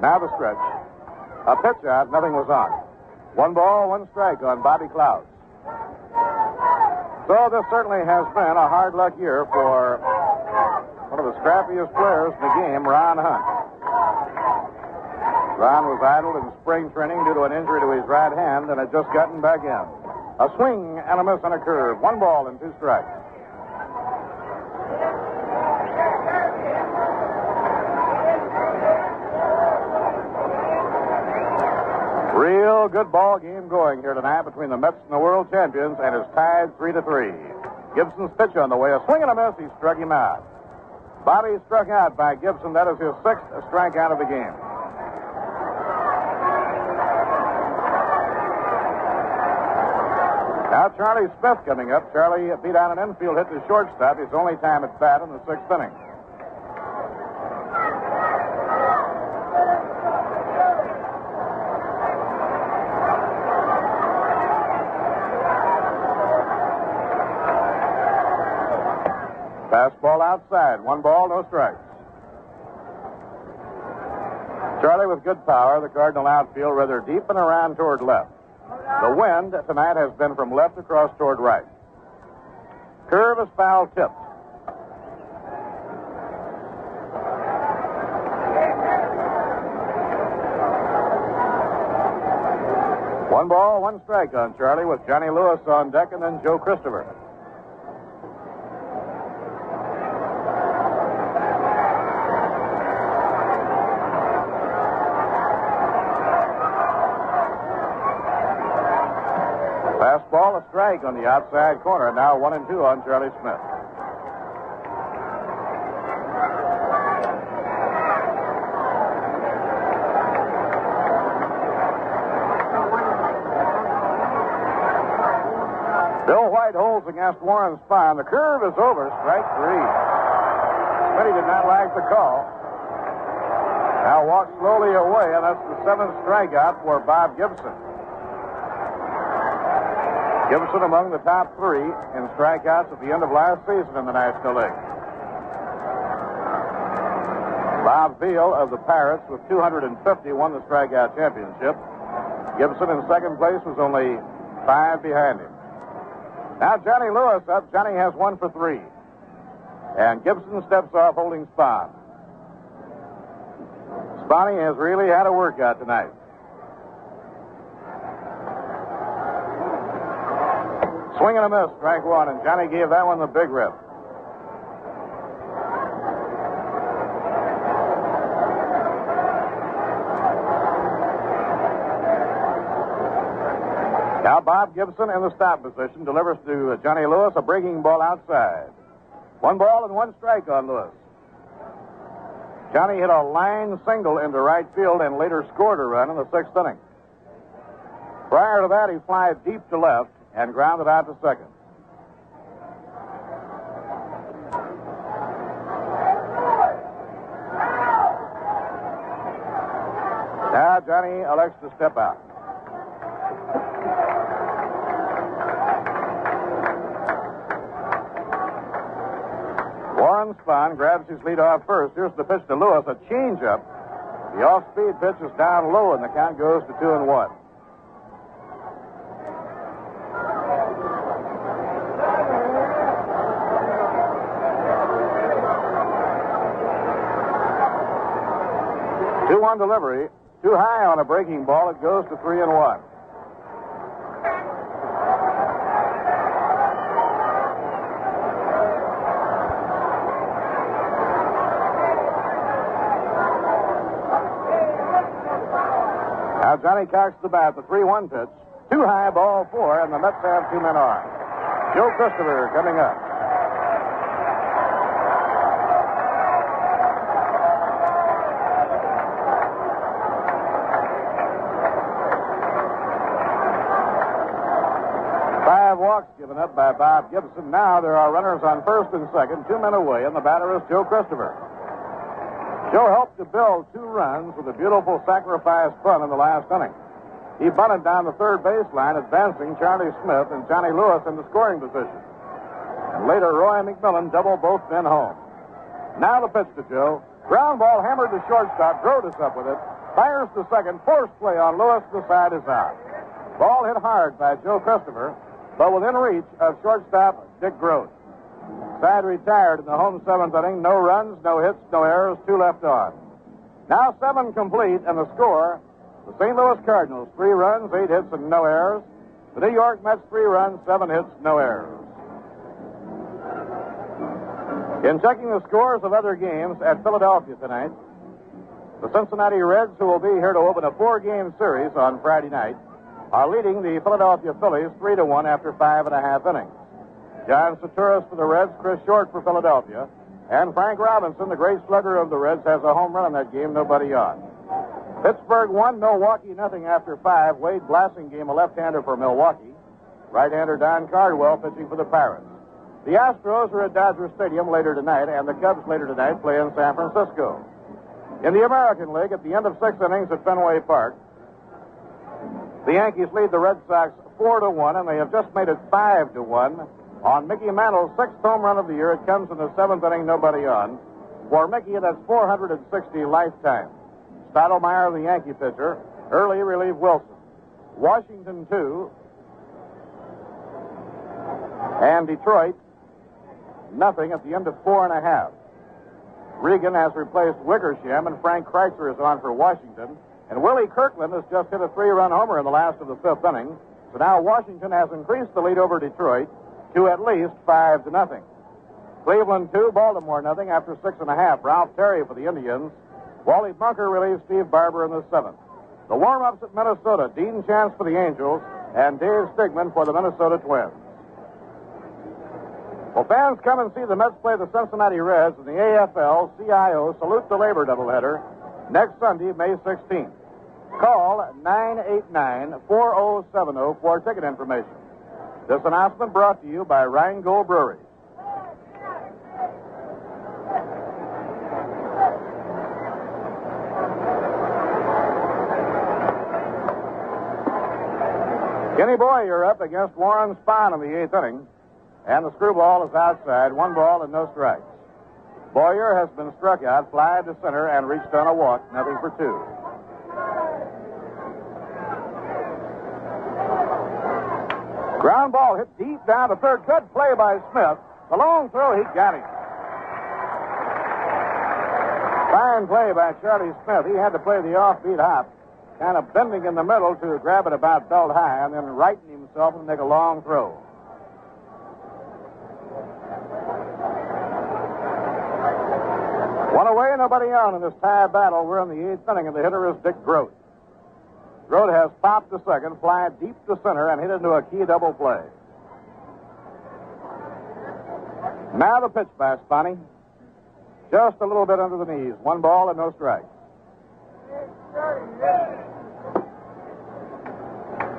Now the stretch. A pitch out, nothing was on. 1 ball, 1 strike on Bobby Klaus. So this certainly has been a hard luck year for one of the scrappiest players in the game, Ron Hunt. Ron was idled in spring training due to an injury to his right hand and had just gotten back in. A swing and a miss on a curve. 1 ball and 2 strikes. Real good ball game going here tonight between the Mets and the world champions, and it's tied 3-3. Gibson's pitch on the way. A swing and a miss. He struck him out. Bobby struck out by Gibson. That is his 6th strikeout of the game. Now Charlie Smith coming up. Charlie beat out an infield hit to shortstop. His only time at bat in the 6th inning. Fastball outside. 1 ball, no strikes. Charlie with good power. The Cardinal outfield rather deep and around toward left. The wind tonight has been from left across toward right. Curve is foul tipped. One ball, 1 strike on Charlie with Johnny Lewis on deck and then Joe Christopher. Fastball, a strike on the outside corner. Now 1-2 on Charlie Smith. Bill White holds against Warren Spahn. The curve is over. Strike 3. But he did not like the call. Now walks slowly away, and that's the 7th strikeout for Bob Gibson. Gibson among the top 3 in strikeouts at the end of last season in the National League. Bob Veal of the Pirates with 250 won the strikeout championship. Gibson in 2nd place was only 5 behind him. Now Johnny Lewis up. Johnny has 1 for 3. And Gibson steps off holding Spahn. Spahn has really had a workout tonight. Swing and a miss, strike 1, and Johnny gave that one the big rip. Now, Bob Gibson in the stop position delivers to Johnny Lewis a breaking ball outside. 1 ball and 1 strike on Lewis. Johnny hit a line single into right field and later scored a run in the 6th inning. Prior to that, he flied deep to left and grounded out to second. Now Johnny elects to step out. Warren Spahn grabs his lead off first. Here's the pitch to Lewis, a changeup. The off-speed pitch is down low, and the count goes to 2-1. Two-one delivery. Too high on a breaking ball. It goes to 3-1. Now Johnny cocks the bat, the 3-1 pitch. Too high, ball 4, and the Mets have 2 men on. Joe Christopher coming up. Walks given up by Bob Gibson. Now there are runners on first and second, 2 men away, and the batter is Joe Christopher. Joe helped to build 2 runs with a beautiful sacrifice bunt in the last inning. He bunted down the third baseline, advancing Charlie Smith and Johnny Lewis into scoring position. And later, Roy McMillan doubled both men home. Now the pitch to Joe. Ground ball hammered to shortstop. Grote is up with it. Fires to second. Forced play on Lewis. The side is out. Ball hit hard by Joe Christopher, but within reach of shortstop Dick Grote. Side retired in the home 7th inning. No runs, no hits, no errors, 2 left on. Now 7 complete, and the score, the St. Louis Cardinals, 3 runs, 8 hits, and no errors. The New York Mets, 3 runs, 7 hits, no errors. In checking the scores of other games at Philadelphia tonight, the Cincinnati Reds, who will be here to open a 4-game series on Friday night, are leading the Philadelphia Phillies 3-1 after 5.5 innings. John Saturas for the Reds, Chris Short for Philadelphia, and Frank Robinson, the great slugger of the Reds, has a home run in that game, nobody on. Pittsburgh 1, Milwaukee nothing after 5. Wade Blassingame, a left-hander for Milwaukee. Right-hander Don Cardwell pitching for the Pirates. The Astros are at Dodger Stadium later tonight, and the Cubs later tonight play in San Francisco. In the American League, at the end of 6 innings at Fenway Park, the Yankees lead the Red Sox 4-1, and they have just made it 5-1 on Mickey Mantle's 6th home run of the year. It comes in the 7th inning, nobody on. For Mickey, that's 460 lifetime. Stottlemyre, the Yankee pitcher, early relieved Wilson. Washington 2, and Detroit nothing at the end of 4.5. Regan has replaced Wickersham, and Frank Kreitzer is on for Washington. And Willie Kirkland has just hit a 3-run homer in the last of the 5th inning. So now Washington has increased the lead over Detroit to at least 5-0. Cleveland 2, Baltimore nothing after 6.5. Ralph Terry for the Indians. Wally Bunker relieves Steve Barber in the 7th. The warm-ups at Minnesota, Dean Chance for the Angels and Dave Stigman for the Minnesota Twins. Well, fans, come and see the Mets play the Cincinnati Reds in the AFL-CIO Salute the Labor doubleheader next Sunday, May 16th. Call 989-4070 for ticket information. This announcement brought to you by Rheingold Brewery. Kenny Boyer up against Warren Spahn in the 8th inning, and the screwball is outside, 1 ball and no strikes. Boyer has been struck out, fly to center, and reached on a walk, nothing for 2. Ground ball hit deep down to third. Good play by Smith. The long throw, he got him. Fine play by Charlie Smith. He had to play the offbeat hop, kind of bending in the middle to grab it about belt high and then righten himself and make a long throw. One away, nobody on in this tie battle. We're in the 8th inning, and the hitter is Dick Grote. Grote has popped to second, fly deep to center, and hit into a key double play. Now the pitch by Spahn. Just a little bit under the knees. 1 ball and no strikes.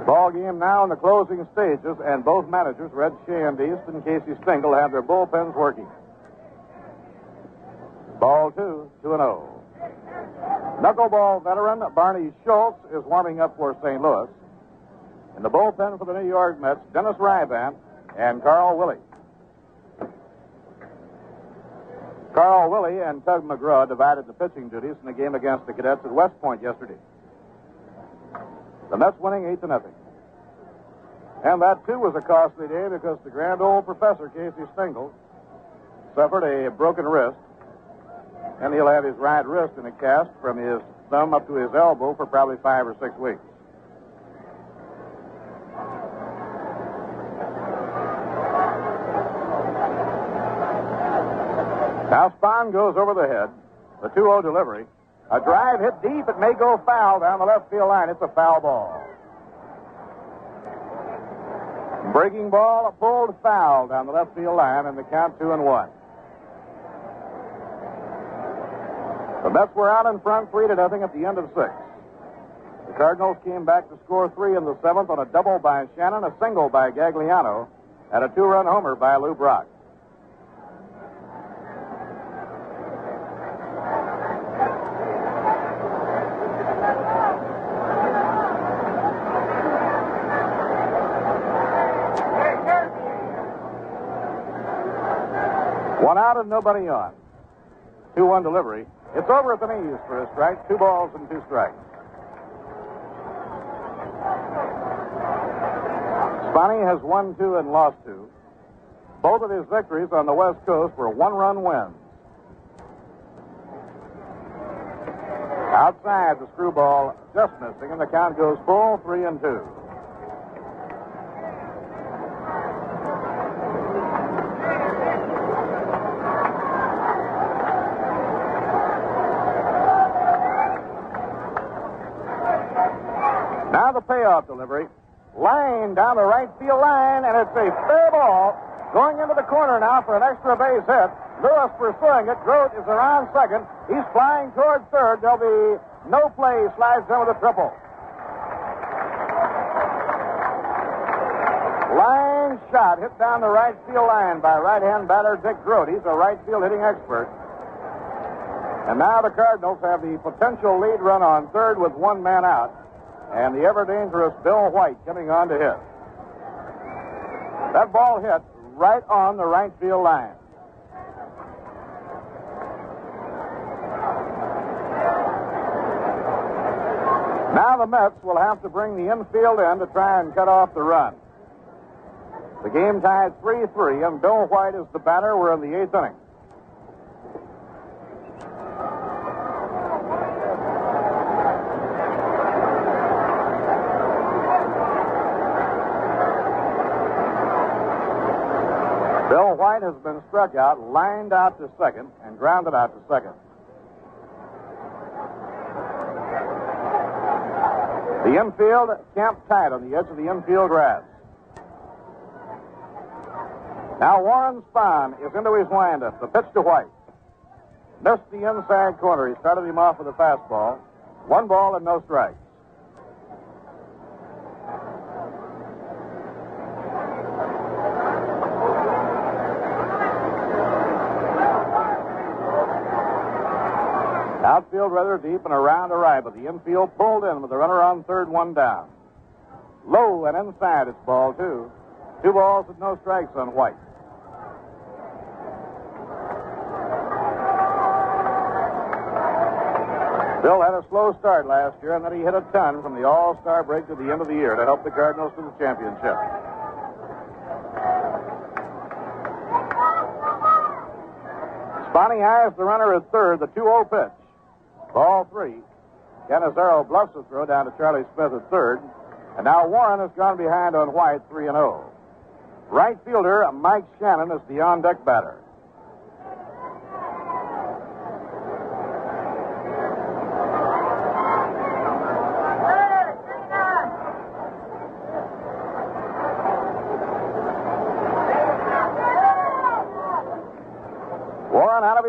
Ball game now in the closing stages, and both managers, Red Shea and East and Casey Stengel, have their bullpens working. Ball 2-0. Knuckleball veteran Barney Schultz is warming up for St. Louis. In the bullpen for the New York Mets, Dennis Ryvant and Carl Willie. Carl Willie and Tug McGraw divided the pitching duties in the game against the Cadets at West Point yesterday. The Mets winning 8-0. And that, too, was a costly day because the grand old professor, Casey Stengel, suffered a broken wrist. And he'll have his right wrist in a cast from his thumb up to his elbow for probably 5 or 6 weeks. Now Spahn goes over the head. The 2-0 delivery. A drive hit deep. It may go foul down the left field line. It's a foul ball. Breaking ball, pulled foul down the left field line, and the count 2-1. The Mets were out in front 3-0 at the end of 6. The Cardinals came back to score 3 in the 7th on a double by Shannon, a single by Gagliano, and a 2-run homer by Lou Brock. One out and nobody on. 2-1 delivery. It's over at the knees for a strike. 2 balls and 2 strikes. Spahn has won 2 and lost 2. Both of his victories on the West Coast were 1-run wins. Outside, the screwball just missing, and the count goes full 3-2. Now the payoff delivery. Line down the right field line, and it's a fair ball. Going into the corner now for an extra base hit. Lewis pursuing it. Grote is around second. He's flying toward third. There'll be no play. Slides in with a triple. Line shot hit down the right field line by right-hand batter Dick Grote. He's a right field hitting expert. And now the Cardinals have the potential lead run on third with 1 man out. And the ever-dangerous Bill White coming on to hit. That ball hit right on the right field line. Now the Mets will have to bring the infield in to try and cut off the run. The game tied 3-3, and Bill White is the batter. We're in the 8th inning. Bill White has been struck out, lined out to second, and grounded out to second. The infield camped tight on the edge of the infield grass. Now Warren Spahn is into his windup. The pitch to White. Missed the inside corner. He started him off with a fastball. 1 ball and no strikes. Outfield rather deep and around to right, but the infield pulled in with the runner on third, 1 down. Low and inside, it's ball 2. 2 balls with no strikes on White. Bill had a slow start last year, and then he hit a ton from the All-Star break to the end of the year to help the Cardinals to the championship. Spahn eyes the runner at third, the 2-0 pitch. Ball 3. Canizaro bluffs the throw down to Charlie Smith at third. And now Warren has gone behind on White, 3-0. Right fielder Mike Shannon is the on-deck batter.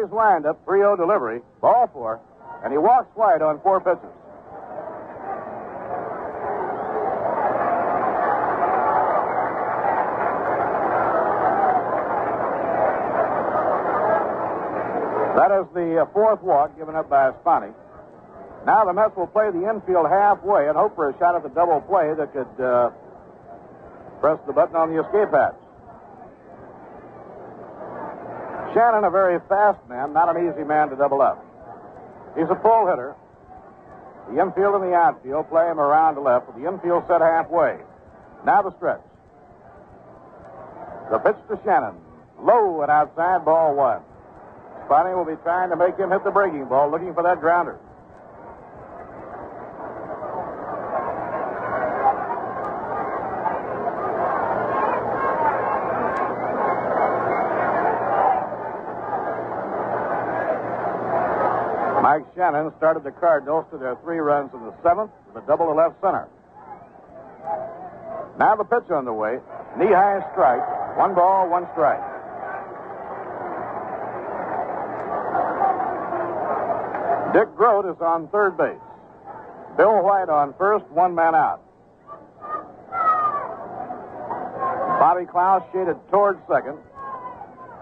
Bobby's windup, 3-0 delivery, ball 4, and he walks White on 4 pitches. That is the 4th walk given up by Spahn. Now the Mets will play the infield halfway and hope for a shot at the double play that could press the button on the escape hatch. Shannon, a very fast man, not an easy man to double up. He's a pull hitter. The infield and the outfield play him around to left with the infield set halfway. Now the stretch. The pitch to Shannon. Low and outside, ball 1. Spahn will be trying to make him hit the breaking ball, looking for that grounder. Mike Shannon started the Cardinals to their 3 runs in the 7th with a double to left center. Now the pitch on the way. Knee-high strike. 1 ball, 1 strike. Dick Grote is on third base. Bill White on first, 1 man out. Bobby Klaus shaded towards second.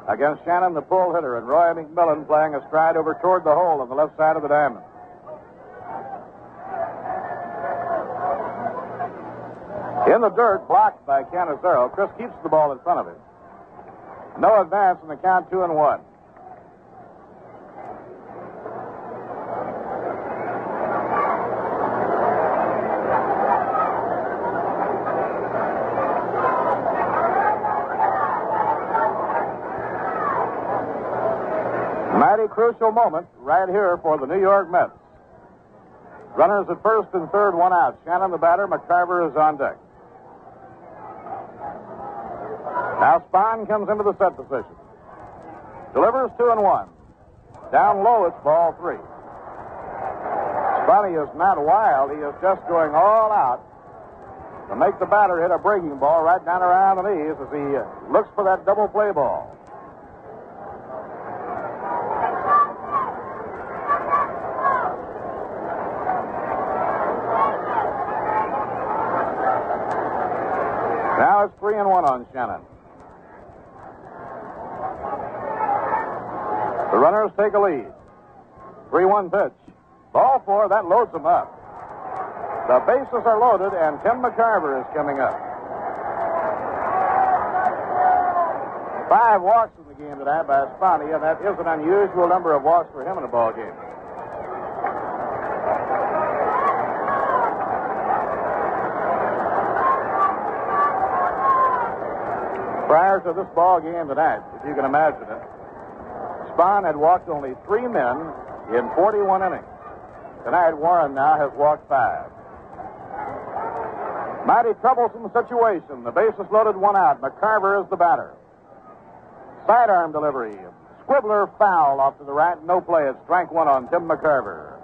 Against Shannon, the pull hitter, and Roy McMillan playing a stride over toward the hole on the left side of the diamond. In the dirt, blocked by Canizero, Chris keeps the ball in front of him. No advance in the count, 2-1. Mighty crucial moment right here for the New York Mets. Runners at first and third, 1 out. Shannon the batter, McCarver is on deck. Now Spahn comes into the set position. Delivers 2-1. Down low, it's ball 3. Spahn is not wild. He is just going all out to make the batter hit a breaking ball right down around the knees as he looks for that double play ball. Now it's 3-1 on Shannon. The runners take a lead. 3-1 pitch. Ball 4, that loads them up. The bases are loaded, and Tim McCarver is coming up. 5 walks in the game tonight by Spahn, and that is an unusual number of walks for him in a ball game. Prior to this ball game tonight, if you can imagine it, Spahn had walked only 3 men in 41 innings. Tonight, Warren now has walked 5. Mighty troublesome situation. The bases loaded, 1 out. McCarver is the batter. Sidearm delivery. Squibbler foul off to the right. No play. It's strike 1 on Tim McCarver.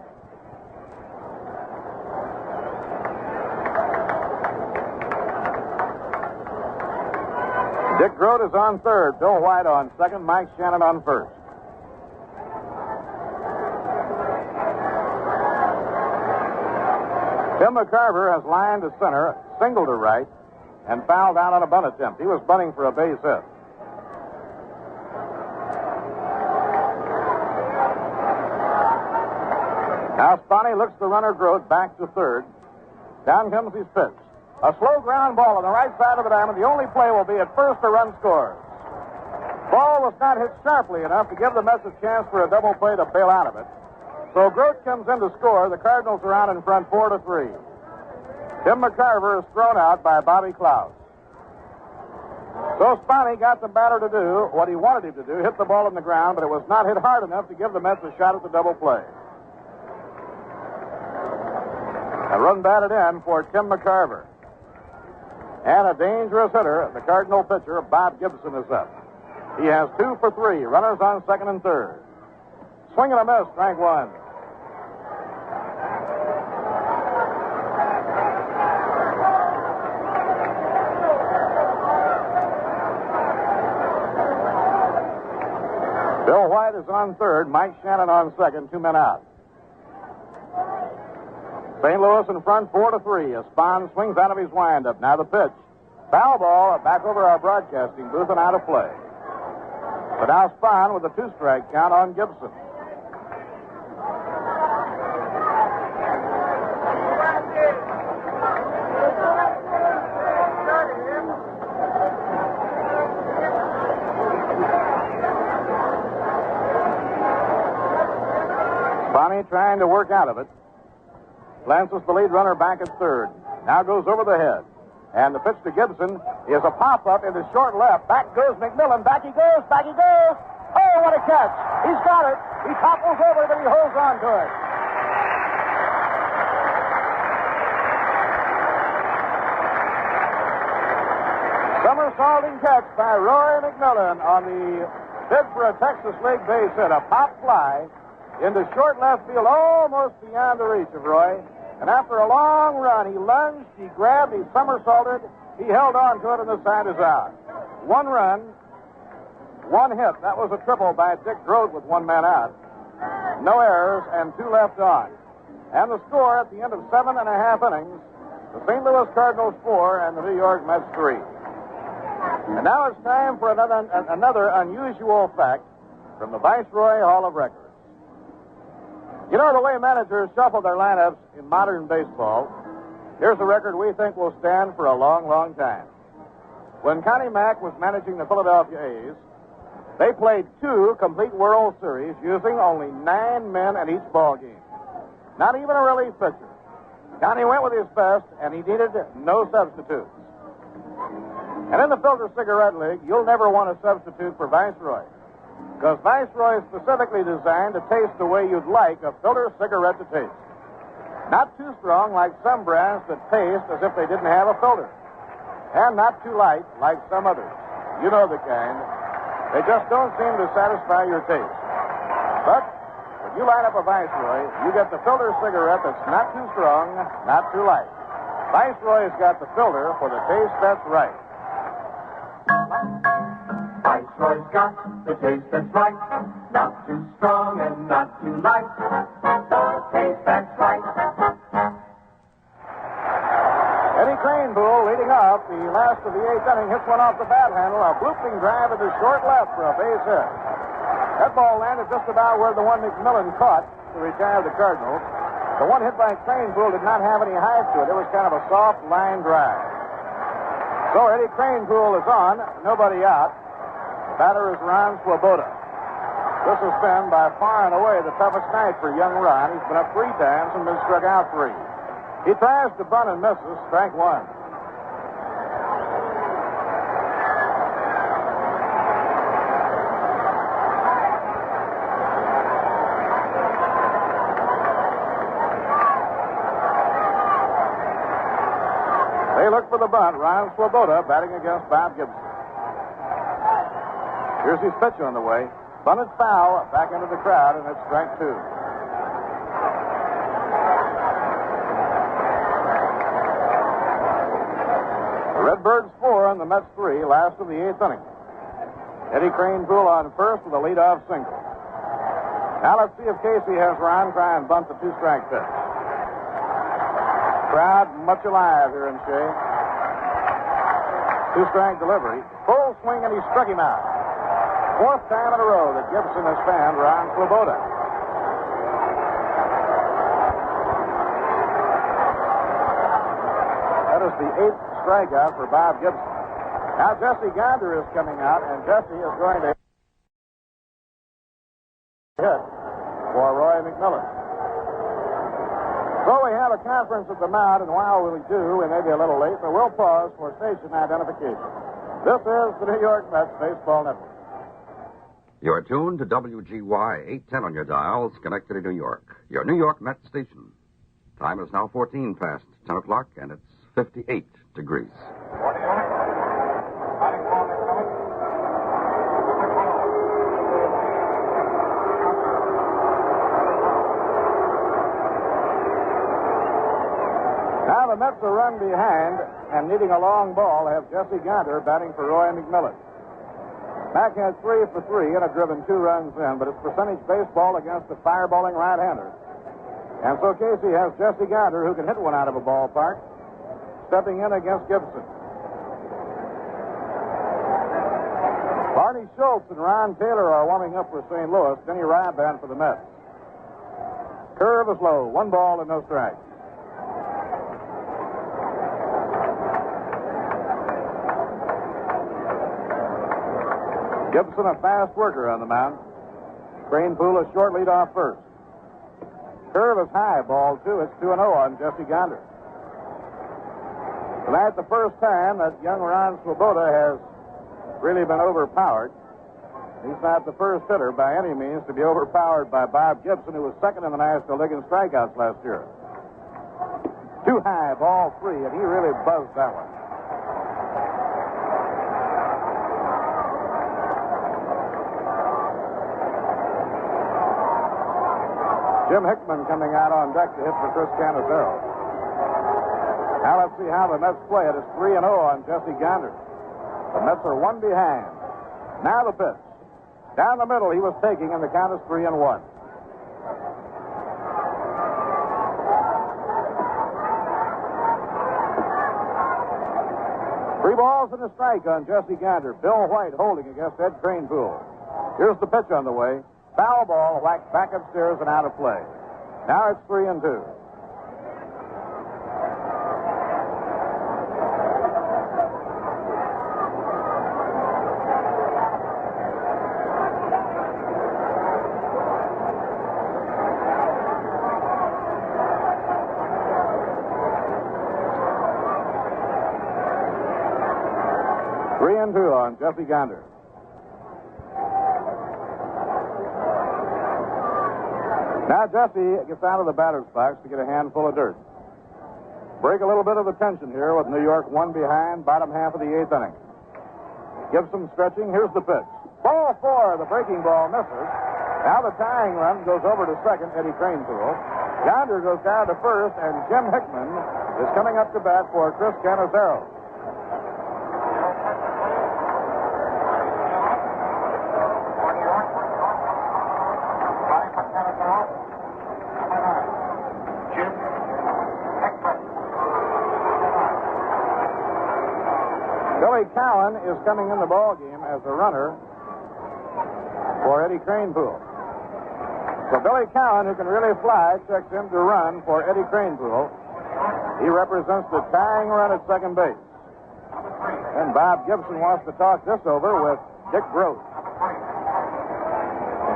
Dick Grote is on third. Bill White on second. Mike Shannon on first. Tim McCarver has lined to center, singled to right, and fouled out on a bunt attempt. He was bunting for a base hit. Now Spahn looks the runner Grote back to third. Down comes his pitch. A slow ground ball on the right side of the diamond. The only play will be at first, a run scores. Ball was not hit sharply enough to give the Mets a chance for a double play to bail out of it. So Grote comes in to score. The Cardinals are out in front 4-3. Tim McCarver is thrown out by Bobby Klaus. So Spahn got the batter to do what he wanted him to do, hit the ball in the ground, but it was not hit hard enough to give the Mets a shot at the double play. A run batted in for Tim McCarver. And a dangerous hitter, the Cardinal pitcher, Bob Gibson, is up. He has 2 for 3. Runners on second and third. Swing and a miss, strike 1. Bill White is on third. Mike Shannon on second. 2 men out. St. Louis in front, 4-3. As Spahn swings out of his windup. Now the pitch. Foul ball back over our broadcasting booth and out of play. But now Spahn with a 2-strike count on Gibson. Spahn trying to work out of it. Glances the lead runner back at third. Now goes over the head. And the pitch to Gibson is a pop-up into short left. Back goes McMillan. Back he goes. Back he goes. Oh, what a catch. He's got it. He topples over, but he holds on to it. Somersaulting catch by Roy McMillan on the bid for a Texas League base hit. A pop fly into short left field, almost beyond the reach of Roy. And after a long run, he lunged, he grabbed, he somersaulted, he held on to it, and the side is out. 1 run, 1 hit. That was a triple by Dick Grote with 1 man out. No errors and 2 left on. And the score at the end of 7.5 innings, the St. Louis Cardinals 4 and the New York Mets 3. And now it's time for another unusual fact from the Viceroy Hall of Records. You know the way managers shuffle their lineups in modern baseball, here's a record we think will stand for a long, long time. When Connie Mack was managing the Philadelphia A's, they played 2 complete World Series using only 9 men in each ball game. Not even a relief pitcher. Connie went with his best, and he needed no substitutes. And in the Filter Cigarette League, you'll never want a substitute for Viceroy. Because Viceroy is specifically designed to taste the way you'd like a filter cigarette to taste. Not too strong like some brands that taste as if they didn't have a filter. And not too light like some others. You know the kind. They just don't seem to satisfy your taste. But when you line up a Viceroy, you get the filter cigarette that's not too strong, not too light. Viceroy's got the filter for the taste that's right. Viceroy's got the taste that's right. Not too strong and not too light. The taste that's right. Eddie Cranebowl leading off the last of the 8th inning, hits one off the bat handle, a blooping drive into short left for a base hit. That ball landed just about where the one McMillan caught to retire the Cardinals. The one hit by Cranebowl did not have any height to it. It was kind of a soft line drive. So Eddie Cranebowl is on, nobody out. The batter is Ron Swoboda. This has been by far and away the toughest night for young Ron. He's been up 3 times and been struck out 3. He tries to bunt and misses, strike 1. They look for the bunt. Ron Swoboda batting against Bob Gibson. Here's his pitch on the way. Bunted foul back into the crowd, and it's strike 2. The Redbirds 4 and the Mets 3, last of the 8th inning. Eddie Cranebowl on first with a leadoff single. Now let's see if Casey has Ron try and bunt the 2-strike pitch. Crowd much alive here in Shea. 2-strike delivery. Full swing, and he struck him out. 4th time in a row that Gibson has fanned Ron Swoboda. That is the 8th strikeout for Bob Gibson. Now Jesse Gonder is coming out, and Jesse is going to hit for Roy McMillan. So we have a conference at the mound, and while we do, we may be a little late, but we'll pause for station identification. This is the New York Mets Baseball Network. You're tuned to WGY 810 on your dial, Schenectady, New York, your New York Mets station. Time is now 14 past 10 o'clock, and it's 58 degrees. Now the Mets are run behind, and needing a long ball, have Jesse Gonder batting for Roy McMillan. Mack had 3 for 3 and had driven 2 runs in, but it's percentage baseball against a fireballing right-hander. And so Casey has Jesse Gander, who can hit one out of a ballpark, stepping in against Gibson. Barney Schultz and Ron Taylor are warming up for St. Louis. Denny Ryban for the Mets. Curve is low. 1 ball and no strikes. Gibson, a fast worker on the mound. Cranepool a short lead off first. Curve is high. Ball 2. It's 2-0 on Jesse Gander. Tonight, the first time that young Ron Swoboda has really been overpowered. He's not the first hitter by any means to be overpowered by Bob Gibson, who was second in the National League in strikeouts last year. Too high, ball 3, and he really buzzed that one. Jim Hickman coming out on deck to hit for Chris Canizero. Now let's see how the Mets play. It is 3-0 on Jesse Gander. The Mets are 1 behind. Now the pitch. Down the middle, he was taking, and the count is 3-1. 3 balls and a strike on Jesse Gander. Bill White holding against Ed Cranepool. Here's the pitch on the way. Foul ball whacked back upstairs and out of play. Now it's 3-2. On Jesse Gander. Now Jesse gets out of the batter's box to get a handful of dirt. Break a little bit of the tension here with New York 1 behind, bottom half of the 8th inning. Gibson stretching. Here's the pitch. Ball 4. The breaking ball misses. Now the tying run goes over to second, Eddie Cranepool. Gander goes down to first, and Jim Hickman is coming up to bat for Chris Canizero. Billy Cowan is coming in the ballgame as a runner for Eddie Cranepool. So Billy Cowan, who can really fly, checks in to run for Eddie Cranepool. He represents the tying run at second base. And Bob Gibson wants to talk this over with Dick Gross.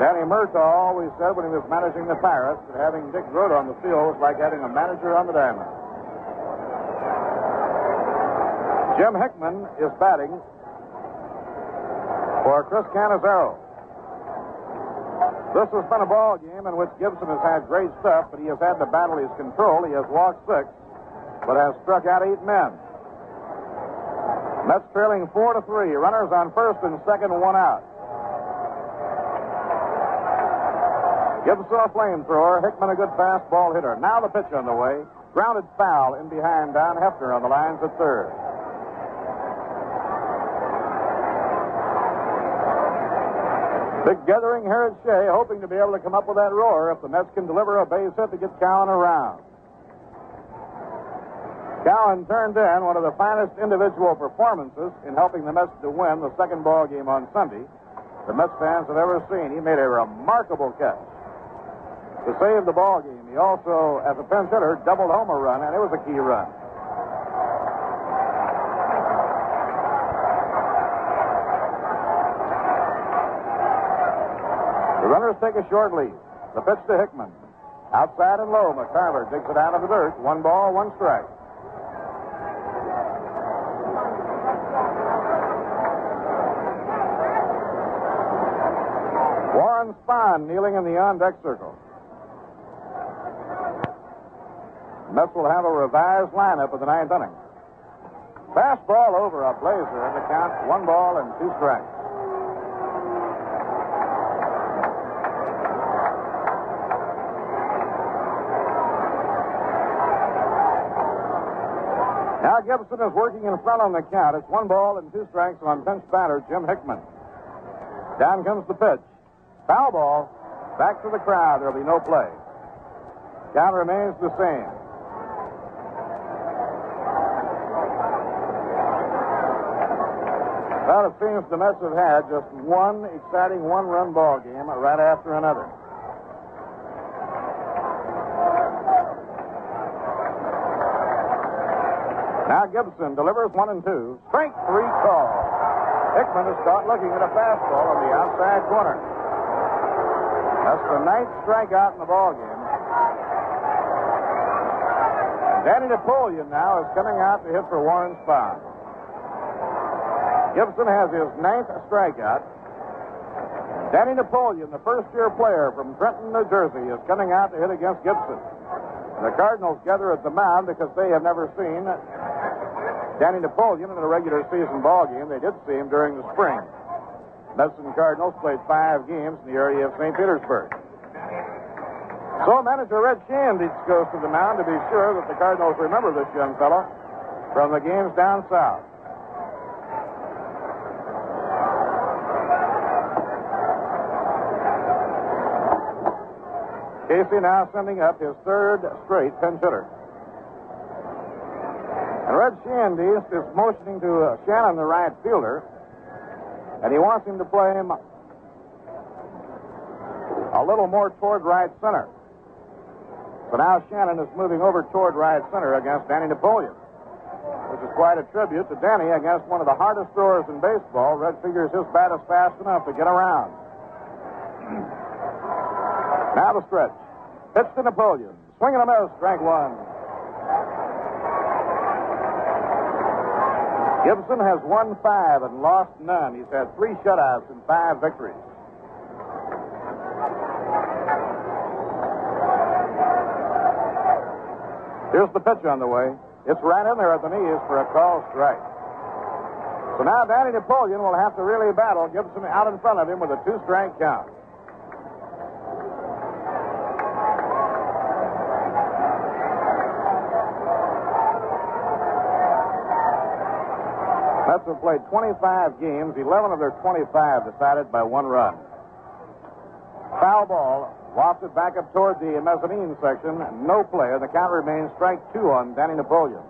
Danny Murtaugh always said when he was managing the Pirates that having Dick Gross on the field was like having a manager on the diamond. Jim Hickman is batting for Chris Canizero. This has been a ball game in which Gibson has had great stuff, but he has had to battle his control. He has walked 6, but has struck out 8 men. Mets trailing 4-3. Runners on first and second, 1 out. Gibson a flamethrower. Hickman a good fastball hitter. Now the pitch on the way. Grounded foul in behind Don Hefner on the lines at third. Big gathering here at Shea, hoping to be able to come up with that roar if the Mets can deliver a base hit to get Cowan around. Cowan turned in one of the finest individual performances in helping the Mets to win the second ball game on Sunday the Mets fans have ever seen. He made a remarkable catch to save the ball game. He also, as a pinch hitter, doubled home a run, and it was a key run. The runners take a short lead. The pitch to Hickman. Outside and low, McCarver digs it out of the dirt. 1 ball, 1 strike. Warren Spahn kneeling in the on-deck circle. Mets will have a revised lineup of the 9th inning. Fastball over a blazer, and the count 1 ball and 2 strikes. Now Gibson is working in front on the count. It's 1 ball and 2 strikes on bench batter Jim Hickman. Down comes the pitch. Foul ball. Back to the crowd. There'll be no play. Count remains the same. Well, it seems the Mets have had just one exciting one-run ball game right after another. Now Gibson delivers 1 and 2. Strike 3 call. Hickman is caught looking at a fastball on the outside corner. That's the 9th strikeout in the ball game. And Danny Napoleon now is coming out to hit for Warren Spahn. Gibson has his 9th strikeout. Danny Napoleon, the first-year player from Trenton, New Jersey, is coming out to hit against Gibson. The Cardinals gather at the mound because they have never seen Danny Napoleon in a regular season ball game. They did see him during the spring. Mets and Cardinals played 5 games in the area of St. Petersburg. So manager Red Shea goes to the mound to be sure that the Cardinals remember this young fellow from the games down south. Casey now sending up his 3rd straight pinch hitter. And Red Shea is motioning to Shannon, the right fielder, and he wants him to play him a little more toward right center. So now Shannon is moving over toward right center against Danny Napoleon, which is quite a tribute to Danny against one of the hardest throwers in baseball. Red figures his bat is fast enough to get around. Now the stretch. Pitch to Napoleon. Swing and a miss. Strike 1. Gibson has won 5 and lost none. He's had 3 shutouts and 5 victories. Here's the pitch on the way. It's right in there at the knees for a called strike. So now Danny Napoleon will have to really battle Gibson out in front of him with a 2-strike count. Mets have played 25 games, 11 of their 25 decided by 1 run. Foul ball wafted back up toward the mezzanine section. No play. The count remains strike 2 on Danny Napoleon.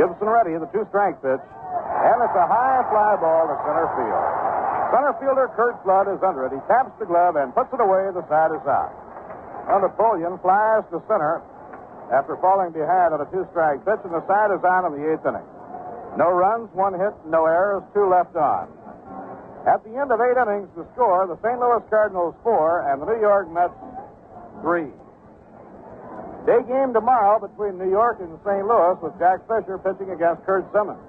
Gibson ready, the 2-strike pitch. And it's a high fly ball to center field. Center fielder Kurt Flood is under it. He taps the glove and puts it away. The side is out. Well, Napoleon flies to center after falling behind on a 2-strike pitch, and the side is out in the 8th inning. No runs, 1 hit, no errors, 2 left on. At the end of 8 innings, the score, the St. Louis Cardinals 4 and the New York Mets 3. Day game tomorrow between New York and St. Louis with Jack Fisher pitching against Kurt Simmons.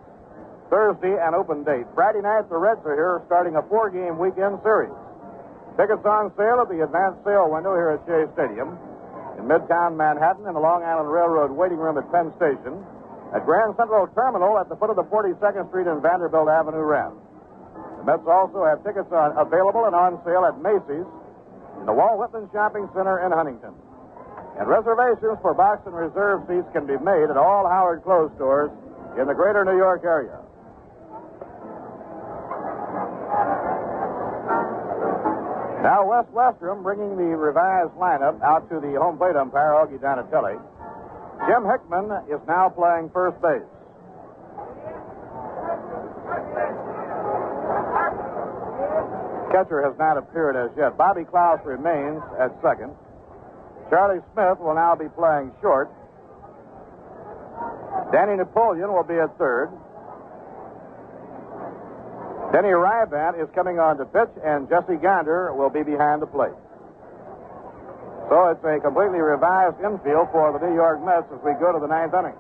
Thursday, an open date. Friday night, the Reds are here starting a 4-game weekend series. Tickets on sale at the advanced sale window here at Shea Stadium, in Midtown Manhattan, in the Long Island Railroad waiting room at Penn Station, at Grand Central Terminal at the foot of the 42nd Street and Vanderbilt Avenue ramp. The Mets also have tickets available and on sale at Macy's, in the Walt Whitman Shopping Center in Huntington. And reservations for box and reserve seats can be made at all Howard Clothes stores in the greater New York area. Now, Wes Westrom bringing the revised lineup out to the home plate umpire, Augie Donatelli. Jim Hickman is now playing first base. Catcher has not appeared as yet. Bobby Klaus remains at second. Charlie Smith will now be playing short. Danny Napoleon will be at third. Denny Rybat is coming on to pitch, and Jesse Gander will be behind the plate. So it's a completely revised infield for the New York Mets as we go to the 9th inning.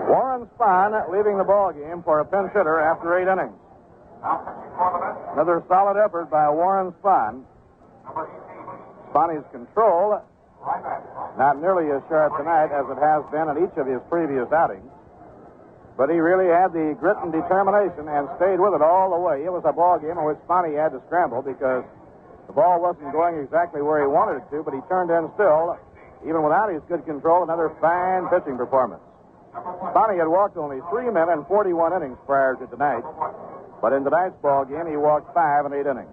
Warren Spahn leaving the ball game for a pinch hitter after 8 innings. Another solid effort by Warren Spahn. Spahny's control not nearly as sharp tonight as it has been in each of his previous outings. But he really had the grit and determination and stayed with it all the way. It was a ball game in which Spahn had to scramble because the ball wasn't going exactly where he wanted it to, but he turned in still, even without his good control, another fine pitching performance. Spahn had walked only 3 men in 41 innings prior to tonight, but in tonight's ball game, he walked 5 in 8 innings.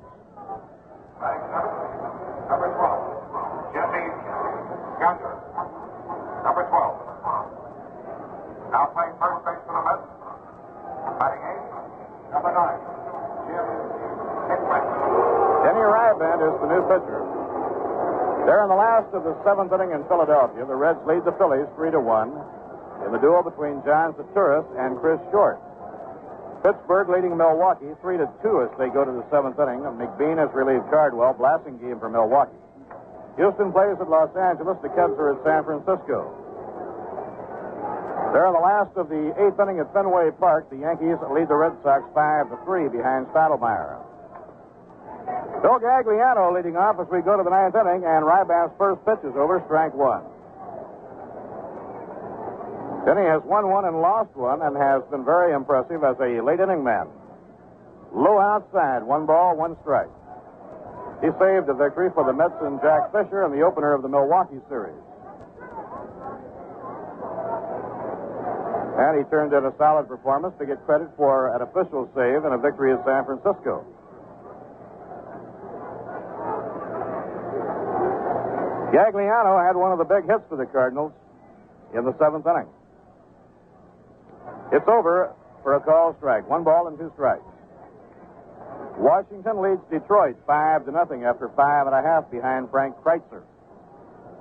Number 12, Jesse Gunter. Number 12. Now playing first base for the Mets. Batting eighth, number 9, Jim Hickman. Denny Ryaband is the new pitcher. They're in the last of the 7th inning in Philadelphia. The Reds lead the Phillies 3-1 in the duel between John Saturis and Chris Short. Pittsburgh leading Milwaukee 3-2 as they go to the 7th inning. McBean has relieved Cardwell. Blasting game for Milwaukee. Houston plays at Los Angeles. The Cubs are at San Francisco. They're in the last of the 8th inning at Fenway Park. The Yankees lead the Red Sox 5-3 behind Stottlemyre. Bill Gagliano leading off as we go to the 9th inning, and Ryaband's first pitch is over, strike 1. Denny has won 1 and lost 1 and has been very impressive as a late inning man. Low outside, 1 ball, 1 strike. He saved a victory for the Mets and Jack Fisher in the opener of the Milwaukee series. And he turned in a solid performance to get credit for an official save and a victory at San Francisco. Gagliano had one of the big hits for the Cardinals in the 7th inning. It's over for a call strike. 1 ball and 2 strikes. Washington leads Detroit 5-0 after 5.5 behind Frank Kreitzer.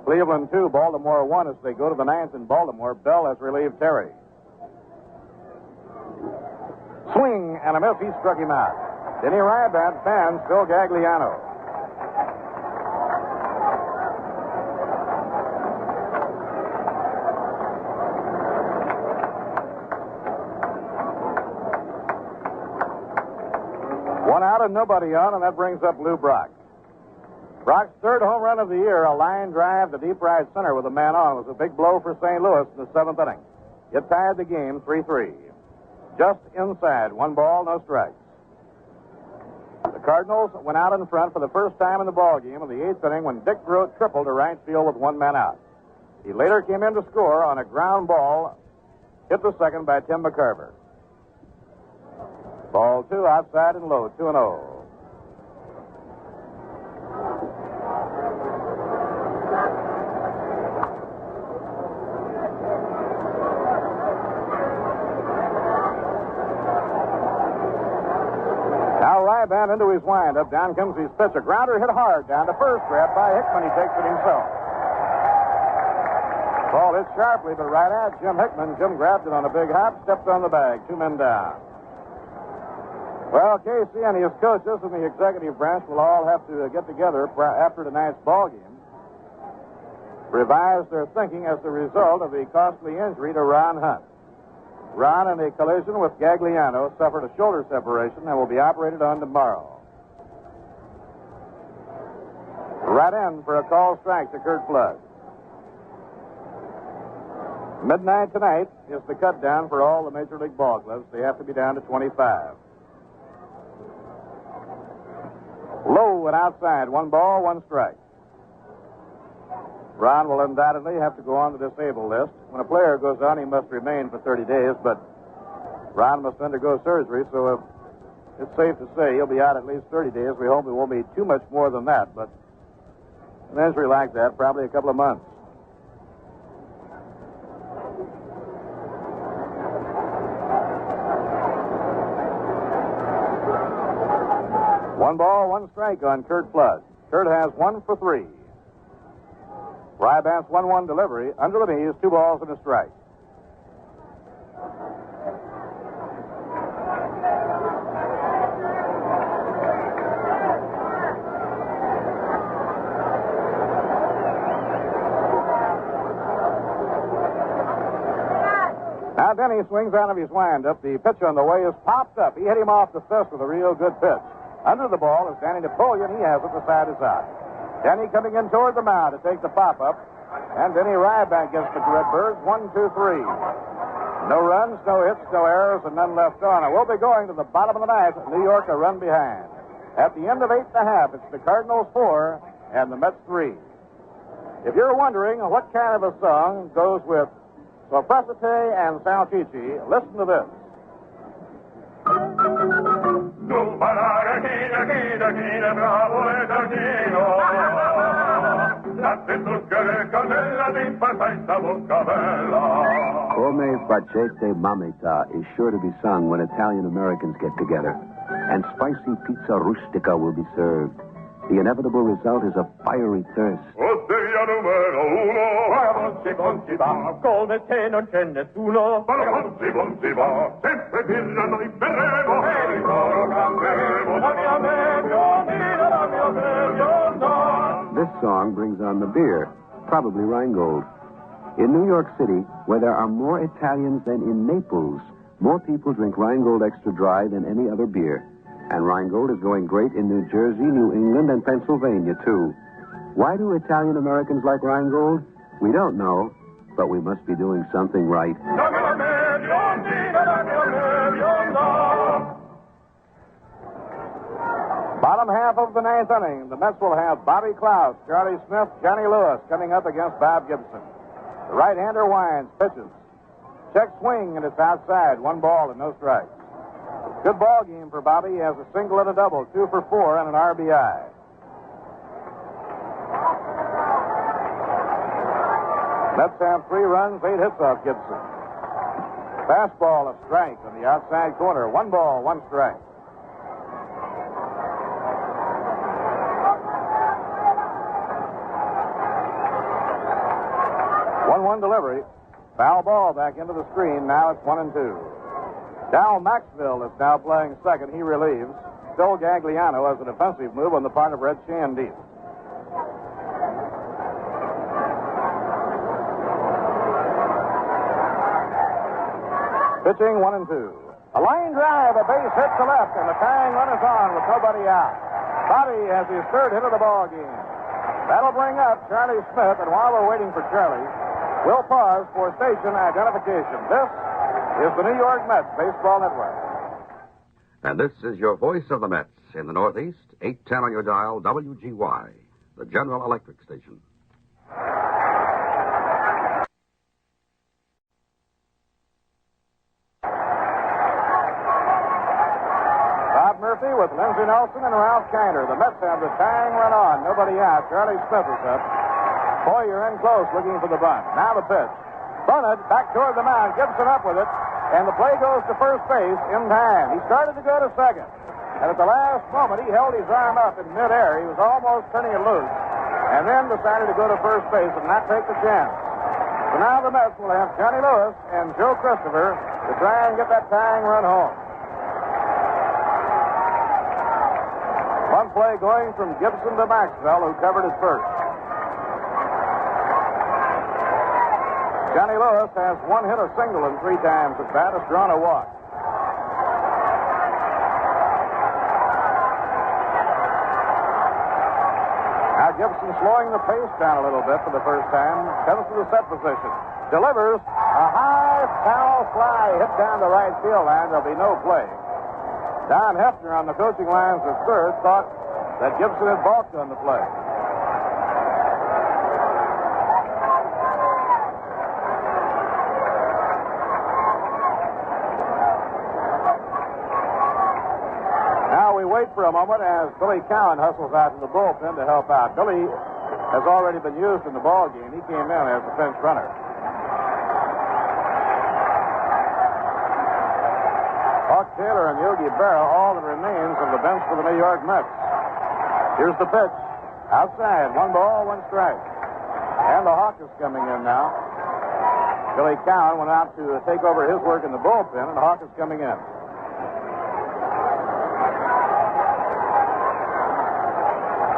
Cleveland 2, Baltimore 1 as they go to the 9th in Baltimore. Bell has relieved Terry. Swing and a miss. He struck him out. Denny Ryaband fans Phil Gagliano. One out and nobody on, and that brings up Lou Brock. Brock's 3rd home run of the year, a line drive to deep right center with a man on, was a big blow for St. Louis in the 7th inning. It tied the game 3-3. Just inside, 1 ball, no strikes. The Cardinals went out in front for the first time in the ballgame in the 8th inning when Dick Grote tripled to right field with 1 man out. He later came in to score on a ground ball hit to second by Tim McCarver. Ball 2 outside and low, 2-0. Ryaband into his windup. Down comes his pitch. A grounder hit hard down to first. Grabbed by Hickman. He takes it himself. Ball hit sharply, but right at Jim Hickman. Jim grabbed it on a big hop, stepped on the bag. 2 men down. Well, Casey and his coaches and the executive branch will all have to get together after tonight's ball game, revise their thinking as the result of the costly injury to Ron Hunt. Ron, in a collision with Gagliano, suffered a shoulder separation and will be operated on tomorrow. Right in for a call strike to Kurt Flood. Midnight tonight is the cut down for all the Major League ball clubs. They have to be down to 25. Low and outside, 1 ball, 1 strike. Ron will undoubtedly have to go on the disabled list. When a player goes on, he must remain for 30 days, but Ron must undergo surgery, so it's safe to say he'll be out at least 30 days. We hope it won't be too much more than that, but an injury like that, probably a couple of months. One ball, 1 strike on Kurt Flood. Kurt has 1 for 3. Ryaband's 1-1 delivery. Under the knees, 2 balls and a strike. Now Denny swings out of his windup. The pitch on the way is popped up. He hit him off the fist with a real good pitch. Under the ball is Danny Napoleon. He has it the side to side. Danny coming in toward the mound to take the pop-up. And Denny Ryaband gets the Redbirds. 1, 2, 3. No runs, no hits, no errors, and none left on. And we'll be going to the bottom of the ninth. New York a run behind. At the end of 8.5, it's the Cardinals 4 and the Mets 3. If you're wondering what kind of a song goes with Sopracite and Salchichi, listen to this. Come facete mamita is sure to be sung when Italian Americans get together, and spicy pizza rustica will be served. The inevitable result is a fiery thirst. Osteria numero uno. Bonzi va, come se non c'è nessuno. Bonzi va, sempre birra noi berremo. E il coro canteremo. La mia meglio, la mia meglio, no. This song brings on the beer, probably Rheingold. In New York City, where there are more Italians than in Naples, more people drink Rheingold Extra Dry than any other beer. And Rheingold is going great in New Jersey, New England, and Pennsylvania, too. Why do Italian Americans like Rheingold? We don't know, but we must be doing something right. Bottom half of the ninth inning, the Mets will have Bobby Klaus, Charlie Smith, Johnny Lewis coming up against Bob Gibson. The right-hander winds, pitches. Check swing, and it's outside. 1 ball and no strikes. Good ball game for Bobby. He has a single and a double, 2 for 4, and an RBI. Mets have 3 runs, 8 hits off Gibson. Fastball, a strike on the outside corner. 1 ball, 1 strike. One delivery. Foul ball back into the screen. Now it's 1-2. Dal Maxville is now playing second. He relieves. Phil Gagliano has a defensive move on the part of Red Shandeep. Pitching 1-2. A line drive, a base hit to left, and the tying run is on with nobody out. Bobby has his 3rd hit of the ball game. That'll bring up Charlie Smith, and while we're waiting for Charlie, we'll pause for station identification. This is the New York Mets Baseball Network. And this is your voice of the Mets in the Northeast, 810 on your dial, WGY, the General Electric station. Bob Murphy with Lindsey Nelson and Ralph Kiner. The Mets have the tying run on. Nobody out. Charlie Smith is up. Boyer in close, looking for the bunt. Now the pitch. Bunted back toward the mound. Gibson up with it. And the play goes to first base in time. He started to go to second. And at the last moment, he held his arm up in midair. He was almost turning it loose. And then decided to go to first base and not take the chance. So now the Mets will have Johnny Lewis and Joe Christopher to try and get that tying run home. One play going from Gibson to Maxwell, who covered his first. Johnny Lewis has 1 hit, a single, and 3 times at bat. Has drawn a walk. Now Gibson slowing the pace down a little bit for the first time. Comes to the set position. Delivers a high foul fly hit down the right field line. There'll be no play. Don Hefner on the coaching lines at third thought that Gibson had balked on the play. Wait for a moment as Billy Cowan hustles out to the bullpen to help out. Billy has already been used in the ball game. He came in as a pinch runner. Hawk Taylor and Yogi Berra, all that remains of the bench for the New York Mets. Here's the pitch. Outside, 1 ball, 1 strike. And the Hawk is coming in now. Billy Cowan went out to take over his work in the bullpen, and the Hawk is coming in.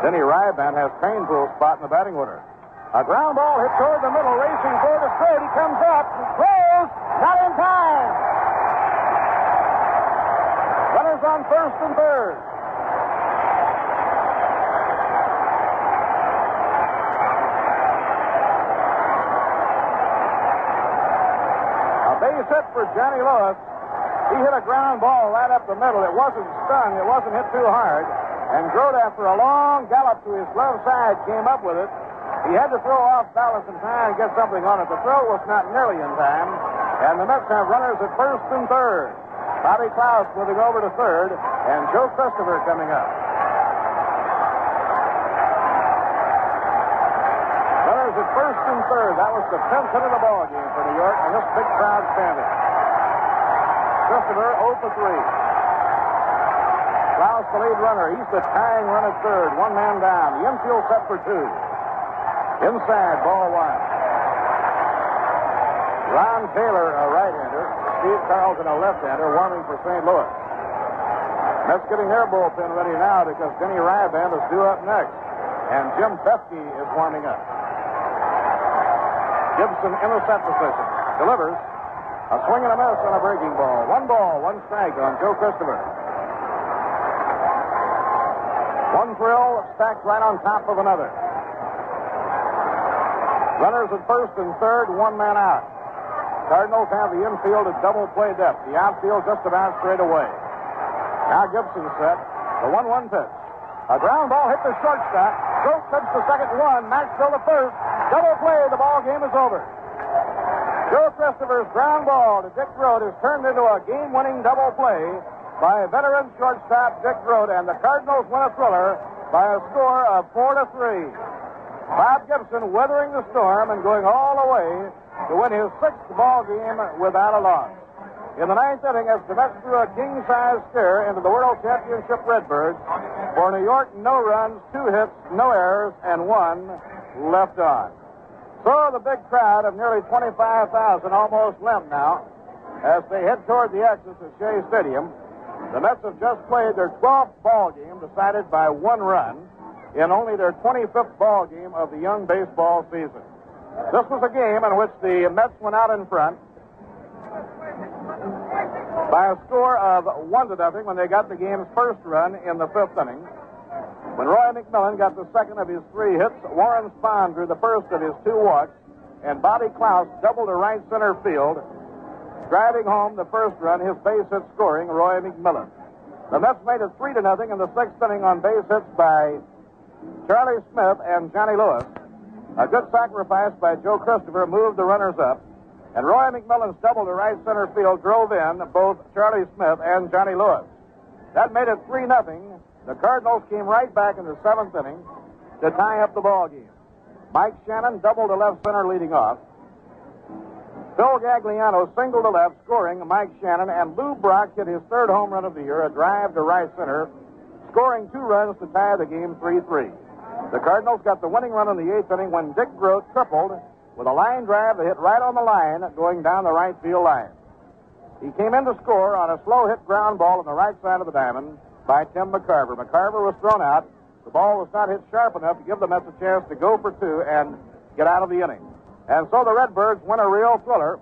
Denny Ryban has Cranepool's spot in the batting order. A ground ball hit toward the middle, racing for the straight. He comes up, throws, not in time. Runners on first and third. A base base hit for Johnny Lewis. He hit a ground ball right up the middle. It wasn't stung. It wasn't hit too hard. And Grote, after a long gallop to his glove side, came up with it. He had to throw off balance and try and get something on it. The throw was not nearly in time. And the Mets have runners at first and third. Bobby Klaus moving over to third, and Joe Christopher coming up. Runners at first and third. That was the 10th hit of the ball game for New York, and this big crowd standing. Christopher 0 for 3. Klaus, the lead runner. He's the tying run at third. One man down. The infield set for two. Inside, ball one. Ron Taylor, a right-hander. Steve Carlton, a left-hander, warming for St. Louis. Mets getting their bullpen ready now because Denny Ryban is due up next. And Jim Bethke is warming up. Gibson in the set position. Delivers. A swing and a miss on a breaking ball. 1 strike on Joe Christopher. One thrill stacked right on top of another. Runners at first and third, one man out. Cardinals have the infield at double play depth. The outfield just about straight away. Now Gibson set. The 1-1 pitch. A ground ball hit the shortstop. Grote touched the second one. Maxwell the first. Double play. The ball game is over. Joe Christopher's ground ball to Dick Grote is turned into a game-winning double play by veteran shortstop Dick Grote, and the Cardinals win a thriller by a score of 4-3. Bob Gibson weathering the storm and going all the way to win his 6th ball game without a loss. In the 9th inning, as the Mets threw a king-size scare into the World Championship Redbirds, for New York, no runs, 2 hits, no errors, and 1 left on. So the big crowd of nearly 25,000 almost limp now as they head toward the exits at Shea Stadium. The Mets have just played their 12th ball game, decided by 1 run, in only their 25th ball game of the young baseball season. This was a game in which the Mets went out in front by a score of 1-0 when they got the game's first run in the 5th inning. When Roy McMillan got the second of his 3 hits, Warren Spahn drew the first of his 2 walks, and Bobby Klaus doubled to right center field, driving home the first run, his base hit scoring Roy McMillan. The Mets made it 3-0 in the 6th inning on base hits by Charlie Smith and Johnny Lewis. A good sacrifice by Joe Christopher moved the runners up, and Roy McMillan's double to right center field drove in both Charlie Smith and Johnny Lewis. That made it 3-0. The Cardinals came right back in the 7th inning to tie up the ball game. Mike Shannon doubled to left center leading off. Phil Gagliano singled to left, scoring Mike Shannon, and Lou Brock hit his 3rd home run of the year, a drive to right center, scoring 2 runs to tie the game 3-3. The Cardinals got the winning run in the 8th inning when Dick Grote tripled with a line drive that hit right on the line going down the right field line. He came in to score on a slow hit ground ball on the right side of the diamond by Tim McCarver. McCarver was thrown out. The ball was not hit sharp enough to give the Mets a chance to go for 2 and get out of the inning. And so the Redbirds win a real thriller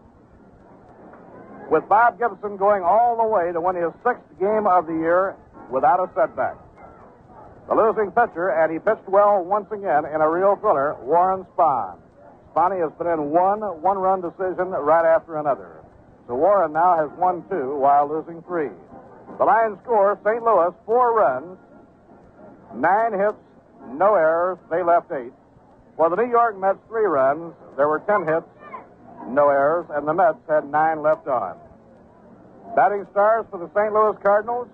with Bob Gibson going all the way to win his 6th game of the year without a setback. The losing pitcher, and he pitched well once again in a real thriller, Warren Spahn. Spahn has been in one-run decision right after another. So Warren now has won 2 while losing 3. The line score, St. Louis, 4 runs, 9 hits, no errors. They left 8. For the New York Mets, 3 runs. There were 10 hits, no errors, and the Mets had 9 left on. Batting stars for the St. Louis Cardinals.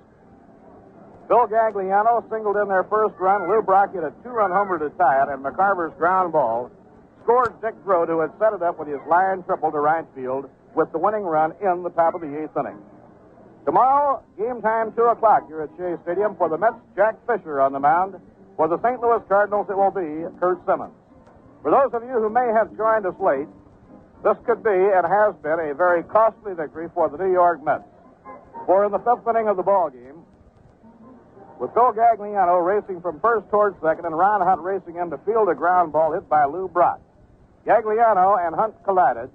Phil Gagliano singled in their first run. Lou Brock hit a 2-run homer to tie it, and McCarver's ground ball scored Dick Grote, who had set it up with his line triple to right field with the winning run in the top of the 8th inning. Tomorrow, game time, 2 o'clock here at Shea Stadium. For the Mets, Jack Fisher on the mound. For the St. Louis Cardinals, it will be Curt Simmons. For those of you who may have joined us late, this could be, and has been, a very costly victory for the New York Mets. For in the 5th inning of the ball game, with Phil Gagliano racing from first towards second and Ron Hunt racing in to field a ground ball hit by Lou Brock, Gagliano and Hunt collided,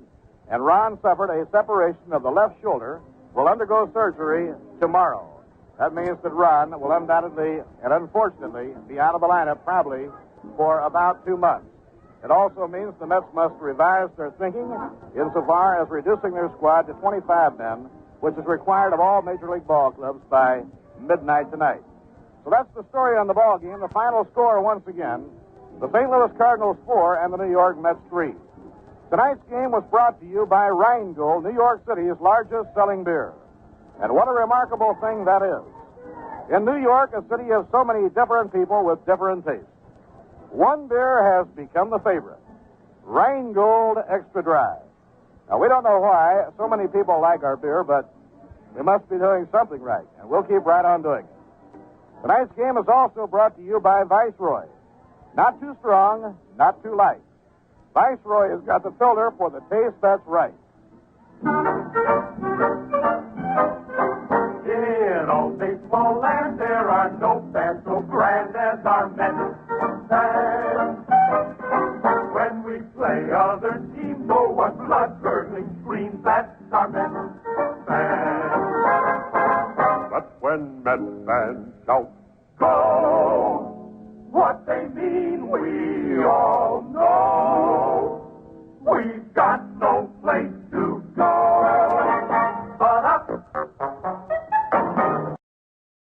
and Ron suffered a separation of the left shoulder, will undergo surgery tomorrow. That means that Ron will undoubtedly and unfortunately be out of the lineup probably for about 2 months. It also means the Mets must revise their thinking insofar as reducing their squad to 25 men, which is required of all Major League ball clubs by midnight tonight. So that's the story on the ball game. The final score, once again, the St. Louis Cardinals 4 and the New York Mets 3. Tonight's game was brought to you by Rheingold, New York City's largest selling beer. And what a remarkable thing that is. In New York, a city of so many different people with different tastes, one beer has become the favorite, Rheingold Extra Dry. Now, we don't know why so many people like our beer, but we must be doing something right, and we'll keep right on doing it. Tonight's game is also brought to you by Viceroy. Not too strong, not too light. Viceroy has got the filter for the taste that's right. In old baseball land, there are no fans so grand as our Mets fans. When we play other teams, oh, what blood-curdling screams, that's our Mets fans. But when Mets fans shout, Go! What they mean, we